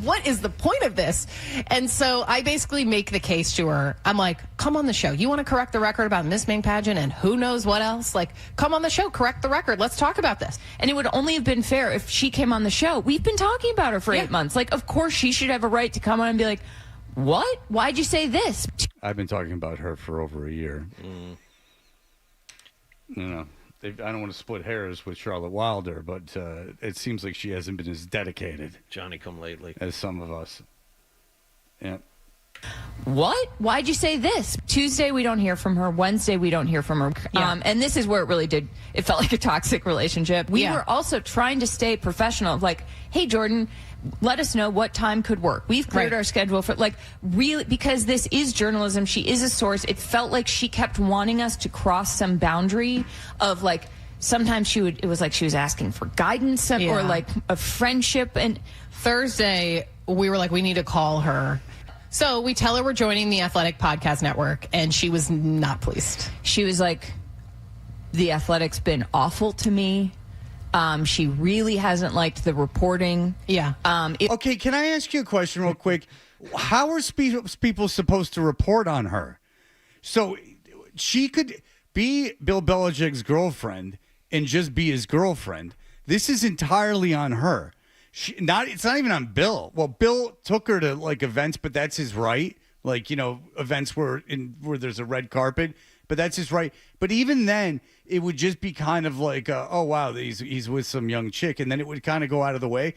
what is the point of this? And so I basically make the case to her. I'm like, come on the show. You want to correct the record about Miss Main Pageant and who knows what else? Like, come on the show, correct the record. Let's talk about this.
And it would only have been fair if she came on the show. We've been talking about her for 8 months. Like, of course she should have a right to come on and be like, what? Why'd you say this?
I've been talking about her for over a year. You know, I don't want to split hairs with Charlotte Wilder, but it seems like she hasn't been as dedicated,
Johnny come lately,
as some of us. Yeah.
What? Why'd you say this? Tuesday, we don't hear from her. Wednesday, we don't hear from her. And this is where it felt like a toxic relationship. We were also trying to stay professional. Like, hey, Jordan, let us know what time could work. We've cleared our schedule for, like, really, because this is journalism. She is a source. It felt like she kept wanting us to cross some boundary of, like, sometimes it was like she was asking for guidance or, like, a friendship. And
Thursday, we were like, we need to call her. So we tell her we're joining the Athletic Podcast Network, and she was not pleased.
She was like, the Athletic's been awful to me. She really hasn't liked the reporting.
Yeah.
Okay, can I ask you a question real quick? How are people supposed to report on her? So she could be Bill Belichick's girlfriend and just be his girlfriend. This is entirely on her. It's not even on Bill. Well, Bill took her to like events, but that's his right. Like, you know, events where there's a red carpet, but that's his right. But even then, it would just be kind of like, oh wow, he's with some young chick, and then it would kind of go out of the way.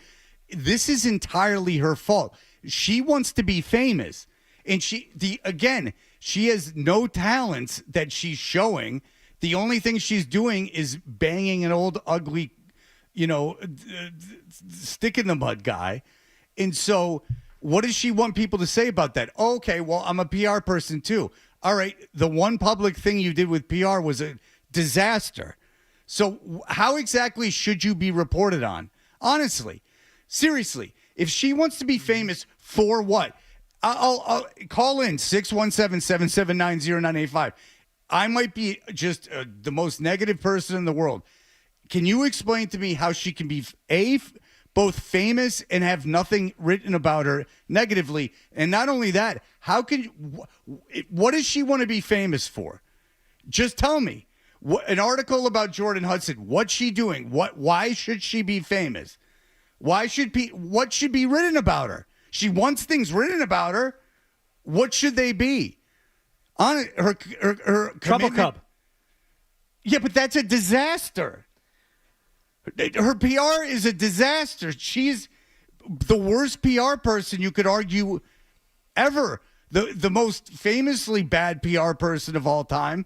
This is entirely her fault. She wants to be famous, and she has no talents that she's showing. The only thing she's doing is banging an old ugly, stick in the mud guy. And so what does she want people to say about that? Oh, okay, well, I'm a PR person too. All right, the one public thing you did with PR was a disaster. So how exactly should you be reported on? Honestly, seriously, if she wants to be famous for what? I'll call in 617-779-0985. I might be just the most negative person in the world. Can you explain to me how she can be both famous and have nothing written about her negatively? And not only that, what does she want to be famous for? Just tell me. An article about Jordan Hudson. What's she doing? Why should she be famous? What should be written about her? She wants things written about her. What should they be? On her
Trouble Cup.
Yeah, but that's a disaster. Her PR is a disaster. She's the worst PR person you could argue ever. The most famously bad PR person of all time.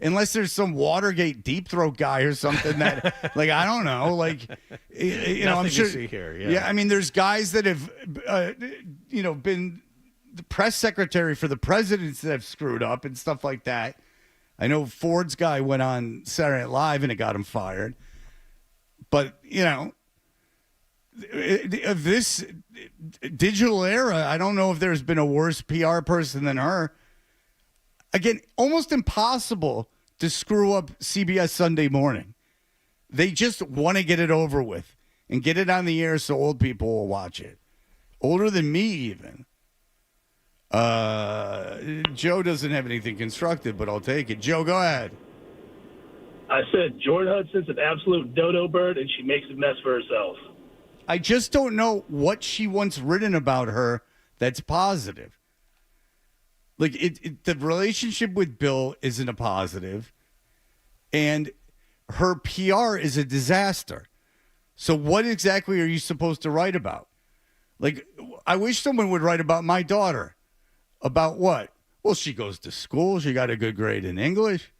Unless there's some Watergate deep throat guy or something that, like, I don't know, like, I'm sure.
To see here,
yeah, I mean, there's guys that have, been the press secretary for the presidents that have screwed up and stuff like that. I know Ford's guy went on Saturday Night Live and it got him fired. But, of this digital era, I don't know if there's been a worse PR person than her. Again, almost impossible to screw up CBS Sunday Morning. They just want to get it over with and get it on the air so old people will watch it. Older than me, even. Joe doesn't have anything constructive, but I'll take it. Joe, go ahead.
I said Jordan Hudson's an absolute dodo bird, and she makes a mess for herself.
I just don't know what she wants written about her that's positive. Like, the relationship with Bill isn't a positive, and her PR is a disaster. So what exactly are you supposed to write about? Like, I wish someone would write about my daughter. About what? Well, she goes to school. She got a good grade in English.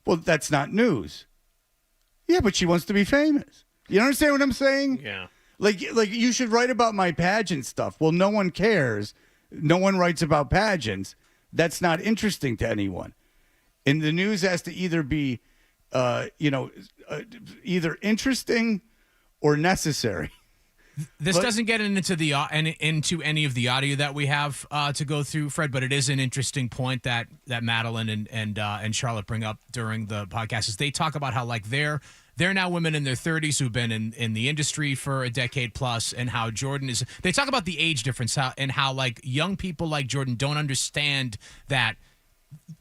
Well, that's not news. Yeah, but she wants to be famous. You understand what I'm saying?
Yeah.
Like you should write about my pageant stuff. Well, no one cares. No one writes about pageants. That's not interesting to anyone. And the news has to either be, either interesting or necessary.
This doesn't get into into any of the audio that we have to go through, Fred, but it is an interesting point that Madeline and Charlotte bring up during the podcast. Is they talk about how like they're now women in their 30s who've been in the industry for a decade plus, and how Jordan is. They talk about the age difference and how like young people like Jordan don't understand that.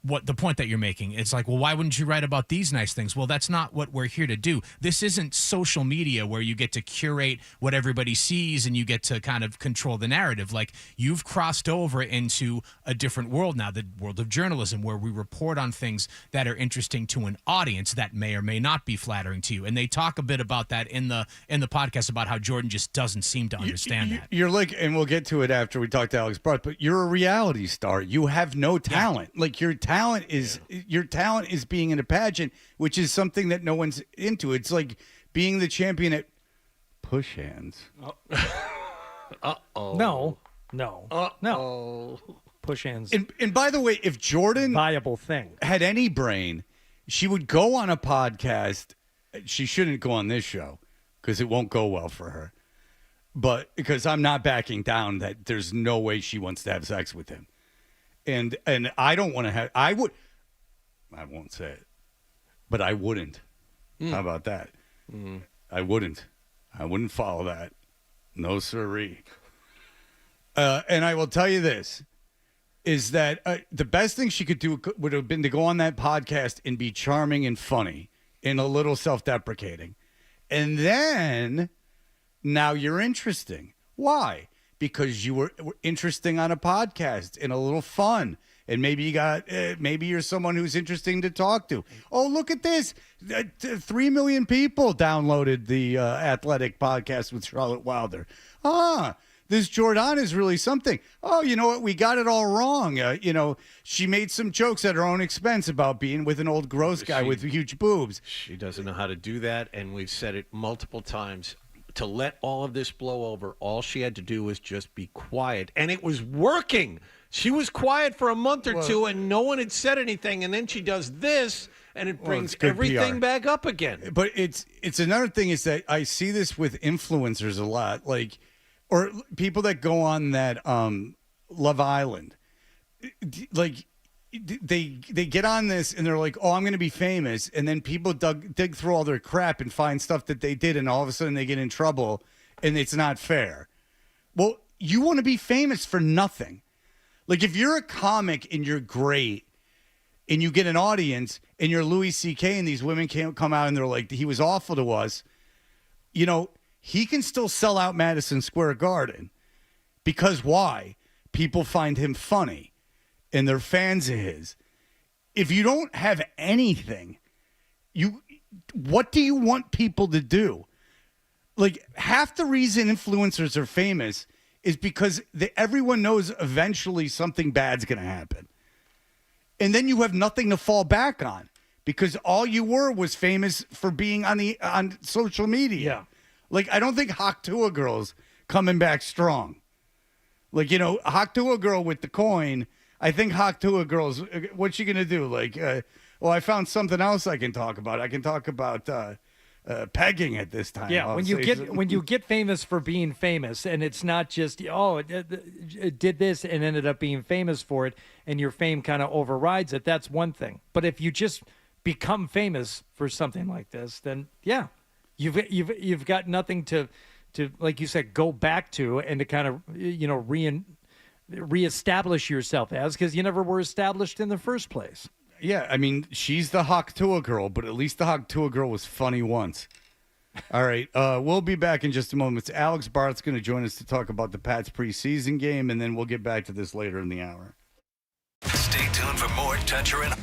What the point that you're making, it's like, well, why wouldn't you write about these nice things? Well, that's not what we're here to do. This isn't social media where you get to curate what everybody sees and you get to kind of control the narrative. Like, you've crossed over into a different world now, the world of journalism, where we report on things that are interesting to an audience that may or may not be flattering to you. And they talk a bit about that in the podcast about how Jordan just doesn't seem to understand that.
You're like, and we'll get to it after we talk to Alex Barth, but you're a reality star. You have no talent. Yeah. Like, your talent is being in a pageant, which is something that no one's into. It's like being the champion at push hands.
No. Push hands.
And by the way, if Jordan
viable thing
had any brain, she would go on a podcast. She shouldn't go on this show because it won't go well for her. But because I'm not backing down that there's no way she wants to have sex with him. And I don't want to have. I won't say it, but I wouldn't. How about that? I wouldn't follow that. No sirree. And I will tell you this, is that the best thing she could do would have been to go on that podcast and be charming and funny and a little self-deprecating. And then now you're interesting. Why? Because you were interesting on a podcast and a little fun. And maybe you got, maybe you're someone who's interesting to talk to. Oh, look at this. 3 million people downloaded the Athletic podcast with Charlotte Wilder. This Jordan is really something. Oh, you know what? We got it all wrong. She made some jokes at her own expense about being with an old gross guy with huge boobs.
She doesn't know how to do that. And we've said it multiple times. To let all of this blow over, all she had to do was just be quiet. And it was working. She was quiet for a month or two, and no one had said anything. And then she does this, and it brings everything
PR.
back up again.
But it's another thing is that I see this with influencers a lot, like, or people that go on that Love Island. Like, they get on this and they're like, oh, I'm going to be famous. And then people dig through all their crap and find stuff that they did. And all of a sudden they get in trouble and it's not fair. Well, you want to be famous for nothing. Like, if you're a comic and you're great and you get an audience and you're Louis C.K. and these women can't come out and they're like, he was awful to us. He can still sell out Madison Square Garden because why? People find him funny. And they're fans of his. If you don't have anything, what do you want people to do? Like, half the reason influencers are famous is because everyone knows eventually something bad's going to happen. And then you have nothing to fall back on because all you were was famous for being on social media.
Yeah.
Like, I don't think Haktua Girl's coming back strong. Like, Haktua Girl with the coin. I think Haktua Girls, what's she going to do? Like, I found something else I can talk about. I can talk about pegging at this time.
Yeah, when you get famous for being famous, and it's not just, it did this and ended up being famous for it, and your fame kind of overrides it, that's one thing. But if you just become famous for something like this, then, yeah, you've got nothing to, like you said, go back to and to kind of, reestablish yourself as, because you never were established in the first place.
Yeah, I mean, she's the Haktua Girl, but at least the Haktua Girl was funny once. All right, we'll be back in just a moment. Alex Barth's going to join us to talk about the Pats preseason game, and then we'll get back to this later in the hour.
Stay tuned for more Toucher and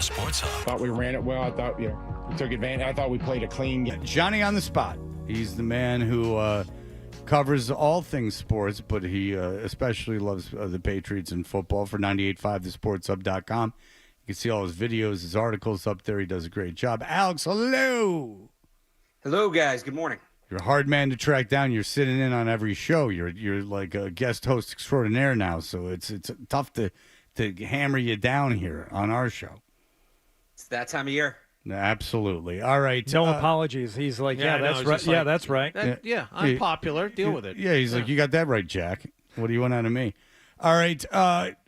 the Sports Hub.
Thought we ran it well. I thought, we took advantage. I thought we played a clean game.
Johnny on the spot. He's the man who covers all things sports, but he especially loves the Patriots and football for 98.5thesportshub.com. You can see all his videos, his articles up there. He does a great job. Alex, hello.
Hello, guys. Good morning.
You're a hard man to track down. You're sitting in on every show. You're like a guest host extraordinaire now, so it's tough to hammer you down here on our show.
It's that time of year.
Absolutely. All right.
No apologies. He's like, that's right. Yeah, that's right.
I'm popular. Deal with it.
Yeah, he's like, you got that right, Jack. What do you want out of me? All right.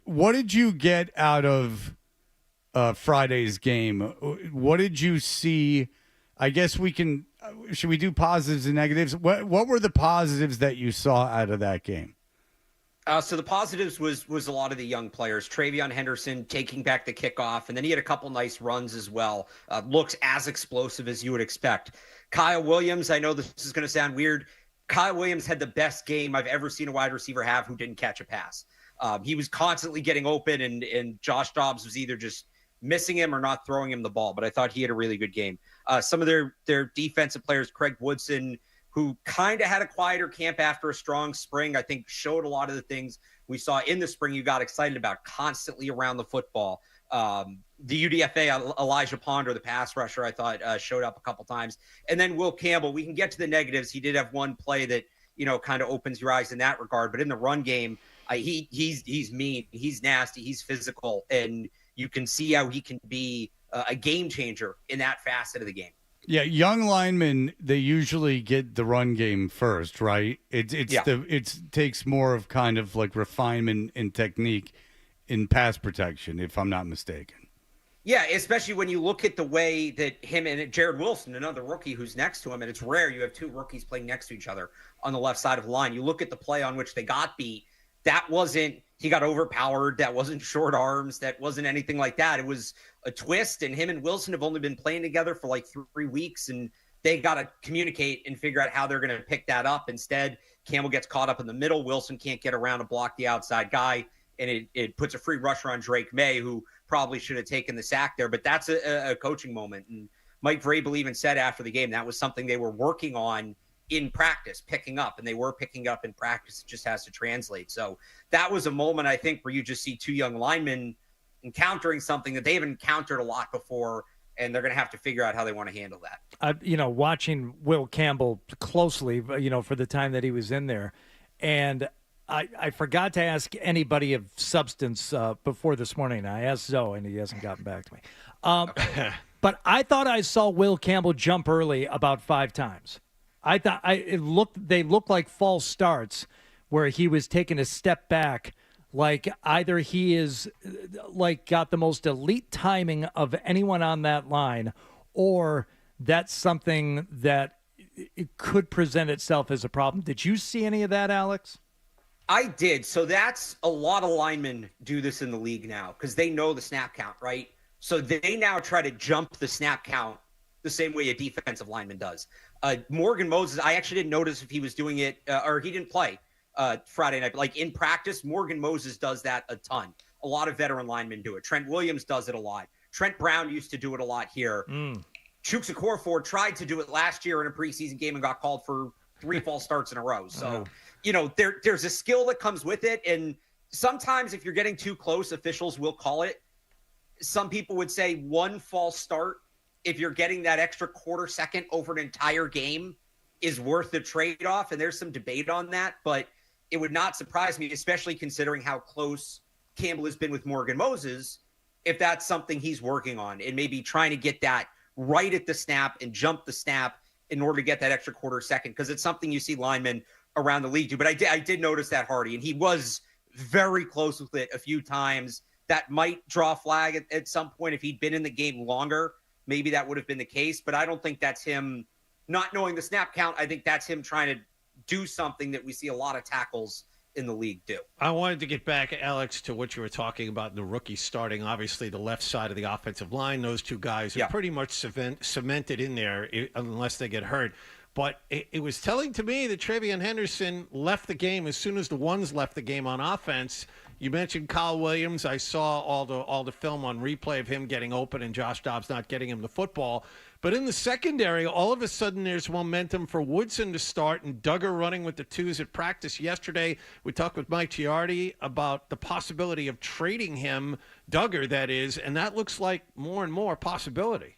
What did you get out of Friday's game? What did you see? I guess we can. Should we do positives and negatives? What were the positives that you saw out of that game?
So the positives was a lot of the young players. Travion Henderson taking back the kickoff, and then he had a couple nice runs as well. Looks as explosive as you would expect. Kyle Williams, I know this is going to sound weird. Kyle Williams had the best game I've ever seen a wide receiver have who didn't catch a pass. He was constantly getting open, and Josh Dobbs was either just missing him or not throwing him the ball. But I thought he had a really good game. Some of their defensive players, Craig Woodson, who kind of had a quieter camp after a strong spring, I think showed a lot of the things we saw in the spring you got excited about, constantly around the football. The UDFA, Elijah Ponder, the pass rusher, I thought showed up a couple times. And then Will Campbell, we can get to the negatives. He did have one play that, kind of opens your eyes in that regard. But in the run game, he's mean, he's nasty, he's physical, and you can see how he can be a game changer in that facet of the game.
Yeah, young linemen, they usually get the run game first, right? It takes more of kind of like refinement and technique in pass protection, if I'm not mistaken.
Yeah, especially when you look at the way that him and Jared Wilson, another rookie who's next to him, and it's rare you have two rookies playing next to each other on the left side of the line. You look at the play on which they got beat, that wasn't he got overpowered, that wasn't short arms, that wasn't anything like that. It was a twist, and him and Wilson have only been playing together for like 3 weeks, and they got to communicate and figure out how they're going to pick that up. Instead, Campbell gets caught up in the middle. Wilson can't get around to block the outside guy, and it puts a free rusher on Drake May, who probably should have taken the sack there. But that's a coaching moment. And Mike Vrabel even said after the game that was something they were working on in practice, picking up, and they were picking up in practice. It just has to translate. So that was a moment, I think, where you just see two young linemen encountering something that they haven't encountered a lot before, and they're going to have to figure out how they want to handle that.
Watching Will Campbell closely, for the time that he was in there, and I forgot to ask anybody of substance before this morning. I asked Zoe, and he hasn't gotten back to me. But I thought I saw Will Campbell jump early about 5 times. I thought they looked like false starts where he was taking a step back, like either he is like got the most elite timing of anyone on that line, or that's something that it could present itself as a problem. Did you see any of that, Alex?
I did. So that's a lot of linemen do this in the league now because they know the snap count, right? So they now try to jump the snap count the same way a defensive lineman does. Morgan Moses, I actually didn't notice if he was doing it or he didn't play Friday night. But like in practice, Morgan Moses does that a ton. A lot of veteran linemen do it. Trent Williams does it a lot. Trent Brown used to do it a lot here. Chuks Okorafor tried to do it last year in a preseason game and got called for 3 false starts in a row. So, there's a skill that comes with it. And sometimes if you're getting too close, officials will call it. Some people would say 1 false start, if you're getting that extra quarter second over an entire game, is worth the trade-off. And there's some debate on that, but it would not surprise me, especially considering how close Campbell has been with Morgan Moses, if that's something he's working on and maybe trying to get that right at the snap and jump the snap in order to get that extra quarter second, because it's something you see linemen around the league do. But I did notice that, Hardy, and he was very close with it a few times. That might draw a flag at some point. If he'd been in the game longer, maybe that would have been the case. But I don't think that's him not knowing the snap count. I think that's him trying to do something that we see a lot of tackles in the league do.
I wanted to get back, Alex, to what you were talking about in the rookies starting. Obviously, the left side of the offensive line, those two guys are pretty much cemented in there unless they get hurt. But it was telling to me that Travion Henderson left the game as soon as the ones left the game on offense. You mentioned Kyle Williams. I saw all the film on replay of him getting open and Josh Dobbs not getting him the football. But in the secondary, all of a sudden there's momentum for Woodson to start and Duggar running with the twos at practice yesterday. We talked with Mike Giardi about the possibility of trading him, Duggar that is, and that looks like more and more possibility.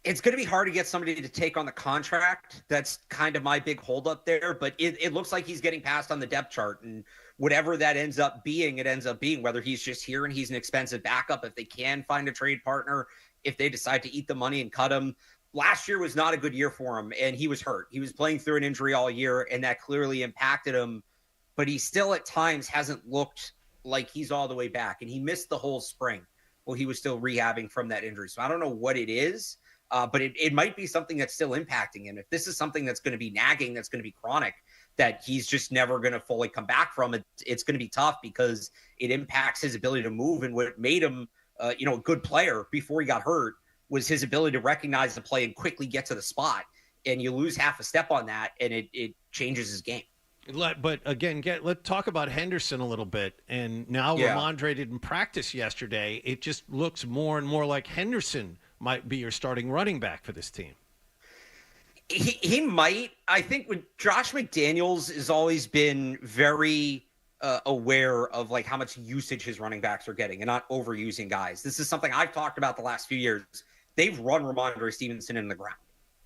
It's going to be hard to get somebody to take on the contract. That's kind of my big holdup there, but it looks like he's getting passed on the depth chart, and whatever that ends up being, it ends up being, whether he's just here and he's an expensive backup, if they can find a trade partner, if they decide to eat the money and cut him. Last year was not a good year for him, and he was hurt. He was playing through an injury all year, and that clearly impacted him, but he still at times hasn't looked like he's all the way back, and he missed the whole spring while he was still rehabbing from that injury. So I don't know what it is. But it might be something that's still impacting him. If this is something that's going to be nagging, that's going to be chronic, that he's just never going to fully come back from, it's going to be tough because it impacts his ability to move. And what made him, a good player before he got hurt was his ability to recognize the play and quickly get to the spot. And you lose half a step on that, and it changes his game.
But again, let's talk about Henderson a little bit. And now Ramondre didn't practice yesterday. It just looks more and more like Henderson might be your starting running back for this team.
He might. I think with Josh McDaniels has always been very aware of like how much usage his running backs are getting and not overusing guys. This is something I've talked about the last few years. They've run Ramondre Stevenson in the ground.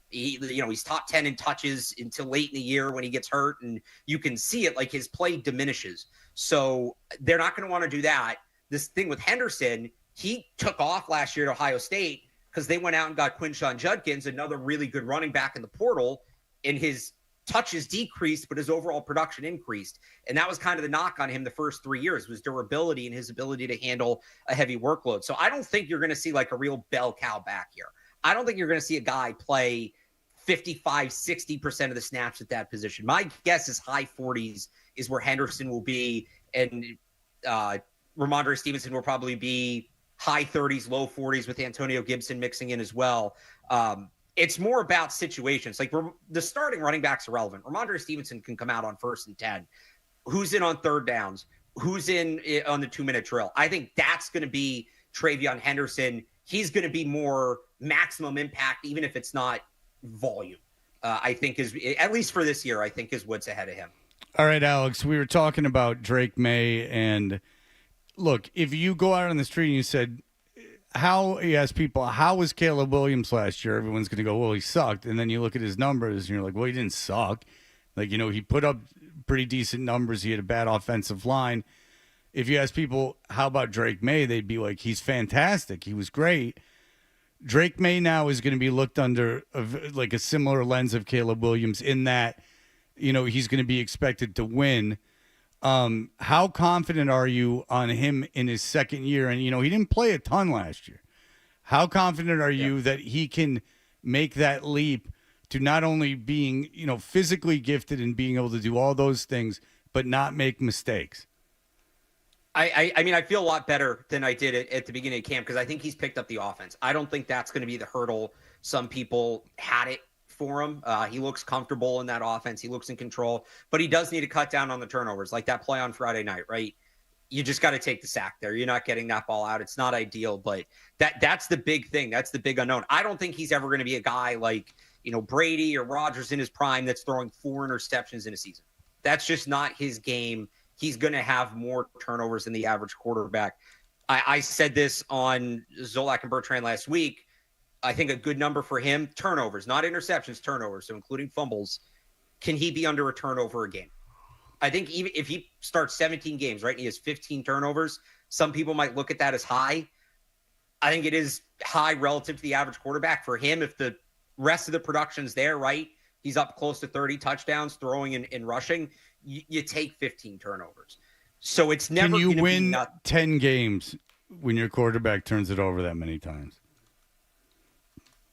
He's top 10 in touches until late in the year when he gets hurt, and you can see it, like his play diminishes. So they're not going to want to do that. This thing with Henderson, he took off last year at Ohio State because they went out and got Quinshon Judkins, another really good running back in the portal, and his touches decreased, but his overall production increased. And that was kind of the knock on him the first 3 years, was durability and his ability to handle a heavy workload. So I don't think you're going to see like a real bell cow back here. I don't think you're going to see a guy play 55, 60% of the snaps at that position. My guess is high 40s is where Henderson will be, and Ramondre Stevenson will probably be high 30s, low 40s with Antonio Gibson mixing in as well. It's more about situations. Like the starting running backs are relevant. Ramondre Stevenson can come out on 1st and 10. Who's in on 3rd downs? Who's in on the 2-minute drill? I think that's going to be Travion Henderson. He's going to be more maximum impact, even if it's not volume. I think is, at least for this year, I think is what's ahead of him.
All right, Alex, we were talking about Drake May, and look, if you go out on the street and you said, you ask people, how was Caleb Williams last year? Everyone's going to go, well, he sucked. And then you look at his numbers and you're like, well, he didn't suck. Like, he put up pretty decent numbers. He had a bad offensive line. If you ask people, how about Drake May? They'd be like, he's fantastic. He was great. Drake May now is going to be looked under like a similar lens of Caleb Williams in that, he's going to be expected to win. How confident are you on him in his second year? And, he didn't play a ton last year. How confident are you that he can make that leap to not only being, physically gifted and being able to do all those things, but not make mistakes?
I mean, I feel a lot better than I did at the beginning of camp because I think he's picked up the offense. I don't think that's going to be the hurdle. Some people had it for him. He looks comfortable in that offense. He looks in control, but he does need to cut down on the turnovers, like that play on Friday night, right? You just got to take the sack there. You're not getting that ball out. It's not ideal, but that's the big thing. That's the big unknown. I don't think he's ever going to be a guy like, Brady or Rodgers in his prime that's throwing 4 interceptions in a season. That's just not his game. He's going to have more turnovers than the average quarterback. I said this on Zolak and Bertrand last week. I think a good number for him, turnovers, not interceptions, turnovers, so including fumbles. Can he be under a turnover a game? I think even if he starts 17 games, right, and he has 15 turnovers, some people might look at that as high. I think it is high relative to the average quarterback. For him, if the rest of the production's there, right, he's up close to 30 touchdowns, throwing and rushing, you take 15 turnovers. So it's never going to be. Can you win
10 games when your quarterback turns it over that many times?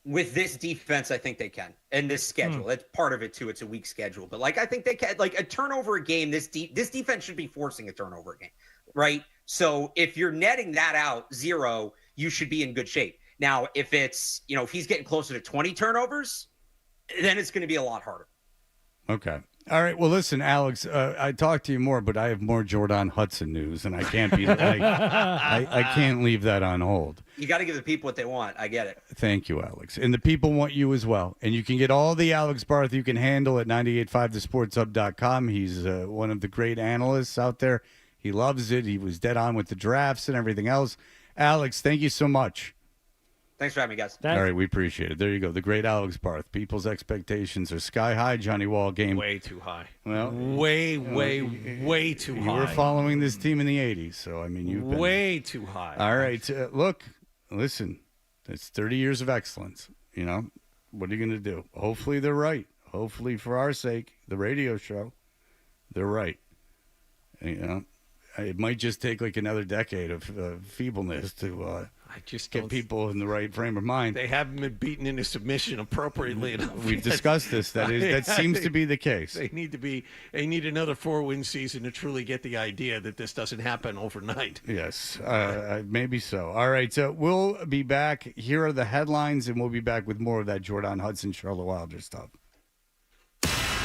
With this defense, I think they can. And this schedule, that's part of it too. It's a weak schedule, but I think they can. Like a turnover a game, this defense should be forcing a turnover a game, right? So if you're netting that out 0, you should be in good shape. Now, if it's if he's getting closer to 20 turnovers, then it's going to be a lot harder.
Okay. All right. Well, listen, Alex, I talked to you more, but I have more Jordan Hudson news, and I can't be. I can't leave that on hold.
You got to give the people what they want. I get it.
Thank you, Alex. And the people want you as well. And you can get all the Alex Barth you can handle at 985thesportshub.com. He's one of the great analysts out there. He loves it. He was dead on with the drafts and everything else. Alex, thank you so much.
Thanks for having me, guys.
All right, we appreciate it. There you go. The great Alex Barth. People's expectations are sky high, Johnny Wall game.
Way too high.
Well,
way too high.
You were following this team in the 80s, so, I mean, you've been...
Way too high.
All right. Look, listen, it's 30 years of excellence. You know, what are you going to do? Hopefully they're right. Hopefully, for our sake, the radio show, they're right. You know, it might just take like another decade of feebleness to...
I just
get people in the right frame of mind.
They haven't been beaten into submission appropriately enough.
We've discussed this. That seems to be the case.
They need another 4-win season to truly get the idea that this doesn't happen overnight.
Yes, maybe so. All right, so we'll be back. Here are the headlines, and we'll be back with more of that Jordan Hudson, Charlotte Wilder stuff.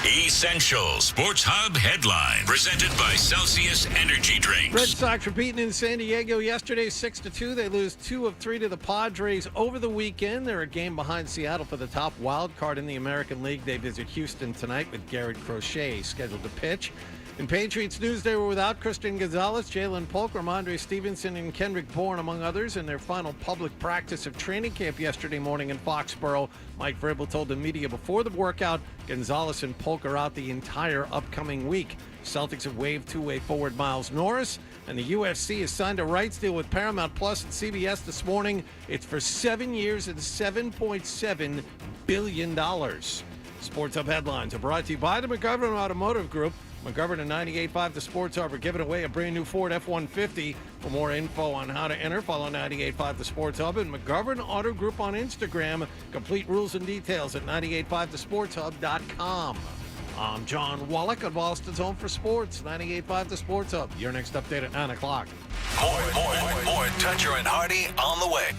Essential Sports Hub headline presented by Celsius Energy Drinks.
Red Sox were beaten in San Diego yesterday 6-2. They lose 2 of 3 to the Padres over the weekend. They're a game behind Seattle for the top wild card in the American League. They visit Houston tonight with Garrett Crochet scheduled to pitch. In Patriots news, they were without Christian Gonzalez, Jalen Polk, Ramondre Stevenson, and Kendrick Bourne, among others, in their final public practice of training camp yesterday morning in Foxborough. Mike Vrabel told the media before the workout, Gonzalez and Polk are out the entire upcoming week. Celtics have waived two-way forward Miles Norris, and the UFC has signed a rights deal with Paramount Plus and CBS this morning. It's for 7 years and $7.7 billion. Sports Hub headlines are brought to you by the McGovern Automotive Group. McGovern and 98.5 The Sports Hub are giving away a brand new Ford F-150. For more info on how to enter, follow 98.5 The Sports Hub and McGovern Auto Group on Instagram. Complete rules and details at 985thesportshub.com. I'm John Wallach of Boston's Home for Sports, 98.5 The Sports Hub. Your next update at 9 o'clock.
More Toucher and Hardy on the way.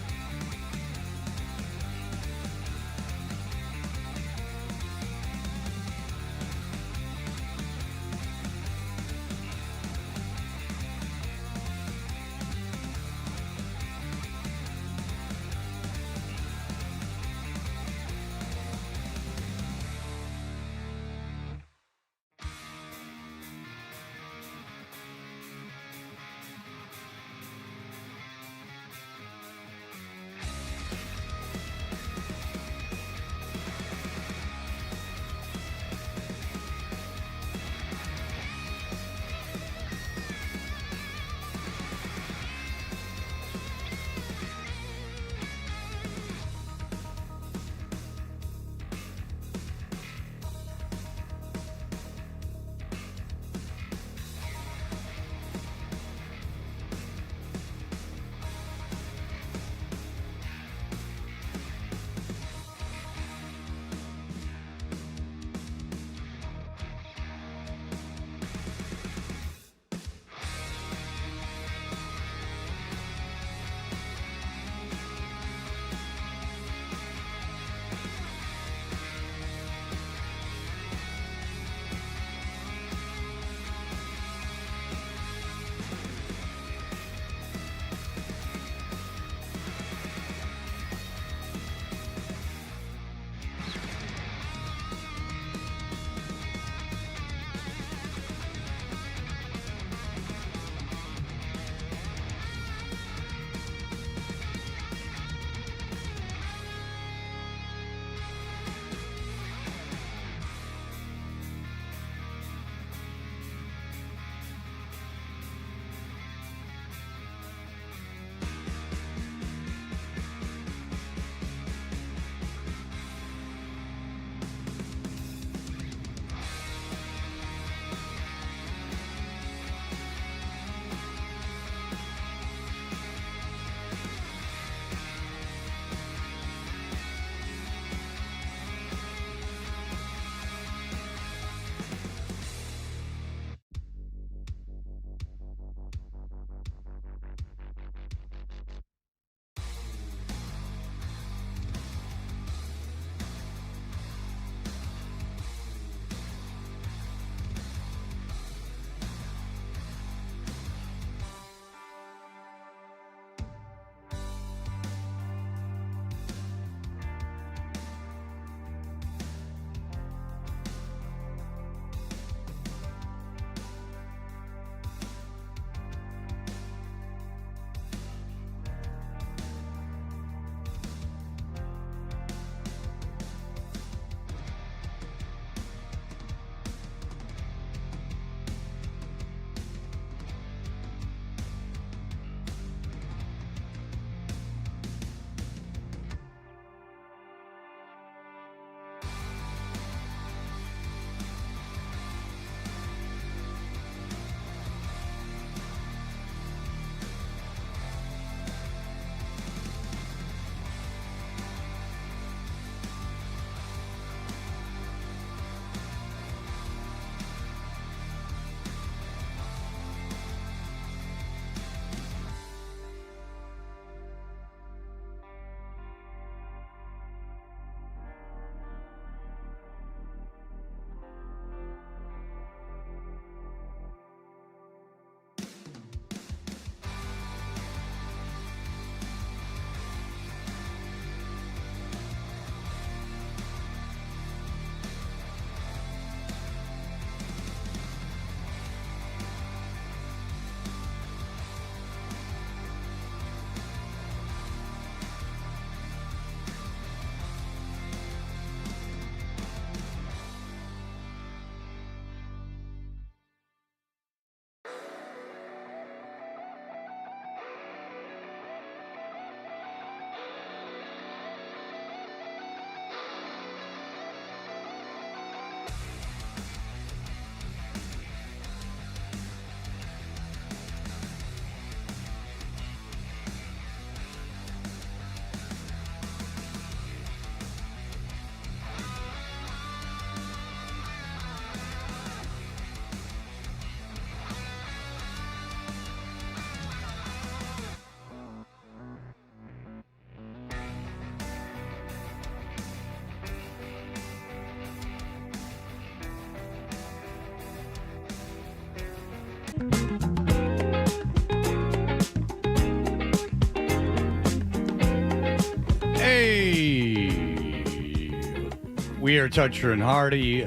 We are Toucher and Hardy.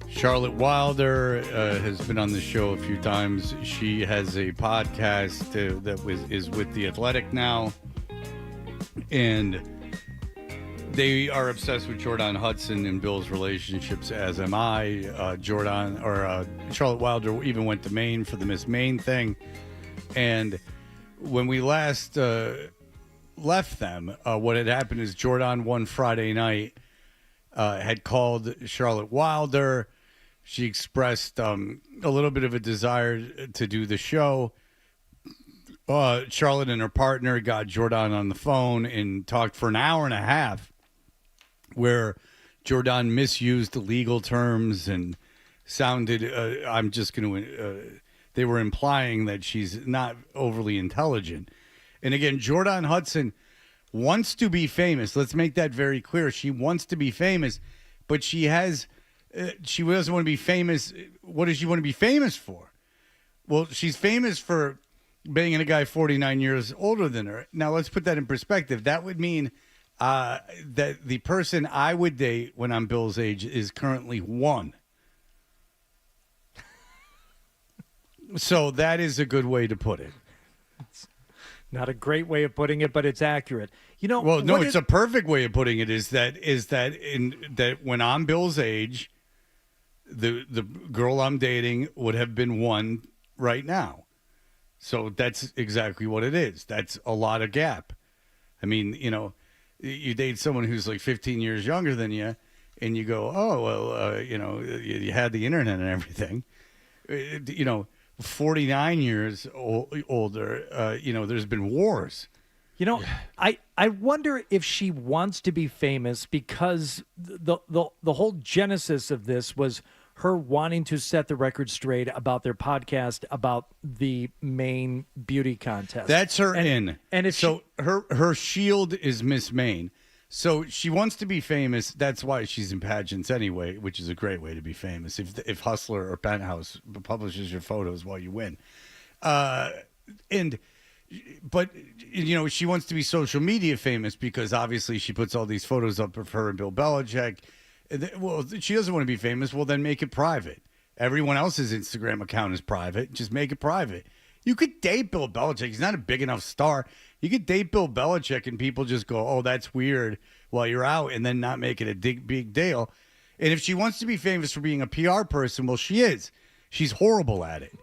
Charlotte Wilder has been on the show a few times. She has a podcast is with The Athletic now. And they are obsessed with Jordan Hudson and Bill's relationships, as am I. Charlotte Wilder even went to Maine for the Miss Maine thing. And when we last left them, what had happened is Jordan one Friday night had called Charlotte Wilder. She expressed a little bit of a desire to do the show. Charlotte and her partner got Jordan on the phone and talked for an hour and a half, where Jordan misused legal terms and sounded, they were implying that she's not overly intelligent. And again, Jordan Hudson wants to be famous. Let's make that very clear. She wants to be famous, but she doesn't want to be famous. What does she want to be famous for? Well, she's famous for banging a guy 49 years older than her. Now, let's put that in perspective. That would mean that the person I would date when I'm Bill's age is currently 1. So that is a good way to put it.
It's not a great way of putting it, but it's accurate.
Well, no, it's a perfect way of putting it. Is that when I'm Bill's age, the girl I'm dating would have been 1 right now. So that's exactly what it is. That's a lot of gap. I mean, you date someone who's like 15 years younger than you, and you go, oh, well, you had the internet and everything. 49 years older, there's been wars.
I wonder if she wants to be famous because the whole genesis of this was her wanting to set the record straight about their podcast about the Maine beauty contest.
That's her
And if
her shield is Miss Maine. So she wants to be famous. That's why she's in pageants anyway, which is a great way to be famous. If Hustler or Penthouse publishes your photos while you win, but she wants to be social media famous because obviously she puts all these photos up of her and Bill Belichick. Well, she doesn't want to be famous. Well, then make it private. Everyone else's Instagram account is private. Just make it private. You could date Bill Belichick. He's not a big enough star. You could date Bill Belichick and people just go, oh, that's weird while you're out, and then not make it a big deal. And if she wants to be famous for being a PR person, well, she is. She's horrible at it.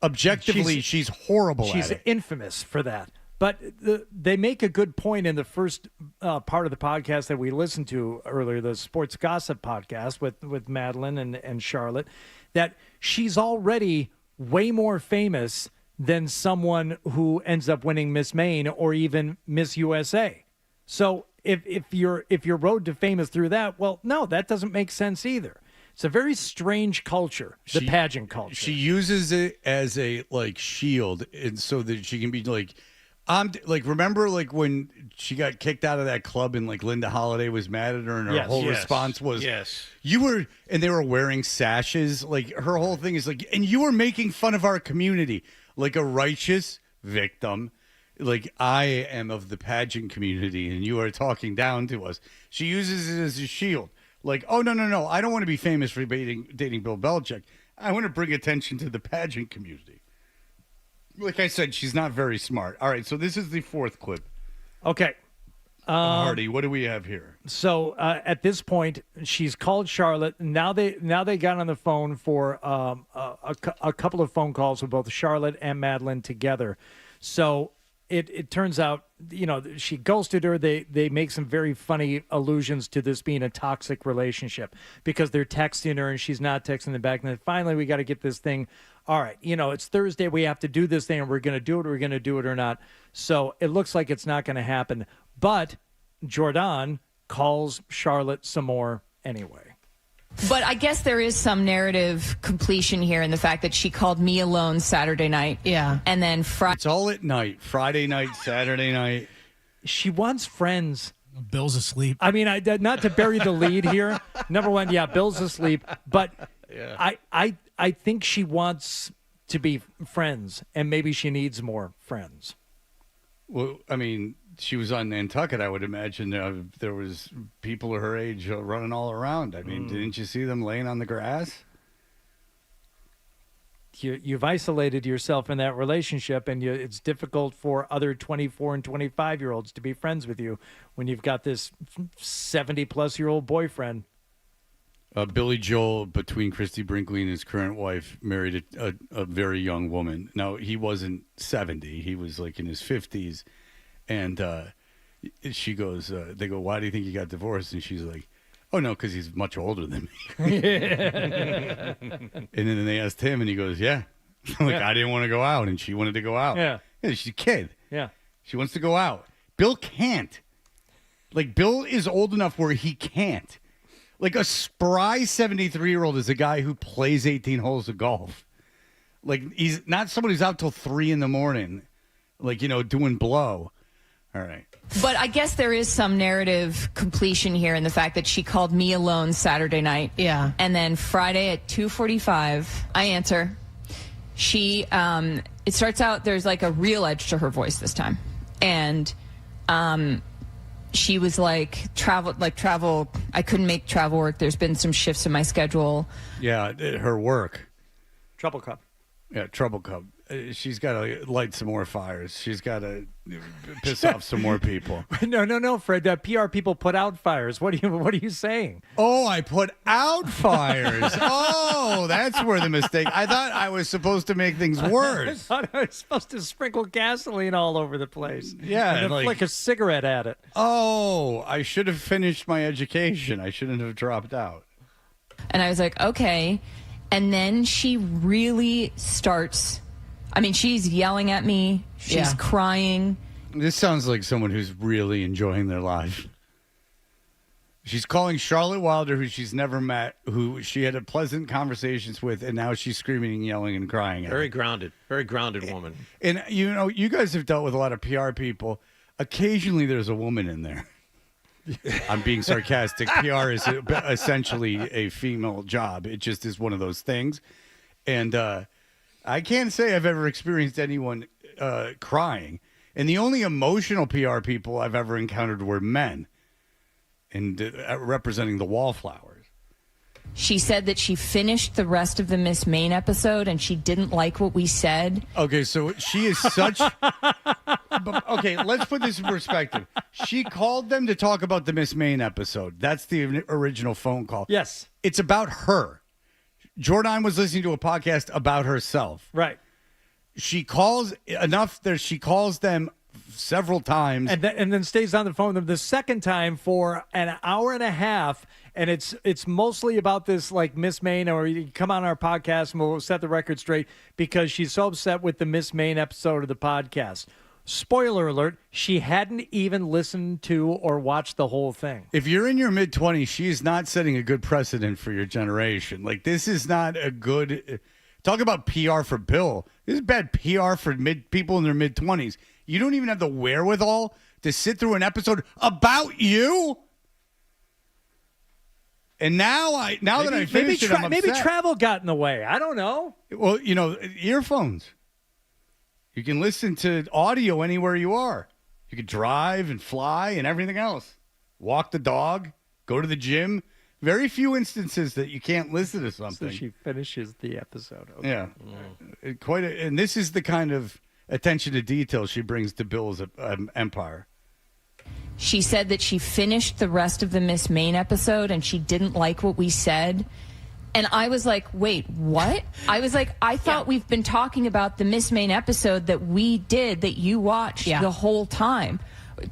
Objectively, she's horrible at it.
She's infamous for that. But they make a good point in the first part of the podcast that we listened to earlier, the Sports Gossip podcast with Madeline and Charlotte, that she's already way more famous than someone who ends up winning Miss Maine or even Miss USA. So if your road to fame is through that, well, no, that doesn't make sense either. It's a very strange culture, the pageant culture.
She uses it as a shield, and so that she can be remember when she got kicked out of that club and Linda Holiday was mad at her and her whole response was, and they were wearing sashes. Her whole thing is and you were making fun of our community like a righteous victim. I am of the pageant community and you are talking down to us. She uses it as a shield. Oh, no. I don't want to be famous for dating Bill Belichick. I want to bring attention to the pageant community. Like I said, she's not very smart. All right, so this is the 4th clip.
Okay.
Hardy, what do we have here?
So at this point, she's called Charlotte. Now they got on the phone for a couple of phone calls with both Charlotte and Madeline together. So it turns out, she ghosted her. They make some very funny allusions to this being a toxic relationship because they're texting her and she's not texting them back. And then finally, we got to get this thing. All right, it's Thursday. We have to do this thing, and we're going to do it. We're going to do it or not. So it looks like it's not going to happen. But Jordan calls Charlotte some more anyway.
But I guess there is some narrative completion here in the fact that she called me alone Saturday night.
Yeah.
And then
It's all at night. Friday night, Saturday night.
She wants friends.
Bill's asleep.
I mean, not to bury the lead here. Number one, Bill's asleep. But I think she wants to be friends, and maybe she needs more friends.
Well, I mean, she was on Nantucket. I would imagine there was people her age running all around. I mean, didn't you see them laying on the grass?
You've isolated yourself in that relationship, and it's difficult for other 24 and 25-year-olds to be friends with you when you've got this 70-plus-year-old boyfriend.
Billy Joel, between Christy Brinkley and his current wife, married a very young woman. Now, he wasn't 70. He was like in his 50s. And she goes, they go, why do you think you got divorced? And she's like, oh, no, because he's much older than me. And then they asked him, and he goes, yeah. I didn't want to go out, and she wanted to go out.
Yeah.
She's a kid.
Yeah.
She wants to go out. Bill can't. Bill is old enough where he can't. A spry 73-year-old is a guy who plays 18 holes of golf. He's not someone who's out till 3 in the morning, doing blow. All right.
But I guess there is some narrative completion here in the fact that she called me alone Saturday night.
Yeah.
And then Friday at 2:45, I answer. She, it starts out, there's a real edge to her voice this time. And she was travel, I couldn't make travel work. There's been some shifts in my schedule.
Yeah, her work.
Trouble Cup.
Yeah, Trouble Cup. She's got to light some more fires. She's got to piss off some more people.
No, Fred. PR people put out fires. What are you saying?
Oh, I put out fires. Oh, that's where the mistake. I thought I was supposed to make things worse.
I thought I was supposed to sprinkle gasoline all over the place.
Yeah,
and then flick a cigarette at it.
Oh, I should have finished my education. I shouldn't have dropped out.
And I was like, okay. And then she really starts. I mean, she's yelling at me. She's crying.
This sounds like someone who's really enjoying their life. She's calling Charlotte Wilder, who she's never met, who she had pleasant conversations with, and now she's screaming and yelling and crying at
Very grounded woman.
And, you guys have dealt with a lot of PR people. Occasionally there's a woman in there. I'm being sarcastic. PR is essentially a female job. It just is one of those things. And I can't say I've ever experienced anyone crying. And the only emotional PR people I've ever encountered were men, and representing the Wallflowers.
She said that she finished the rest of the Miss Maine episode and she didn't like what we said.
Okay, so she is such... Okay, let's put this in perspective. She called them to talk about the Miss Maine episode. That's the original phone call.
Yes.
It's about her. Jordan was listening to a podcast about herself.
Right.
She calls enough that she calls them several times.
And then stays on the phone with them the second time for an hour and a half. And it's mostly about this, Miss Maine, or you come on our podcast and we'll set the record straight, because she's so upset with the Miss Maine episode of the podcast. Spoiler alert, she hadn't even listened to or watched the whole thing.
If you're in your mid-20s, she's not setting a good precedent for your generation. This is not a good... Talk about PR for Bill. This is bad PR for people in their mid-20s. You don't even have the wherewithal to sit through an episode about you? And now that I finished it, I'm upset.
Maybe travel got in the way. I don't know.
Well, earphones. You can listen to audio anywhere you are. You could drive and fly and everything else. Walk the dog, go to the gym. Very few instances that you can't listen to something.
So she finishes the episode. Okay.
Yeah. And this is the kind of attention to detail she brings to Bill's empire.
She said that she finished the rest of the Miss Maine episode and she didn't like what we said. And I was like, wait, what? I was like, I thought we've been talking about the Miss Maine episode that we did, that you watched the whole time.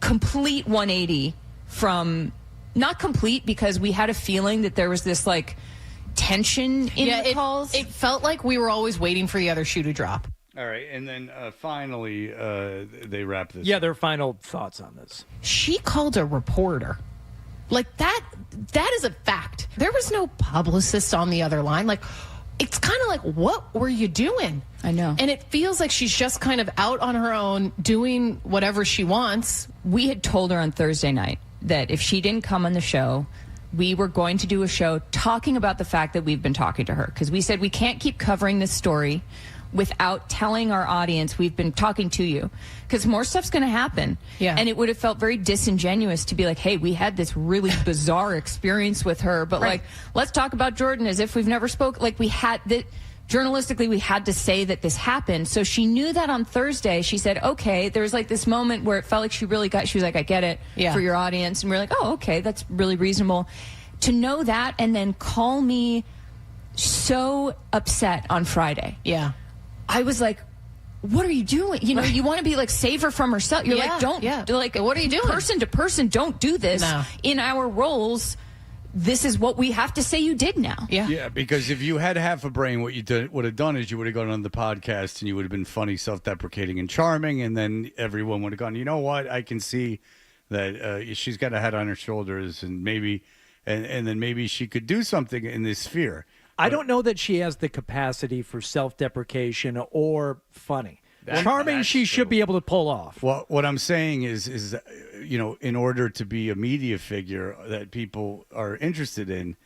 Complete 180 from, not complete, because we had a feeling that there was this tension in the calls.
It felt like we were always waiting for the other shoe to drop.
All right. And then finally, they wrap this.
Yeah, their final thoughts on this.
She called a reporter. That is a fact. There was no publicist on the other line. It's kind of what were you doing?
I know.
And it feels like she's just kind of out on her own doing whatever she wants.
We had told her on Thursday night that if she didn't come on the show, we were going to do a show talking about the fact that we've been talking to her. Because we said we can't keep covering this story. without telling our audience we've been talking to you, because more stuff's going to happen.
Yeah.
And it would have felt very disingenuous to be like, hey, we had this really bizarre experience with her, but like, let's talk about Jordan as if we've never spoke. Like, we had that. Journalistically, we had to say that this happened. So she knew that on Thursday. She said, okay, there was like this moment where it felt like she really got, she was like, I get it for your audience. And we're like, oh, okay, that's really reasonable. To know that and then call me so upset on Friday.
Yeah.
I was like, what are you doing? You know, you want to be like, save her from herself. You're like, don't, like,
what are you doing?
Person to person, don't do this.
No.
In our roles, this is what we have to say you did now.
Yeah, because if you had half a brain, what you would have done is you would have gone on the podcast and you would have been funny, self-deprecating, and charming, and then everyone would have gone, you know what? I can see that she's got a head on her shoulders, and maybe, and then maybe she could do something in this sphere.
I don't know that she has the capacity for self-deprecation or funny. Charming, she should be able to pull off.
Well, what I'm saying is, you know, in order to be a media figure that people are interested in,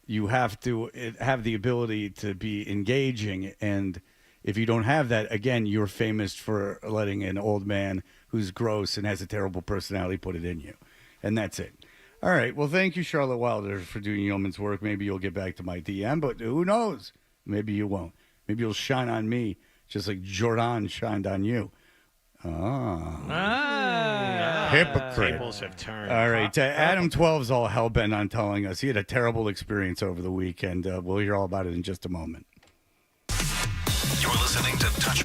you have to have the ability to be engaging. And if you don't have that, again, you're famous for letting an old man who's gross and has a terrible personality put it in you. And that's it. All right. Well, thank you, Charlotte Wilder, for doing yeoman's work. Maybe you'll get back to my DM, but who knows? Maybe you won't. Maybe you'll shine on me just like Jordan shined on you. Hypocrite.
Tables have turned.
All right. Adam 12's all hell-bent on telling us he had a terrible experience over the weekend. We'll hear all about it in just a moment.
You're listening to Touch.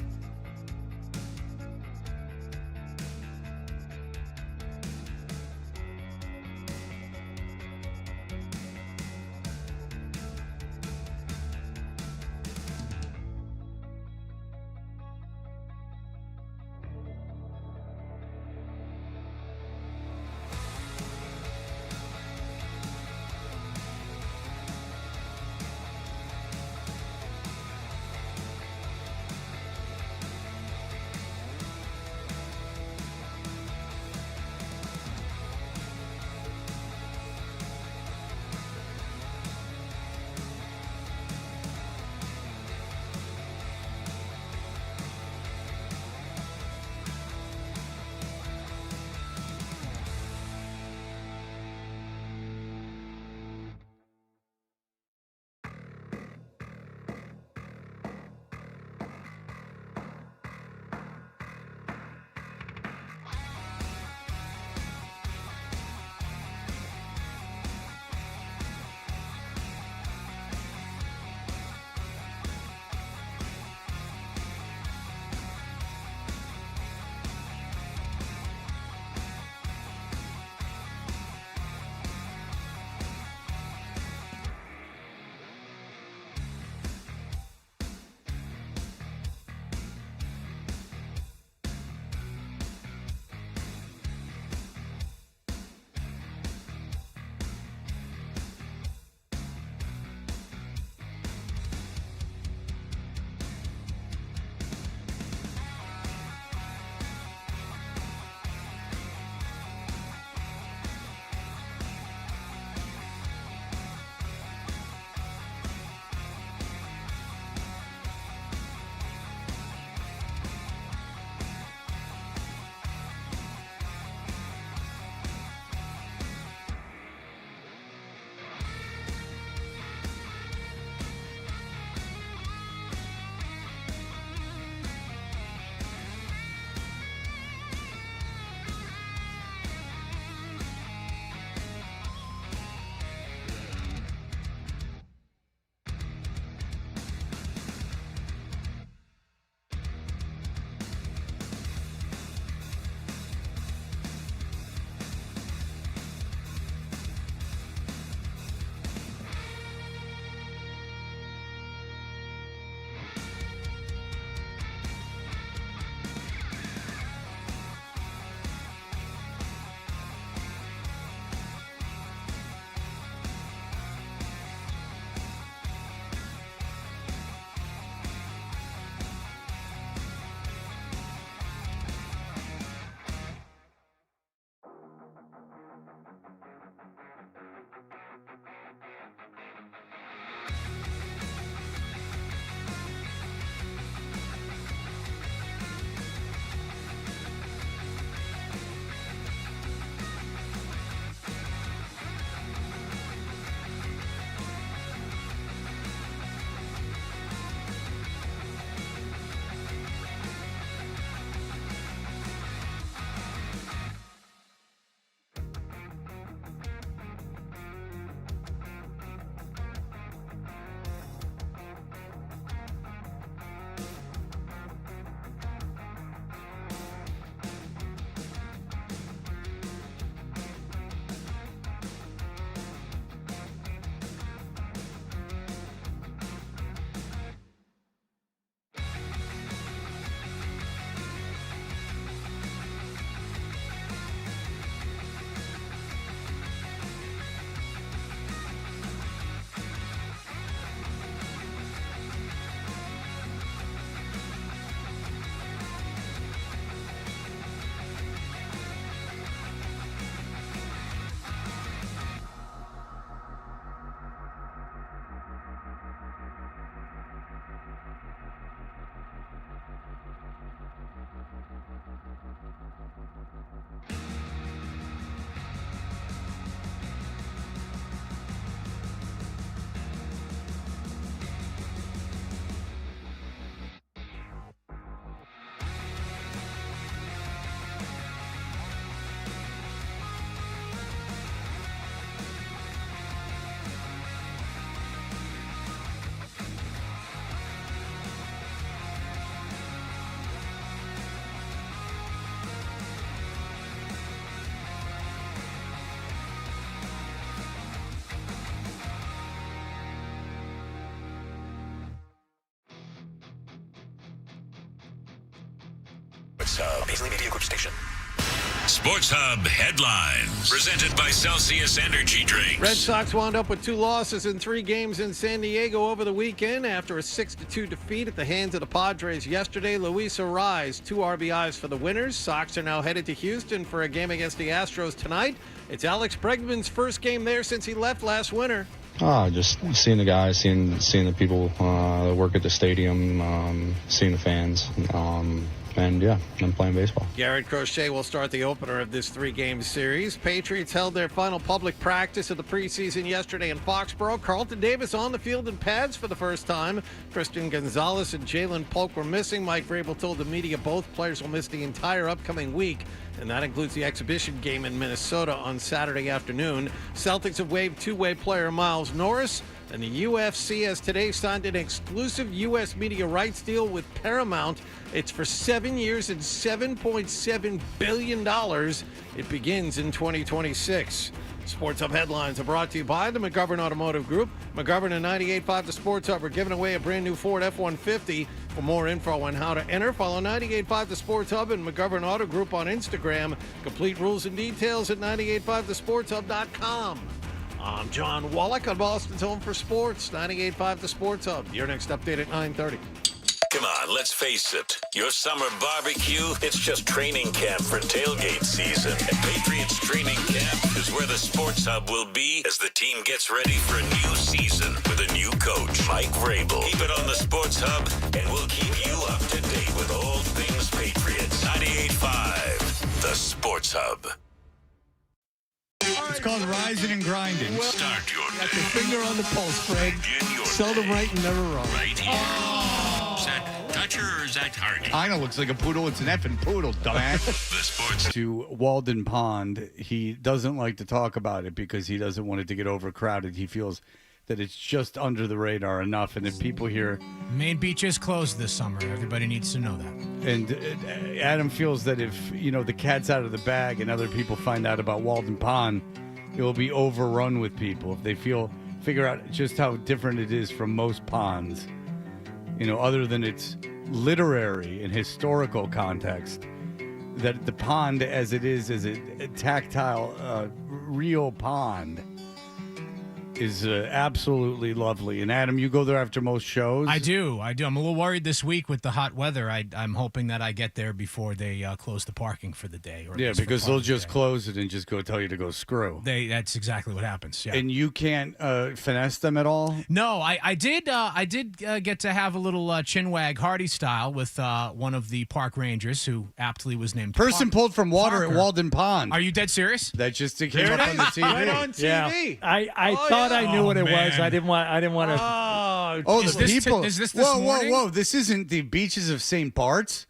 Paisley Media Group station.
Sports Hub headlines presented by Celsius Energy Drinks.
Red Sox wound up with 2 losses in 3 games in San Diego over the weekend after a 6-2 defeat at the hands of the Padres yesterday. Luis Arraez, 2 RBIs for the winners. Sox are now headed to Houston for a game against the Astros tonight. It's Alex Bregman's first game there since he left last winter.
Just seeing the guys, seeing the people that work at the stadium, seeing the fans, and yeah, I'm playing baseball.
Garrett Crochet will start the opener of this 3-game series. Patriots held their final public practice of the preseason yesterday in Foxborough. Carlton Davis on the field in pads for the first time. Christian Gonzalez and Jalen Polk were missing. Mike Vrabel told the media both players will miss the entire upcoming week, and that includes the exhibition game in Minnesota on Saturday afternoon. Celtics have waived two-way player Miles Norris, and the UFC has today signed an exclusive U.S. media rights deal with Paramount. It's for 7 years and $7.7 billion. It begins in 2026. Sports Hub headlines are brought to you by the McGovern Automotive Group. McGovern and 98.5 The Sports Hub are giving away a brand new Ford F-150. For more info on how to enter, follow 98.5 The Sports Hub and McGovern Auto Group on Instagram. Complete rules and details at 98.5thesportshub.com. I'm John Wallach on Boston's Home for Sports, 98.5 The Sports Hub. Your next update at 9:30.
Come on, let's face it. Your summer barbecue, it's just training camp for tailgate season. And Patriots training camp is where the Sports Hub will be as the team gets ready for a new season with a new coach, Mike Vrabel. Keep it on the Sports Hub, and we'll keep you up to date with all things Patriots. 98.5, the Sports Hub.
It's called rising and grinding.
Start your
Got your finger on the pulse, Fred. Seldom right and never wrong.
Right here. Is that Dutcher or is that Hardy?
Kinda looks like a poodle. It's an effing poodle, dumbass.
The Sports
To Walden Pond, he doesn't like to talk about it because he doesn't want it to get overcrowded. He feels that it's just under the radar enough, and if people hear...
Main beach is closed this summer. Everybody needs to know that.
And Adam feels that if, the cat's out of the bag and other people find out about Walden Pond, it will be overrun with people. If they figure out just how different it is from most ponds, other than its literary and historical context, that the pond as it is a tactile, real pond, is absolutely lovely. And Adam, you go there after most shows?
I do. I'm a little worried this week with the hot weather. I'm hoping that I get there before they close the parking for the day. Or
because they'll just close it and just go tell you to go screw.
That's exactly what happens. Yeah.
And you can't finesse them at all?
No, I did get to have a little chin wag Hardy style with one of the park rangers who aptly was named
Person pulled from water
Parker.
at Walden Pond.
Are you dead serious?
That just came up on the TV.
Right on TV.
Yeah. I thought I knew what it was. I didn't want to.
Is
the
this
people.
Is this morning?
Whoa. This isn't the beaches of St. Bart's.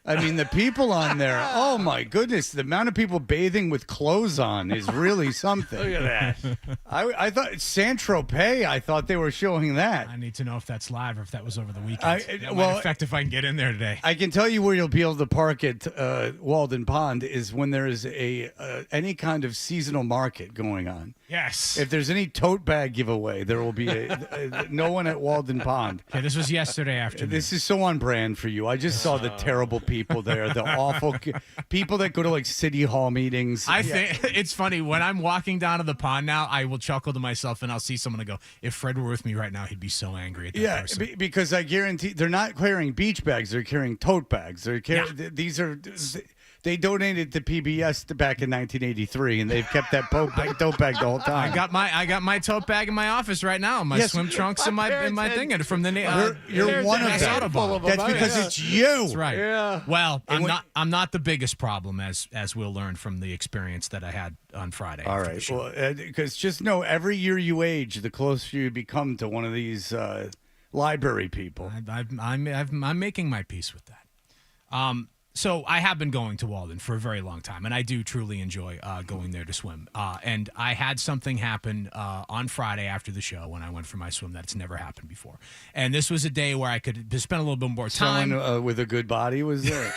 I mean, the people on there, oh my goodness, the amount of people bathing with clothes on is really something.
Look at that.
I thought Saint-Tropez, I thought they were showing that.
I need to know if that's live or if that was over the weekend. That
well,
might affect if I can get in there today.
I can tell you where you'll be able to park at Walden Pond is when there is any kind of seasonal market going on.
Yes.
If there's any tote bag giveaway, there will be no one at Walden Pond.
Okay, this was yesterday afternoon.
This is so on brand for you. I just saw the terrible people there, the awful people that go to like city hall meetings.
I think it's funny when I'm walking down to the pond now. I will chuckle to myself and I'll see someone and go, "If Fred were with me right now, he'd be so angry at that person."
Because I guarantee they're not carrying beach bags; they're carrying tote bags. They're these are. They donated to PBS back in 1983, and they've kept that tote bag the whole time.
I got my tote bag in my office right now. My swim trunks and my thing, and from the
you're one of them. That's because it's you.
That's right.
Yeah.
Well, I'm not the biggest problem, as we'll learn from the experience that I had on Friday.
All right. Well, because just know, every year you age, the closer you become to one of these library people.
I'm making my peace with that. So I have been going to Walden for a very long time, and I do truly enjoy going there to swim. And I had something happen on Friday after the show when I went for my swim that's never happened before. And this was a day where I could spend a little bit more time.
Someone with a good body was there?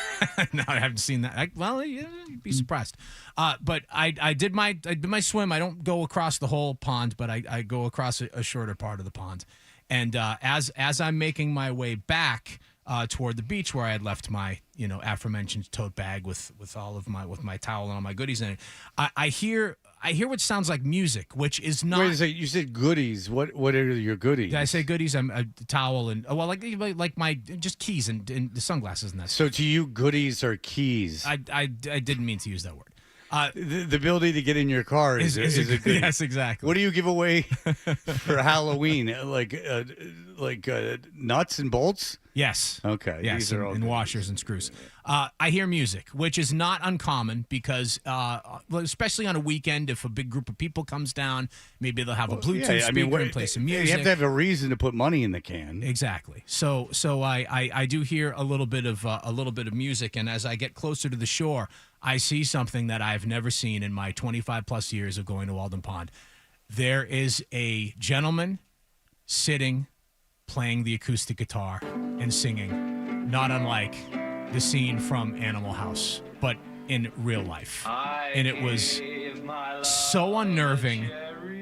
No, I haven't seen that. You'd be surprised. But I did my swim. I don't go across the whole pond, but I go across a shorter part of the pond. And as I'm making my way back, toward the beach where I had left my, aforementioned tote bag with all of my towel and all my goodies in it. I hear what sounds like music, which is not.
Wait a second, you said goodies. What are your goodies?
Did I say goodies? I'm a towel and like my just keys and the sunglasses and that.
So to you, goodies are keys.
I didn't mean to use that word.
The ability to get in your car is a good.
Yes, exactly.
What do you give away for Halloween? Like nuts and bolts?
Yes.
Okay.
Yes,
These are all
and
good.
washers and screws. I hear music, which is not uncommon because, especially on a weekend, if a big group of people comes down, maybe they'll have a Bluetooth speaker and play some music.
You have to have a reason to put money in the can.
Exactly. So I do hear a little bit of music, and as I get closer to the shore, I see something that I've never seen in my 25 plus years of going to Walden Pond. There is a gentleman sitting, playing the acoustic guitar and singing, not unlike the scene from Animal House, but in real life. And it was so unnerving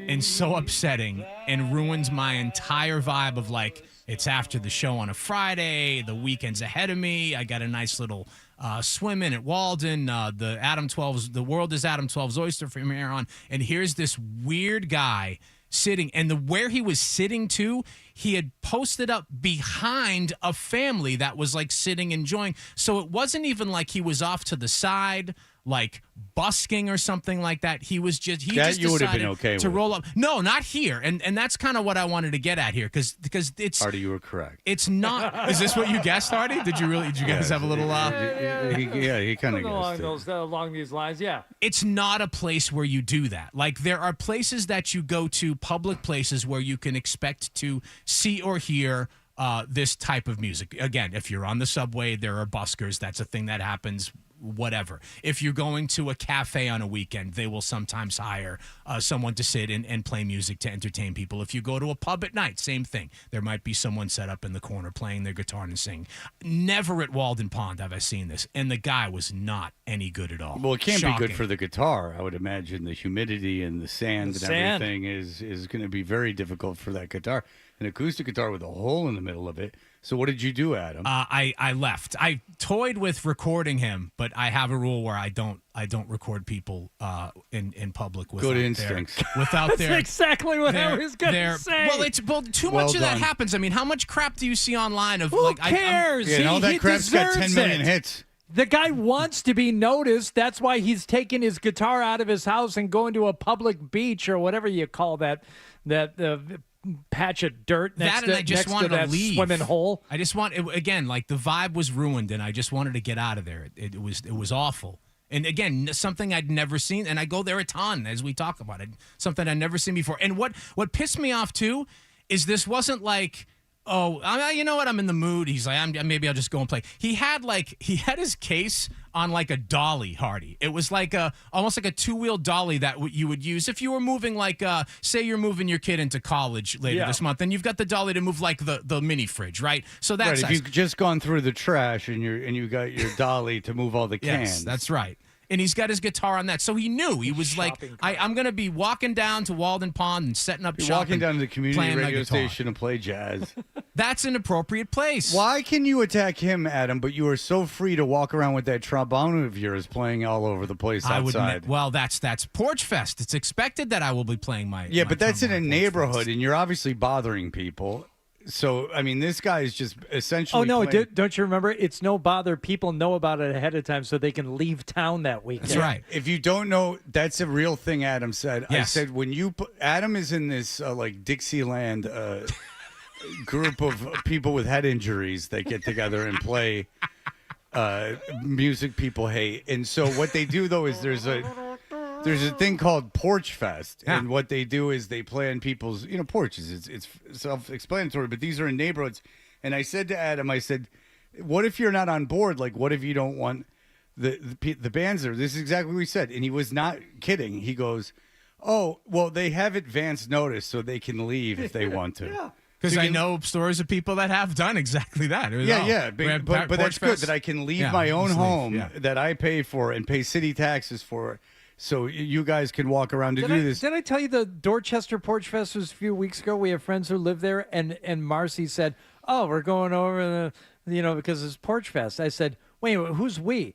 and so upsetting and ruins my entire vibe of like, it's after the show on a Friday, the weekend's ahead of me, I got a nice little swim in at Walden, the world is Adam 12's oyster from here on, and here's this weird guy sitting, and where he was sitting to, he had posted up behind a family that was like sitting enjoying. So it wasn't even like he was off to the side, like busking or something like that. He was just
you would have been okay
to
with.
roll up. No, not here, and that's kind of what I wanted to get at here because it's
Hardy, you were correct.
It's not. Is this what you guessed, Hardy? Did you guys have a little?
He kind of
guessed along these lines. Yeah,
it's not a place where you do that. Like there are places that you go to, public places where you can expect to see or hear this type of music. Again, if you're on the subway, there are buskers. That's a thing that happens. Whatever. If you're going to a cafe on a weekend, they will sometimes hire someone to sit and play music to entertain people. If you go to a pub at night, same thing. There might be someone set up in the corner playing their guitar and singing. Never at Walden Pond have I seen this, and the guy was not any good at all.
Well, it can't
Shocking.
be good for the guitar. I would imagine the humidity and the sand everything is going to be very difficult for that guitar. An acoustic guitar with a hole in the middle of it. So what did you do, Adam?
I left. I toyed with recording him, but I have a rule where I don't record people in public without
good instincts.
That's exactly what I was going to say.
Well, too much of that happens. I mean, how much crap do you see online of
Who cares?
All that crap's got 10 million hits.
The guy wants to be noticed. That's why he's taking his guitar out of his house and going to a public beach or whatever you call that patch of dirt next
I just wanted to leave.
Swimming hole.
I just again, like the vibe was ruined, and I just wanted to get out of there. It was awful. And again, something I'd never seen, and I go there a ton as we talk about it. Something I'd never seen before. And what pissed me off too is this wasn't like, oh, you know what? I'm in the mood. He's like, maybe I'll just go and play. He had his case on like a dolly, Hardy. It was like almost like a two-wheel dolly that you would use if you were moving, like say you're moving your kid into college later this month, and you've got the dolly to move like the mini fridge, right? So that's
right. If you've just gone through the trash and you got your dolly to move all the cans.
Yes, that's right. And he's got his guitar on that. So he knew. He was like, I'm going to be walking down to Walden Pond and setting up shop.
Walking down to the community radio station and play jazz.
That's an appropriate place.
Why can you attack him, Adam, but you are so free to walk around with that trombone of yours playing all over the place outside?
That's Porch Fest. It's expected that I will be playing my
but that's in a neighborhood, and you're obviously bothering people. So, I mean, this guy is just essentially.
Oh, no. Don't you remember? It's no bother. People know about it ahead of time so they can leave town that weekend.
That's right.
If you don't know, that's a real thing Adam said.
Yes.
I said when Adam is in this like Dixieland group of people with head injuries that get together and play music people hate. And so what they do, though, is there's a thing called Porch Fest, and what they do is they play on people's porches. It's self-explanatory, but these are in neighborhoods. And I said to Adam, I said, "What if you're not on board? Like, what if you don't want the bands there?" This is exactly what he said, and he was not kidding. He goes, "Oh, well, they have advance notice, so they can leave if they want to."
Yeah.
Because I know stories of people that have done exactly that.
But that's good that I can leave my own home that I pay for and pay city taxes for. So you guys can walk around to do this.
Did I tell you the Dorchester Porch Fest was a few weeks ago? We have friends who live there, and Marcy said, "Oh, we're going over because it's Porch Fest. I said, wait, who's we?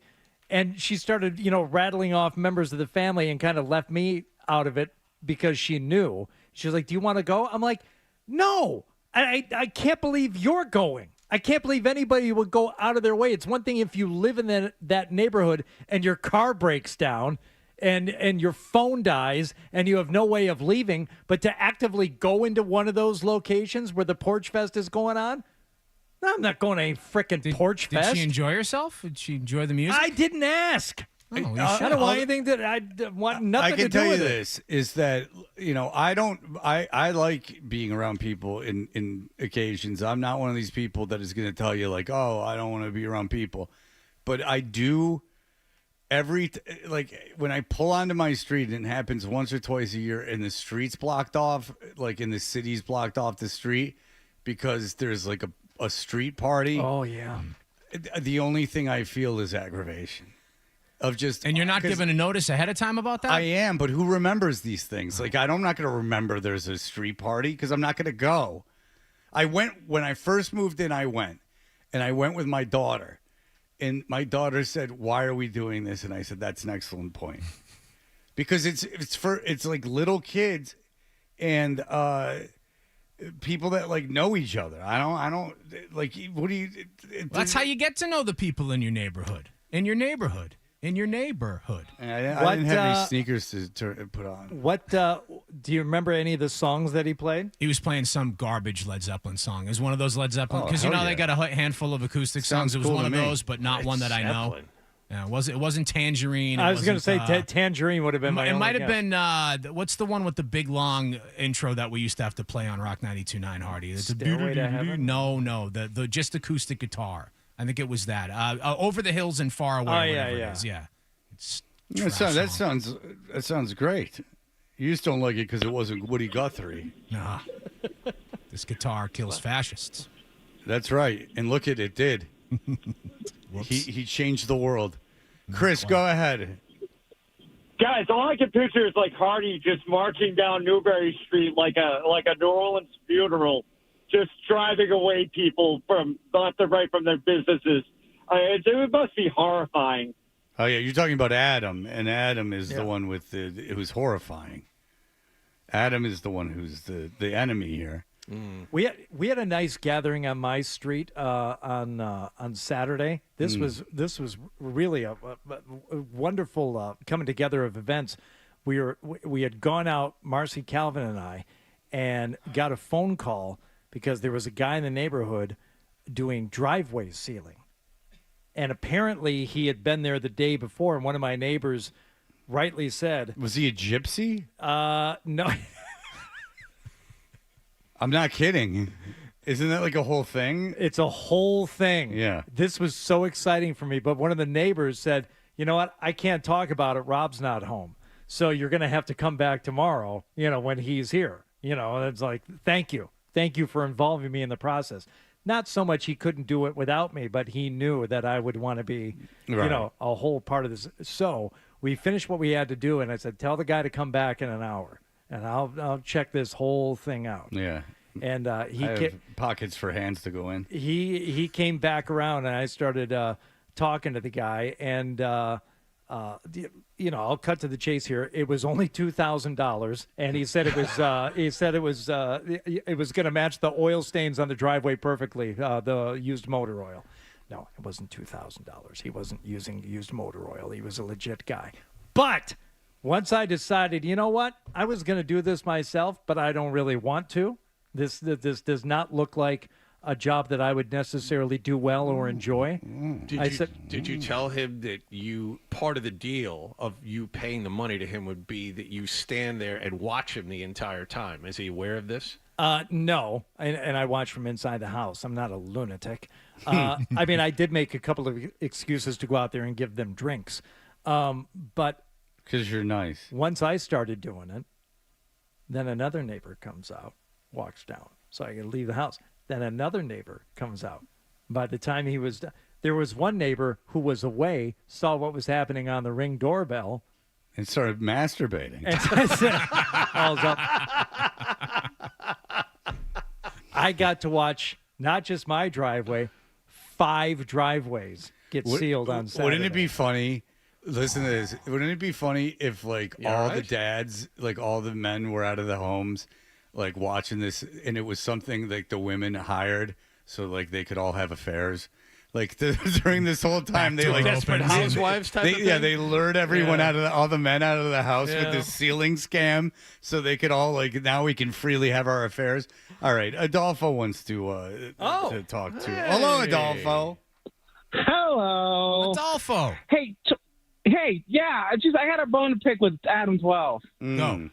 And she started, rattling off members of the family and kind of left me out of it because she knew. She was like, do you want to go? I'm like, no, I can't believe you're going. I can't believe anybody would go out of their way. It's one thing if you live in that neighborhood and your car breaks down and your phone dies and you have no way of leaving, but to actively go into one of those locations where the Porch Fest is going on, no, I'm not going to a frickin' Porch Fest.
Did she enjoy herself? Did she enjoy the music?
I didn't ask.
Oh, you
I
should.
don't want anything that I want nothing
I can
to do
tell
with
you
it.
this is that I like being around people in occasions. I'm not one of these people that is going to tell you like, oh, I don't want to be around people, but I do. When I pull onto my street, and it happens once or twice a year, and the street's blocked off, like in the city's blocked off the street because there's like a street party.
Oh yeah.
The only thing I feel is aggravation.
And you're not given a notice ahead of time about that?
I am, but who remembers these things? Like, I'm not going to remember there's a street party because I'm not going to go. I went when I first moved in. I went with my daughter, and my daughter said, "Why are we doing this?" And I said, "That's an excellent point, because it's like little kids and people that like know each other. I don't like. What do you?
That's how you get to know the people in your neighborhood. In your neighborhood. I
didn't have any sneakers to put on.
What do you remember any of the songs that he played?
He was playing some garbage Led Zeppelin song. It was one of those Led Zeppelin because they got a handful of acoustic songs. It was one of those, but not one that I know. Yeah, it wasn't Tangerine.
I was going to say Tangerine would have been my.
It might have been what's the one with the big long intro that we used to have to play on Rock 92.9, Hardy?
Stairway to Heaven?
No, the just acoustic guitar. I think it was that. Over the Hills and Far Away. It is. Yeah.
That sounds great. You just don't like it because it wasn't Woody Guthrie.
Nah. This guitar kills fascists.
That's right. And look at it did. He changed the world. Chris, go ahead.
Guys, all I can picture is like Hardy just marching down Newberry Street like a New Orleans funeral, just driving away people from left and right from their businesses. It must be horrifying.
Oh yeah, you're talking about Adam, and Adam is the one with it was horrifying. Adam is the one who's the enemy here.
Mm. We had a nice gathering on my street on Saturday. This was really a wonderful coming together of events. We had gone out, Marcy, Calvin, and I, and got a phone call because there was a guy in the neighborhood doing driveway sealing. And apparently he had been there the day before, and one of my neighbors rightly said...
Was he a gypsy?
No.
I'm not kidding. Isn't that like a whole thing?
It's a whole thing.
Yeah.
This was so exciting for me, but one of the neighbors said, you know what, I can't talk about it. Rob's not home. So you're going to have to come back tomorrow, when he's here. And it's like, thank you. Thank you for involving me in the process. Not so much he couldn't do it without me, but he knew that I would want to be, a whole part of this. So we finished what we had to do, and I said, tell the guy to come back in an hour, and I'll check this whole thing out.
Yeah.
And
I have pockets for hands to go in.
He came back around, and I started talking to the guy, and I'll cut to the chase here. It was only $2,000, and he said it was going to match the oil stains on the driveway perfectly. The used motor oil. No, it wasn't $2,000. He wasn't using used motor oil. He was a legit guy. But once I decided, you know what, I was going to do this myself, but I don't really want to. This does not look like a job that I would necessarily do well or enjoy.
Did you tell him that part of the deal of you paying the money to him would be that you stand there and watch him the entire time? Is he aware of this?
No, and I watch from inside the house. I'm not a lunatic. I did make a couple of excuses to go out there and give them drinks. But
because you're nice.
Once I started doing it, then another neighbor comes out, walks down. So I got to leave the house. Then another neighbor comes out. By the time he was done, there was one neighbor who was away, saw what was happening on the Ring doorbell.
And started masturbating.
And I said, I got to watch not just my driveway, 5 driveways get sealed on Saturday.
Wouldn't it be funny? Listen to this. Wouldn't it be funny if, like, all the dads, like, all the men were out of the homes, like, watching this, and it was something, like, the women hired so, like, they could all have affairs? Like, during this whole time, they, like...
Desperate Housewives type of thing?
Yeah, they lured everyone out of all the men out of the house with this sealing scam so they could all, like, now we can freely have our affairs. All right, Adolfo wants to talk to.
Hey.
Hello, Adolfo.
Hello.
Adolfo.
Hey, yeah, I had a bone to pick with Adam 12.
No.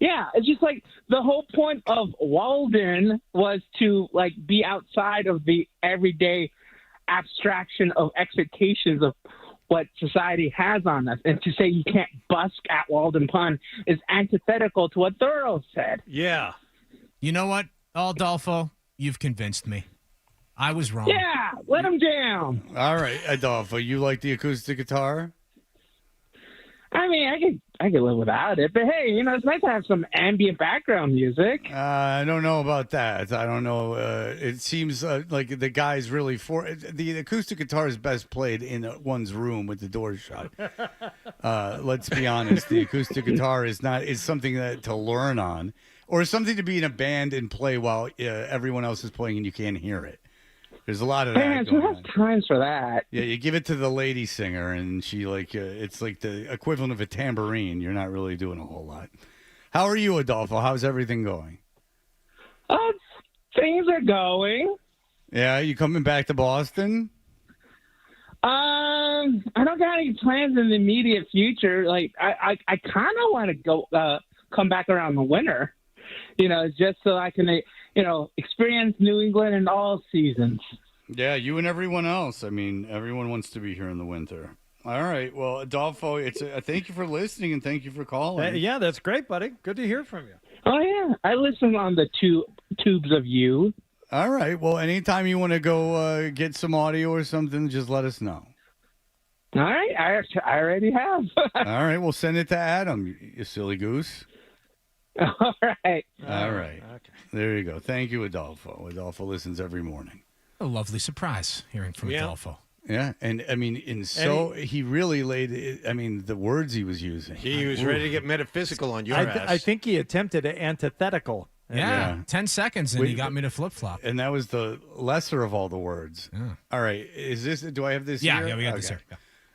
Yeah, it's just like the whole point of Walden was to like be outside of the everyday abstraction of expectations of what society has on us. And to say you can't busk at Walden Pond is antithetical to what Thorough said.
Yeah.
You know what, Adolfo? You've convinced me. I was wrong.
Yeah, let him down.
All right, Adolfo, you like the acoustic guitar?
I mean, I could live without it, but hey, it's nice to have some ambient background music.
I don't know about that. I don't know. It seems like the guy's really the acoustic guitar is best played in one's room with the door shut. Let's be honest. The acoustic guitar is something to learn on, or something to be in a band and play while everyone else is playing and you can't hear it. There's a lot of that.
Man, who has times for that?
Yeah, you give it to the lady singer, and she it's like the equivalent of a tambourine. You're not really doing a whole lot. How are you, Adolfo? How's everything going?
Things are going.
Yeah, you coming back to Boston?
I don't got any plans in the immediate future. Like, I kind of want to go come back around the winter. Just so I can experience New England in all seasons.
Yeah, you and everyone else. I mean, everyone wants to be here in the winter. All right. Well, Adolfo, thank you for listening and thank you for calling.
Yeah, that's great, buddy. Good to hear from you.
Oh, yeah. I listen on the tubes of you.
All right. Well, anytime you want to go get some audio or something, just let us know.
All right. I already have.
All right. We'll send it to Adam, you silly goose.
All right.
All right. Okay. There you go. Thank you, Adolfo. Adolfo listens every morning.
A lovely surprise hearing from Adolfo.
Yeah, and I mean, he really laid it. I mean, the words he was using.
He was ready to get metaphysical on your ass.
I think he attempted an antithetical.
Yeah, 10 seconds and he got me to flip-flop.
And that was the lesser of all the words.
Yeah.
All right. Do I have this here?
Yeah, we got this here.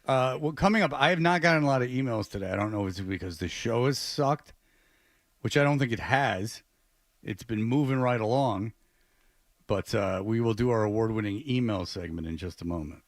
Well, coming up, I have not gotten a lot of emails today. I don't know if it's because the show has sucked, which I don't think it has. It's been moving right along. But we will do our award-winning email segment in just a moment.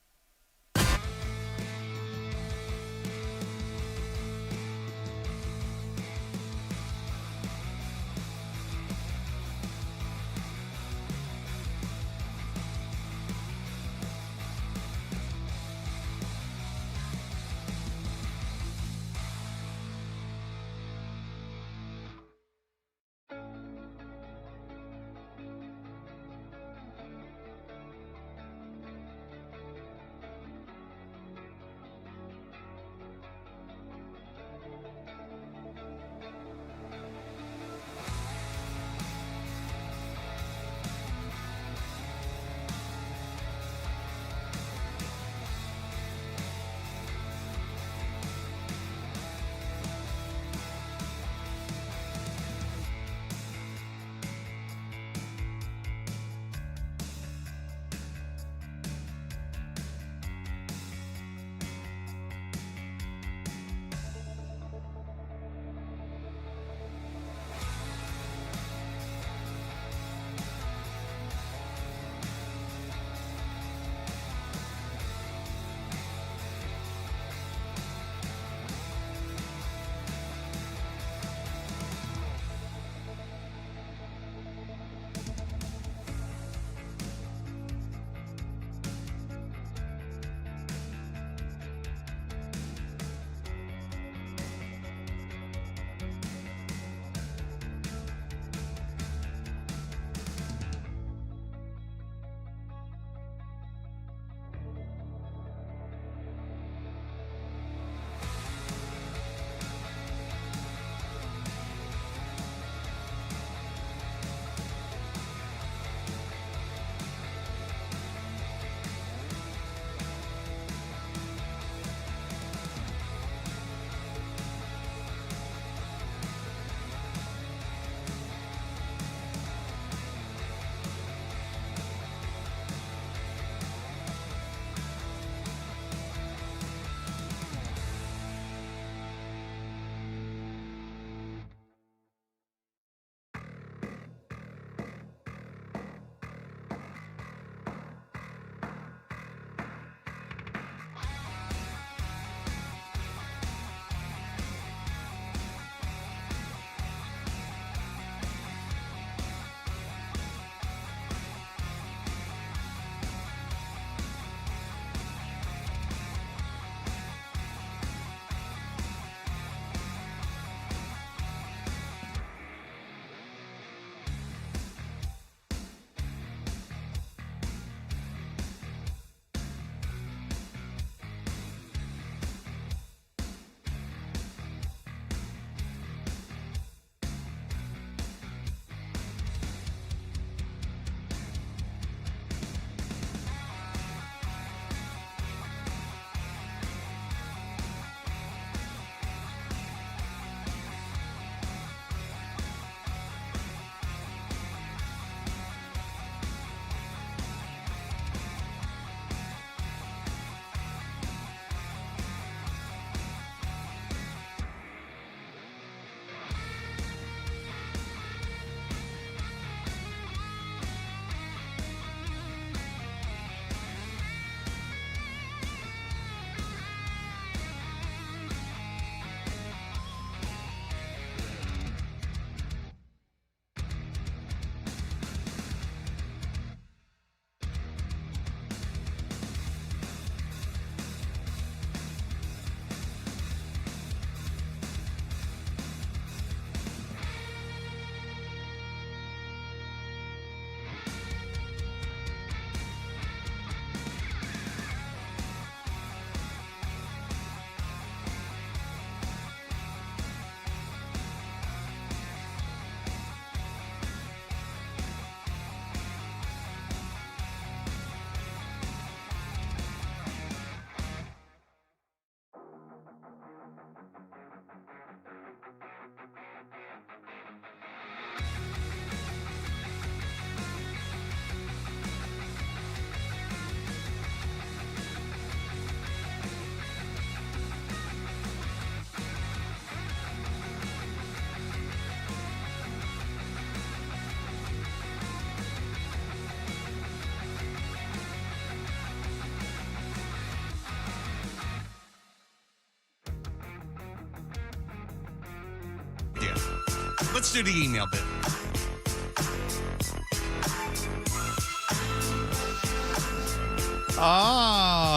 let's do the email bit.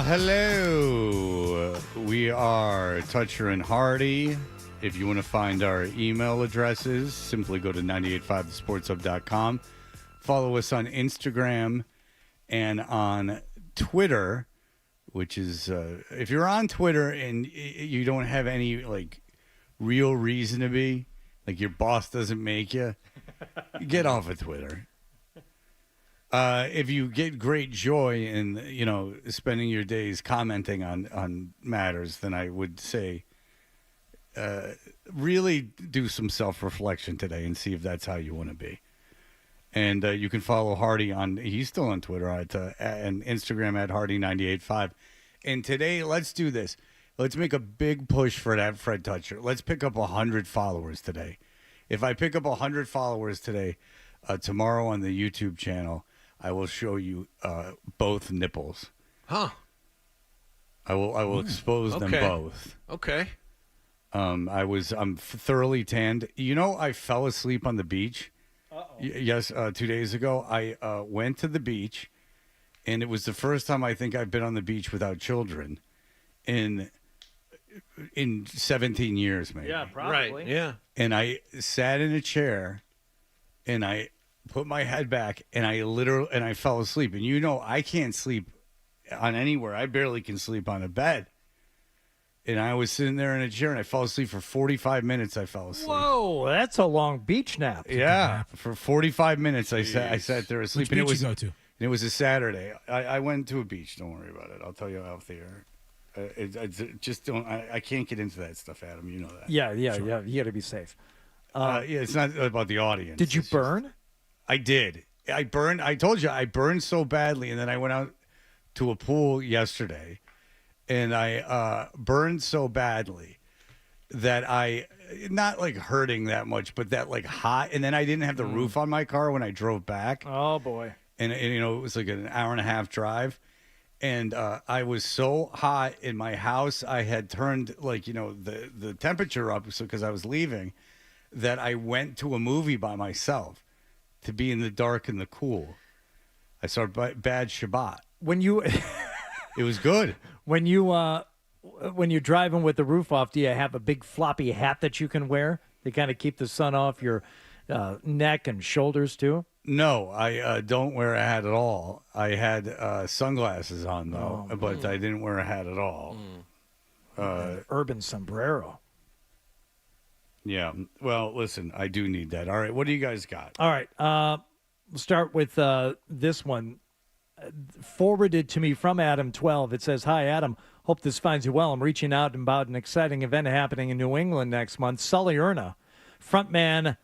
Hello. We are Toucher and Hardy. If you want to find our email addresses, simply go to 985thesportshub.com. Follow us on Instagram and on Twitter, which is, if you're on Twitter and you don't have any, like, real reason to be, like your boss doesn't make you, get off of Twitter. If you get great joy in, spending your days commenting on matters, then I would say really do some self-reflection today and see if that's how you want to be. And you can follow Hardy he's still on Twitter and Instagram at Hardy985. And today, let's do this. Let's make a big push for that Fred Toucher. Let's pick up 100 followers today. If I pick up 100 followers today, tomorrow on the YouTube channel, I will show you both nipples.
Huh.
I will expose them both.
Okay.
I'm thoroughly tanned. I fell asleep on the beach. Yes, 2 days ago. I went to the beach, and it was the first time I think I've been on the beach without children in 17 years, maybe.
Yeah, probably.
Right. Yeah.
And I sat in a chair, and I put my head back, and I fell asleep. And I can't sleep on anywhere. I barely can sleep on a bed. And I was sitting there in a chair, and I fell asleep for 45 minutes. I fell asleep.
Whoa, that's a long beach nap.
Yeah, for 45 minutes I sat there asleep.
Which beach you go to?
And it was a Saturday. I went to a beach. Don't worry about it. I'll tell you off the air. Just don't. I can't get into that stuff, Adam. You know that.
Yeah. You got to be safe.
It's not about the audience.
Did you burn?
I did. I burned. I told you I burned so badly, and then I went out to a pool yesterday, and I burned so badly that not like hurting that much, but that like hot. And then I didn't have the roof on my car when I drove back.
Oh boy!
And it was like an hour and a half drive. And I was so hot in my house, I had turned the temperature up because I was leaving, that I went to a movie by myself to be in the dark and the cool. I saw Bad Shabbat. It was good.
When you're driving with the roof off, do you have a big floppy hat that you can wear to kind of keep the sun off your neck and shoulders too?
No, I don't wear a hat at all. I had sunglasses on, though, but I didn't wear a hat at all.
Urban sombrero.
Yeah. Well, listen, I do need that. All right, what do you guys got?
All right. We'll start with this one. Forwarded to me from Adam12. It says, "Hi, Adam. Hope this finds you well. I'm reaching out about an exciting event happening in New England next month. Stallionaire, frontman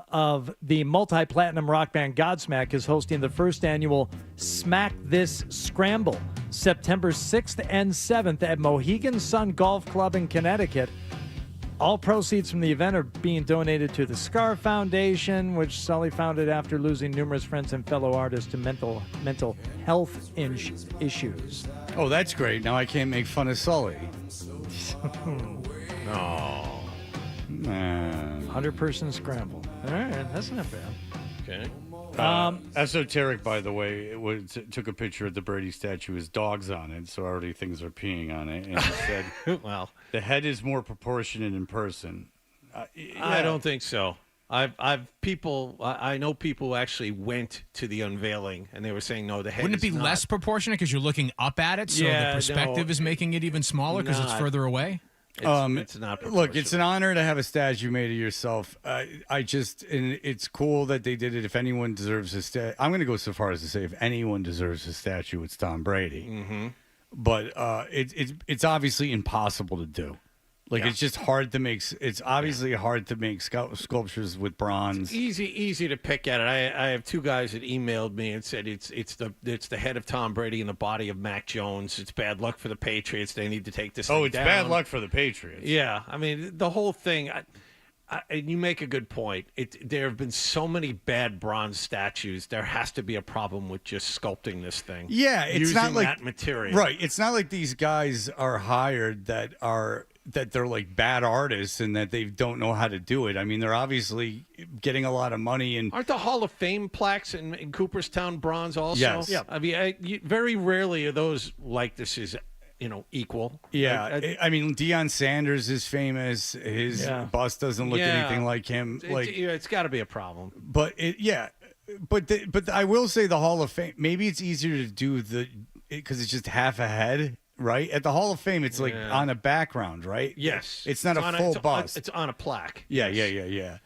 of the multi-platinum rock band Godsmack, is hosting the first annual Smack This Scramble, September 6th and 7th at Mohegan Sun Golf Club in Connecticut. All proceeds from the event are being donated to the Scar Foundation, which Sully founded after losing numerous friends and fellow artists to mental health issues."
Oh, that's great. Now I can't make fun of Sully.
No.
Man.
100-person scramble. All right, that's not bad.
Okay.
Esoteric, by the way, took a picture of the Brady statue with dogs on it, so already things are peeing on it. And he said,
"Well,
the head is more proportionate in person."
I don't think so. I know people who actually went to the unveiling, and they were saying, no, the head.
Wouldn't it be
is not.
less proportionate because you're looking up at it, so the perspective is making it even smaller because it's further away?
It's not.
Look, it's an honor to have a statue made of yourself. And it's cool that they did it. If anyone deserves a statue, I'm going to go so far as to say, if anyone deserves a statue, it's Tom Brady.
Mm-hmm.
But it's obviously impossible to do. It's just hard to make. It's obviously hard to make sculptures with bronze.
It's easy to pick at it. I have two guys that emailed me and said it's the head of Tom Brady and the body of Mac Jones. It's bad luck for the Patriots. They need to take this.
Oh,
thing
it's
down.
bad luck for the Patriots.
Yeah, I mean the whole thing. And you make a good point. There have been so many bad bronze statues. There has to be a problem with just sculpting this thing.
Yeah, it's
using
not like
that material.
Right. It's not like these guys are hired that are that they're like bad artists and that they don't know how to do it. I mean, they're obviously getting a lot of money. And
aren't the Hall of Fame plaques in Cooperstown bronze also?
Yes.
Yeah. I mean, very rarely are those likenesses, equal.
Yeah. I mean, Deion Sanders is famous. His bust doesn't look anything like him.
It's got to be a problem.
But But I will say the Hall of Fame, maybe it's easier to do because it's just half a head. Right? At the Hall of Fame, it's like on a background, right?
Yes.
It's not a full bust.
It's on a plaque.
Yeah.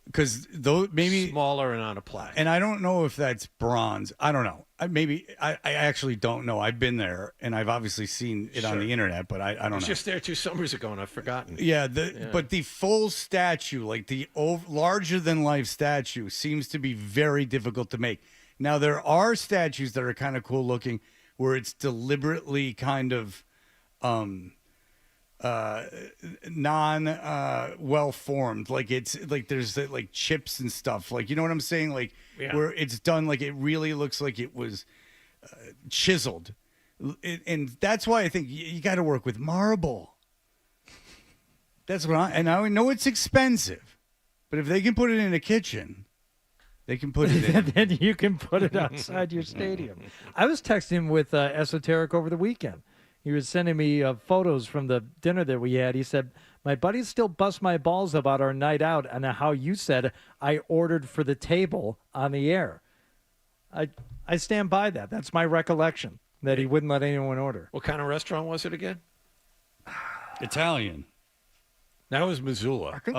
Because those maybe
smaller and on a plaque.
And I don't know if that's bronze. I don't know. I actually don't know. I've been there, and I've obviously seen it on the internet, but I don't know.
I was just there 2 summers ago, and I've forgotten.
Yeah, but the full statue, like the larger-than-life statue, seems to be very difficult to make. Now, there are statues that are kind of cool-looking, where it's deliberately kind of well formed, like it's like there's like chips and stuff, like, you know what I'm saying, like where it's done like it really looks like it was chiseled, and that's why I think you got to work with marble. That's what I know it's expensive, but if they can put it in a kitchen, they can put it in.
Then you can put it outside your stadium. I was texting him with Esoteric over the weekend. He was sending me photos from the dinner that we had. He said, my buddies still bust my balls about our night out and how you said I ordered for the table on the air. I stand by that. That's my recollection, that he wouldn't let anyone order.
What kind of restaurant was it again?
Italian.
That was Missoula.
I think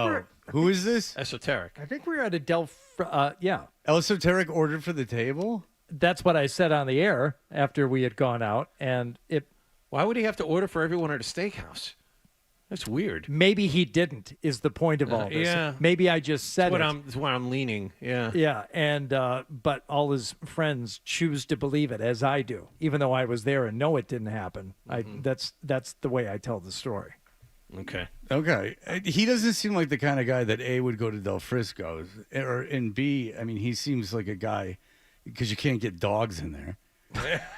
who is this?
Esoteric.
I think we were at a
Esoteric ordered for the table?
That's what I said on the air after we had gone out, and
why would he have to order for everyone at a steakhouse? That's weird.
Maybe he didn't, is the point of all this.
Yeah.
Maybe I just said
That's why I'm leaning. Yeah.
Yeah, and but all his friends choose to believe it, as I do, even though I was there and know it didn't happen. That's the way I tell the story.
Okay.
He doesn't seem like the kind of guy that A, would go to Del Frisco's, and B, I mean, he seems like a guy, because you can't get dogs in there.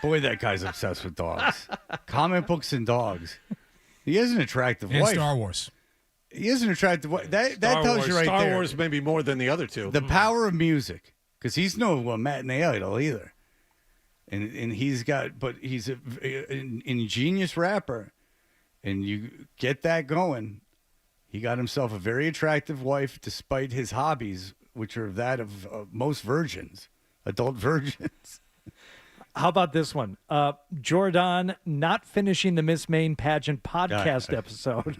Boy, that guy's obsessed with dogs. Comic books and dogs. He has an attractive
and
wife.
Star Wars.
He has an attractive wife. That tells you right there.
Star Wars maybe more than the other two.
The power of music, because he's no matinee idol either. And he's an ingenious rapper. And you get that going. He got himself a very attractive wife, despite his hobbies, which are that of most virgins, adult virgins.
How about this one? Jordan not finishing the Miss Maine pageant podcast episode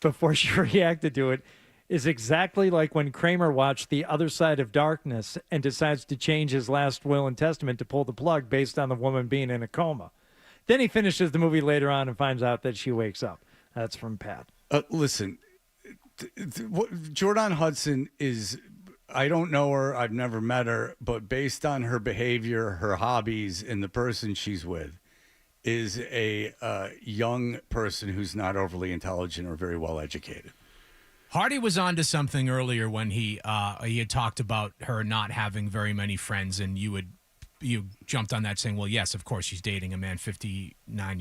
before she reacted to it is exactly like when Kramer watched The Other Side of Darkness and decides to change his last will and testament to pull the plug based on the woman being in a coma. Then he finishes the movie later on and finds out that she wakes up. That's from Pat.
Listen, Jordan Hudson is, I don't know her, I've never met her, but based on her behavior, her hobbies, and the person she's with, is a young person who's not overly intelligent or very well educated.
Hardy was onto something earlier when he had talked about her not having very many friends, and you jumped on that saying, well, yes, of course, she's dating a man 49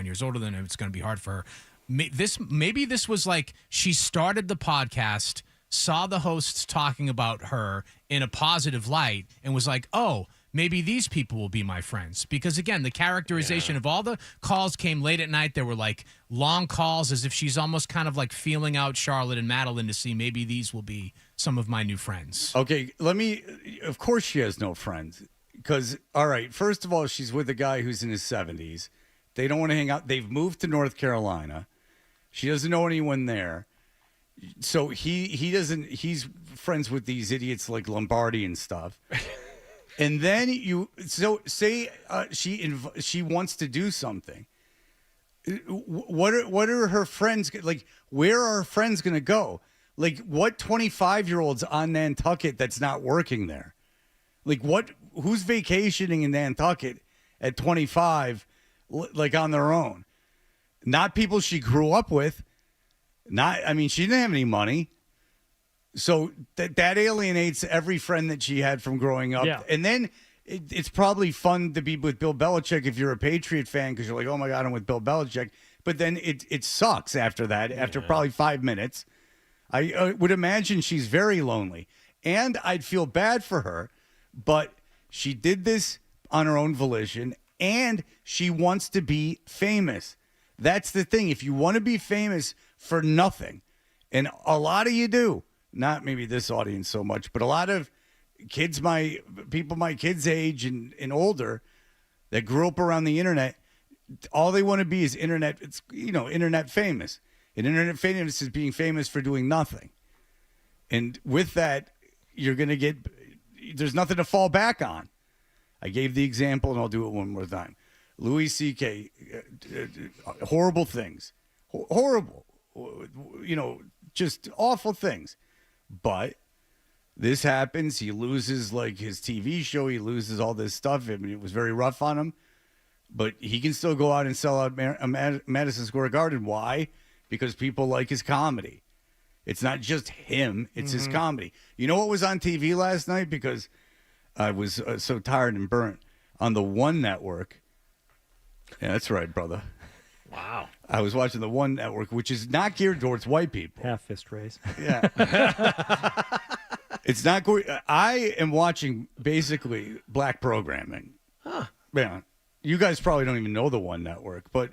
years older than him. It's going to be hard for her. Maybe this was like she started the podcast, saw the hosts talking about her in a positive light, and was like, oh, maybe these people will be my friends. Because, again, the characterization of all the calls came late at night. There were, like, long calls as if she's almost kind of, like, feeling out Charlotte and Madeline to see maybe these will be some of my new friends.
Okay, of course she has no friends. Because, all right, first of all, she's with a guy who's in his 70s. They don't want to hang out. They've moved to North Carolina. She doesn't know anyone there. So he's friends with these idiots like Lombardi and stuff. And then say she wants to do something. What are her friends, like, where are her friends going to go? Like, what 25-year-old's on Nantucket that's not working there? Like, who's vacationing in Nantucket at 25, like, on their own? Not people she grew up with. She didn't have any money. So that alienates every friend that she had from growing up.
Yeah.
And then it's probably fun to be with Bill Belichick if you're a Patriot fan, because you're like, oh, my God, I'm with Bill Belichick. but then it sucks after that. After probably 5 minutes, I would imagine she's very lonely, and I'd feel bad for her, but she did this on her own volition, and she wants to be famous. That's the thing. If you want to be famous for nothing, and a lot of you do, not maybe this audience so much, but a lot of kids, people my kids' age and older that grew up around the internet, all they want to be is internet famous. And internet famous is being famous for doing nothing. And with that, you're going to there's nothing to fall back on. I gave the example, and I'll do it one more time. Louis C.K., horrible things. Horrible. Just awful things. But this happens. He loses, his TV show. He loses all this stuff. I mean, it was very rough on him. But he can still go out and sell out Madison Square Garden. Why? Because people like his comedy. It's not just him. It's his comedy. You know what was on TV last night? Because I was so tired and burnt. On the One Network. Yeah, that's right, brother.
Wow.
I was watching the One Network, which is not geared towards white people.
Half fist raise.
Yeah. It's not going. I am watching basically black programming.
Huh.
Yeah. You guys probably don't even know the One Network, but,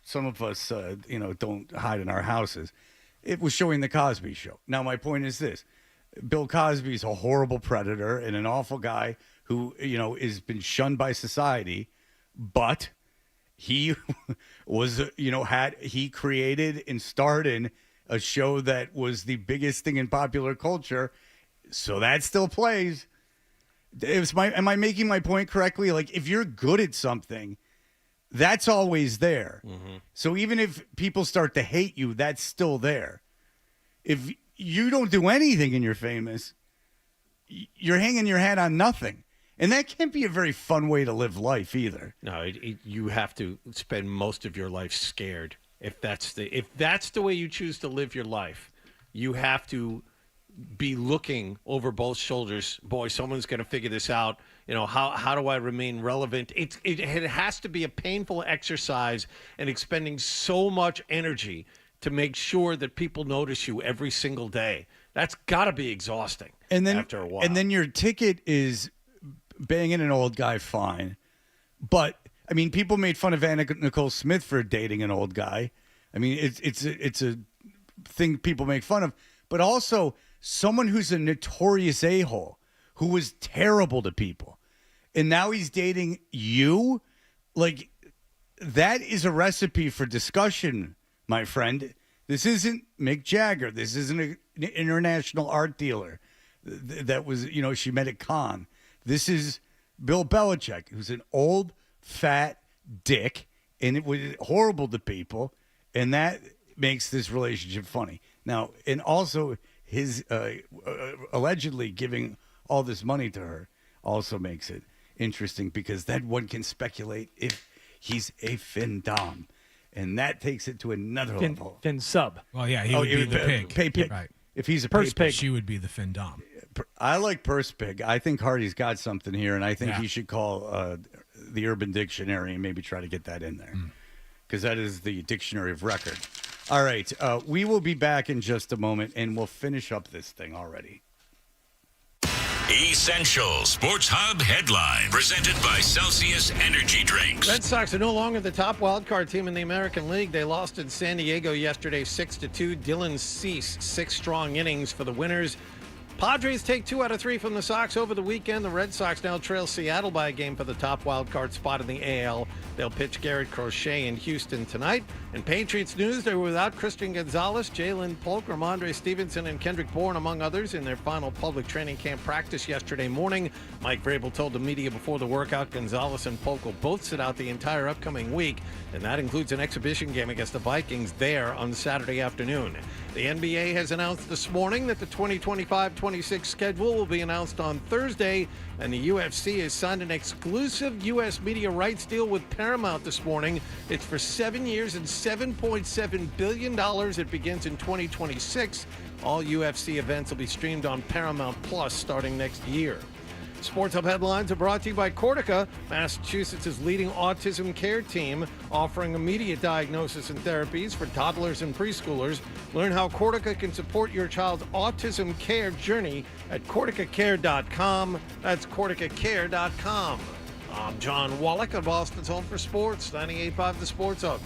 some of us, don't hide in our houses. It was showing The Cosby Show. Now, my point is this. Bill Cosby's a horrible predator and an awful guy who, has been shunned by society, but he was, he created and starred in a show that was the biggest thing in popular culture. So that still plays. Am I making my point correctly? If you're good at something, that's always there. Mm-hmm. So even if people start to hate you, that's still there. If you don't do anything and you're famous, you're hanging your hat on nothing. And that can't be a very fun way to live life either.
No, you have to spend most of your life scared. If that's the way you choose to live your life, you have to be looking over both shoulders. Boy, someone's going to figure this out. How do I remain relevant? It has to be a painful exercise and expending so much energy to make sure that people notice you every single day. That's got to be exhausting.
And then
after a while,
and then your ticket is banging an old guy, fine. But I mean, people made fun of Anna Nicole Smith for dating an old guy. I mean, it's a thing people make fun of. But also someone who's a notorious a-hole who was terrible to people, and now he's dating you. That is a recipe for discussion, my friend. This isn't Mick Jagger. This isn't an international art dealer that was, she met at Cannes. This is Bill Belichick, who's an old, fat dick, and it was horrible to people, and that makes this relationship funny. Now, and also his allegedly giving all this money to her also makes it interesting, because then one can speculate if he's a fin dom, and that takes it to another level.
Fin sub.
Well, yeah, he would be the pig.
Pay pig.
Right.
If he's a
purse pig,
she would be the fin dom.
I like purse pig. I think Hardy's got something here, and I think he should call the Urban Dictionary and maybe try to get that in there, because that is the dictionary of record. All right, we will be back in just a moment, and we'll finish up this thing already.
Essential Sports Hub headline presented by Celsius Energy Drinks.
Red Sox are no longer the top wildcard team in the American League. They lost in San Diego yesterday 6-2. Dylan Cease, 6 strong innings for the winners. Padres take 2 out of 3 from the Sox over the weekend. The Red Sox now trail Seattle by a game for the top wildcard spot in the AL. They'll pitch Garrett Crochet in Houston tonight. In Patriots news, they were without Christian Gonzalez, Jalen Polk, Ramondre Stevenson, and Kendrick Bourne, among others, in their final public training camp practice yesterday morning. Mike Vrabel told the media before the workout Gonzalez and Polk will both sit out the entire upcoming week, and that includes an exhibition game against the Vikings there on Saturday afternoon. The NBA has announced this morning that the 2025-26 schedule will be announced on Thursday, and the UFC has signed an exclusive U.S. media rights deal with Paramount this morning. It's for 7 years and $7.7 billion. It begins in 2026. All UFC events will be streamed on Paramount Plus starting next year. Sports Hub headlines are brought to you by Cortica, Massachusetts' leading autism care team, offering immediate diagnosis and therapies for toddlers and preschoolers. Learn how Cortica can support your child's autism care journey at corticacare.com. That's corticacare.com. I'm John Wallach on Boston's Home for Sports, 98.5 The Sports Hub.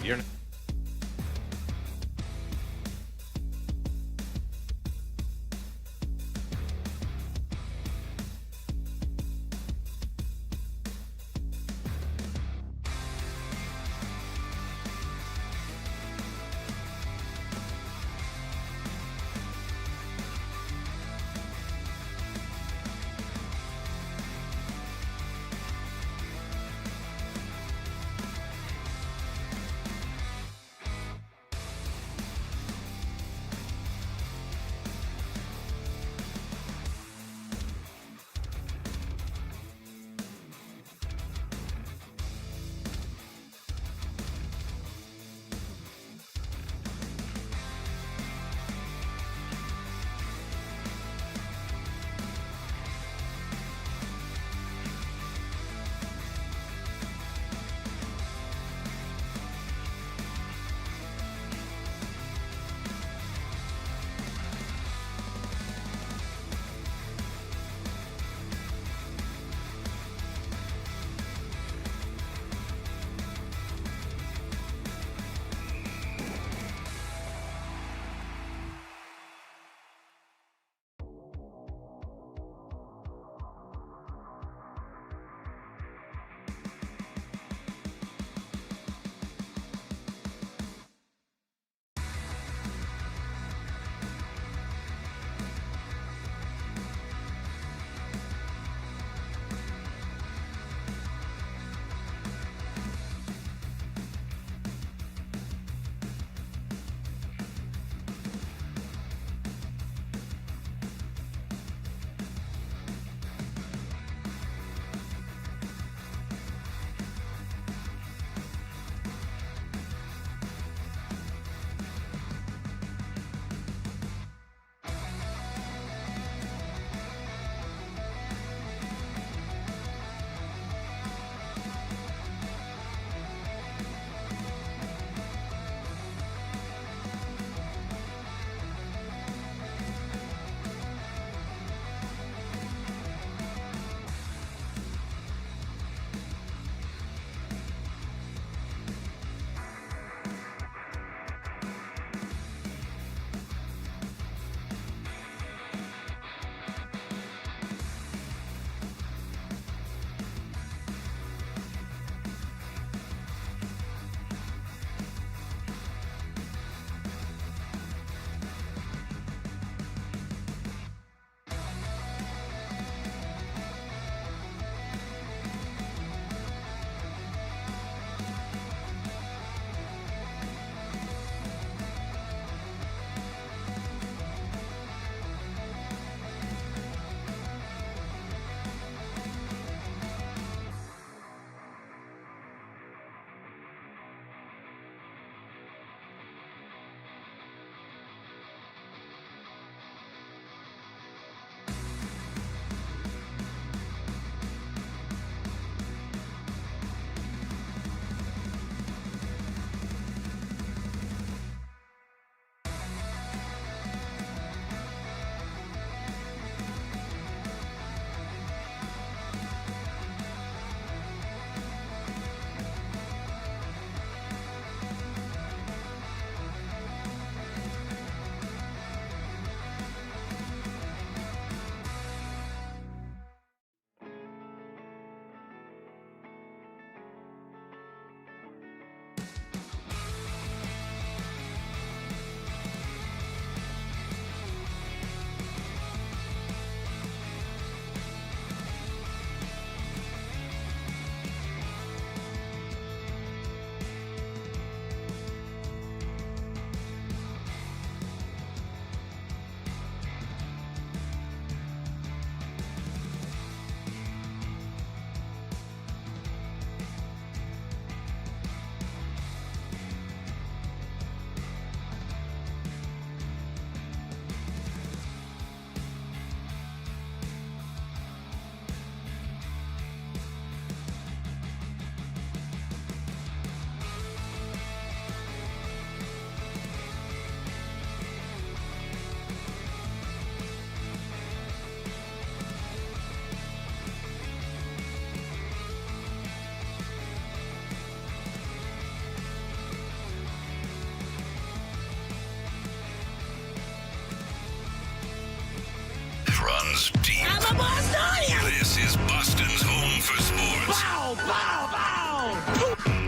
is Boston's home for sports.
Bow, bow, bow!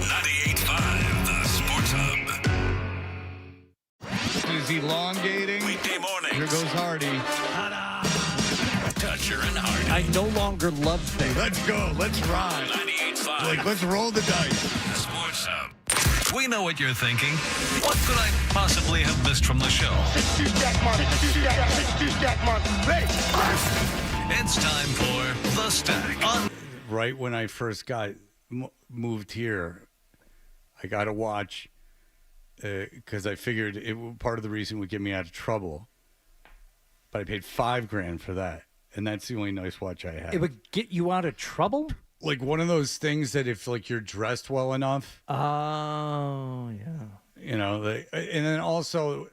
98.5, the Sports Hub.
Is elongating.
Weekday mornings.
Here goes Hardy.
Toucher and Hardy.
I no longer love things.
Let's go. Let's ride.
98.5.
Like, let's roll the dice.
The Sports Hub. We know what you're thinking. What could I possibly have missed from the show? It's time for The Stack.
Right when I first got moved here, I got to watch because I figured part of the reason would get me out of trouble. But I paid $5,000 for that, and that's the only nice watch I have.
It would get you out of trouble?
Like one of those things that if like you're dressed well enough.
Oh, yeah.
You know, and then also,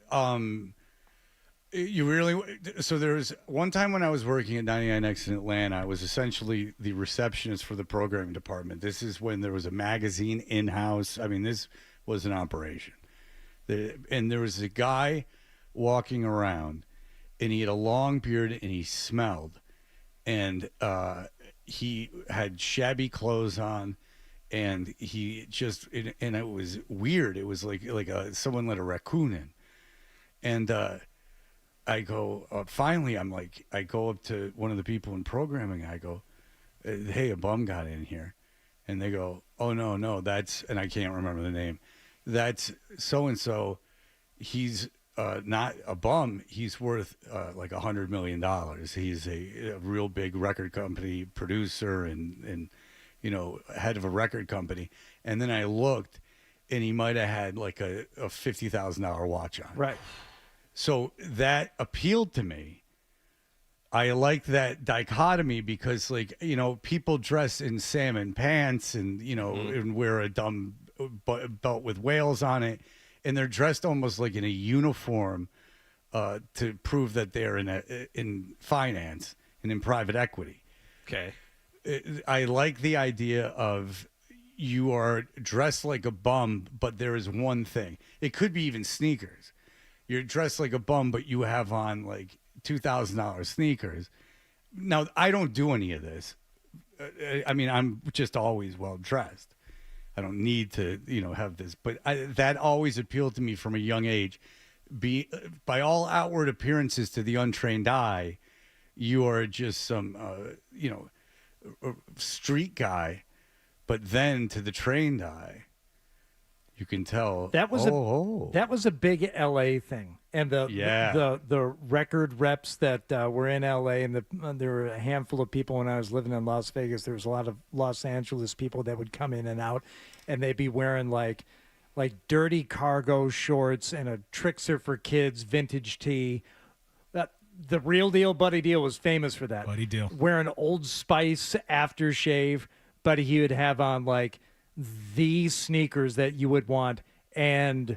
so there was one time when I was working at 99X in Atlanta, I was essentially the receptionist for the programming department. This is when there was a magazine in-house. I mean, this was an operation. And there was a guy walking around, and he had a long beard, and he smelled. And he had shabby clothes on, and he just and it was weird. It was like someone let a raccoon in, and I go finally. I'm like, I go up to one of the people in programming. I go, hey, a bum got in here, and they go, oh no, that's, and I can't remember the name. That's so and so. He's not a bum. He's worth like $100 million. He's a real big record company producer and you know, head of a record company. And then I looked, and he might have had like a $50,000 watch on.
Right.
So that appealed to me. I like that dichotomy because, like, you know, people dress in salmon pants and, you know, and wear a dumb belt with whales on it. And they're dressed almost like in a uniform to prove that they're in finance and in private equity.
Okay.
I like the idea of you are dressed like a bum, but there is one thing. It could be even sneakers. You're dressed like a bum, but you have on like $2,000 sneakers. Now, I don't do any of this. I mean, I'm just always well dressed. I don't need to, you know, have this, but that always appealed to me from a young age. By all outward appearances to the untrained eye, you are just some, you know, street guy, but then to the trained eye, you can tell
that was a big LA thing, and the record reps that were in LA, and there were a handful of people when I was living in Las Vegas. There was a lot of Los Angeles people that would come in and out, and they'd be wearing like dirty cargo shorts and a Trixer for Kids vintage tee. The real deal, Buddy Deal, was famous for that.
Buddy Deal.
Wearing Old Spice aftershave, but he would have on like the sneakers that you would want and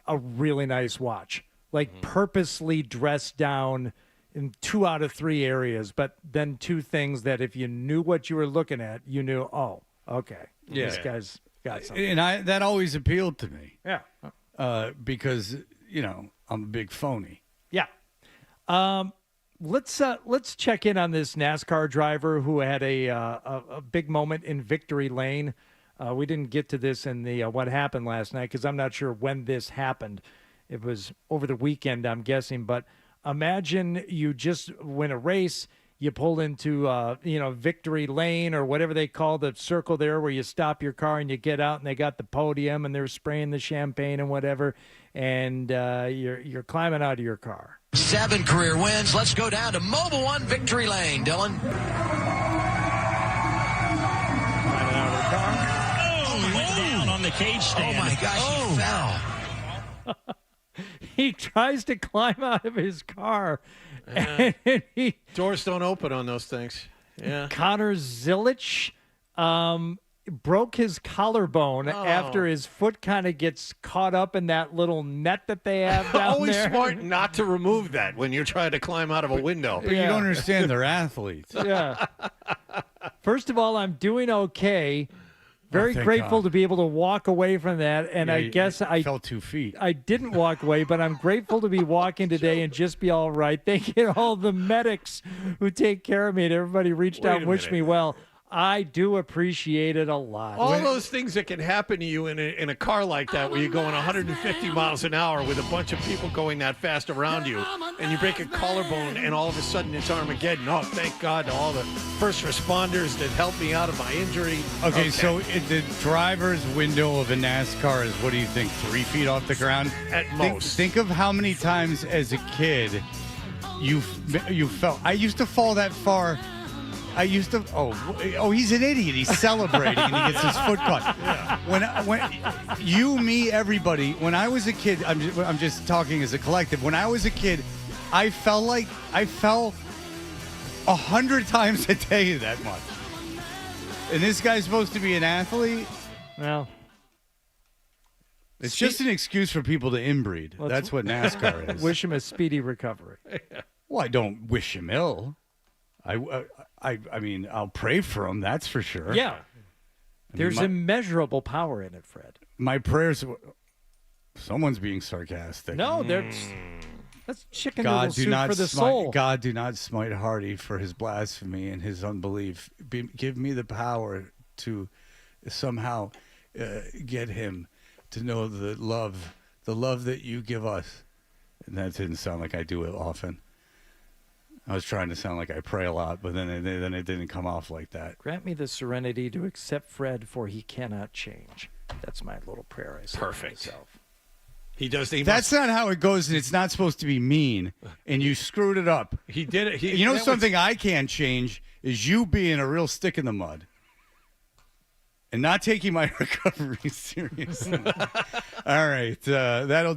a really nice watch. Like purposely dressed down in 2 out of 3 areas, but then 2 things that if you knew what you were looking at, you knew, oh, okay, this guy's got something.
And that always appealed to me.
Yeah.
Because, you know, I'm a big phony.
Yeah. Let's check in on this NASCAR driver who had a big moment in Victory Lane. We didn't get to this in the what happened last night because I'm not sure when this happened. It was over the weekend, I'm guessing. But imagine you just win a race, you pull into Victory Lane or whatever they call the circle there, where you stop your car and you get out, and they got the podium and they're spraying the champagne and whatever, and you're climbing out of your car.
7 career wins. Let's go down to Mobile One Victory Lane, Dylan.
Down on the cage stand.
Oh, my gosh, he fell.
He tries to climb out of his car. And
doors don't open on those things. Yeah.
Connor Zilich broke his collarbone after his foot kind of gets caught up in that little net that they have down
Always
there.
smart not to remove that when you're trying to climb out of a window.
But you don't understand, they're athletes.
Yeah. First of all, I'm doing okay. Very
thank
grateful
God.
to be able to walk away from that. And
Yeah,
I guess I
fell 2 feet.
I didn't walk away, but I'm grateful to be walking today and just be all right. Thank you to all the medics who take care of me and everybody reached out and wished me well. I do appreciate it a lot.
All those things that can happen to you in a car like that, where you're going 150 miles an hour with a bunch of people going that fast around you, and you break a collarbone, and all of a sudden it's Armageddon. Oh, thank God to all the first responders that helped me out of my injury.
Okay, so the driver's window of a NASCAR is, what do you think, 3 feet off the ground?
At most.
Think of how many times as a kid you fell. I used to fall that far. I used to. Oh, he's an idiot. He's celebrating and he gets his foot caught. Yeah. When you, me, everybody. When I was a kid, I'm just talking as a collective. When I was a kid, I fell 100 times a day that much. And this guy's supposed to be an athlete.
Well,
it's just an excuse for people to inbreed. That's what NASCAR is.
Wish him a speedy recovery.
Well, I don't wish him ill. I mean, I'll pray for him. That's for sure.
Yeah. There's immeasurable power in it, Fred.
My prayers. Someone's being sarcastic.
No, that's chicken
God,
noodle soup for the soul.
God, do not smite Hardy for his blasphemy and his unbelief. Give me the power to somehow get him to know the love that you give us. And that didn't sound like I do it often. I was trying to sound like I pray a lot, but then it didn't come off like that.
Grant me the serenity to accept Fred, for he cannot change. That's my little prayer I say to myself.
He does.
That's not how it goes, and it's not supposed to be mean. And you screwed it up.
He did it.
You know something I can't change is you being a real stick in the mud and not taking my recovery seriously. All right, that'll.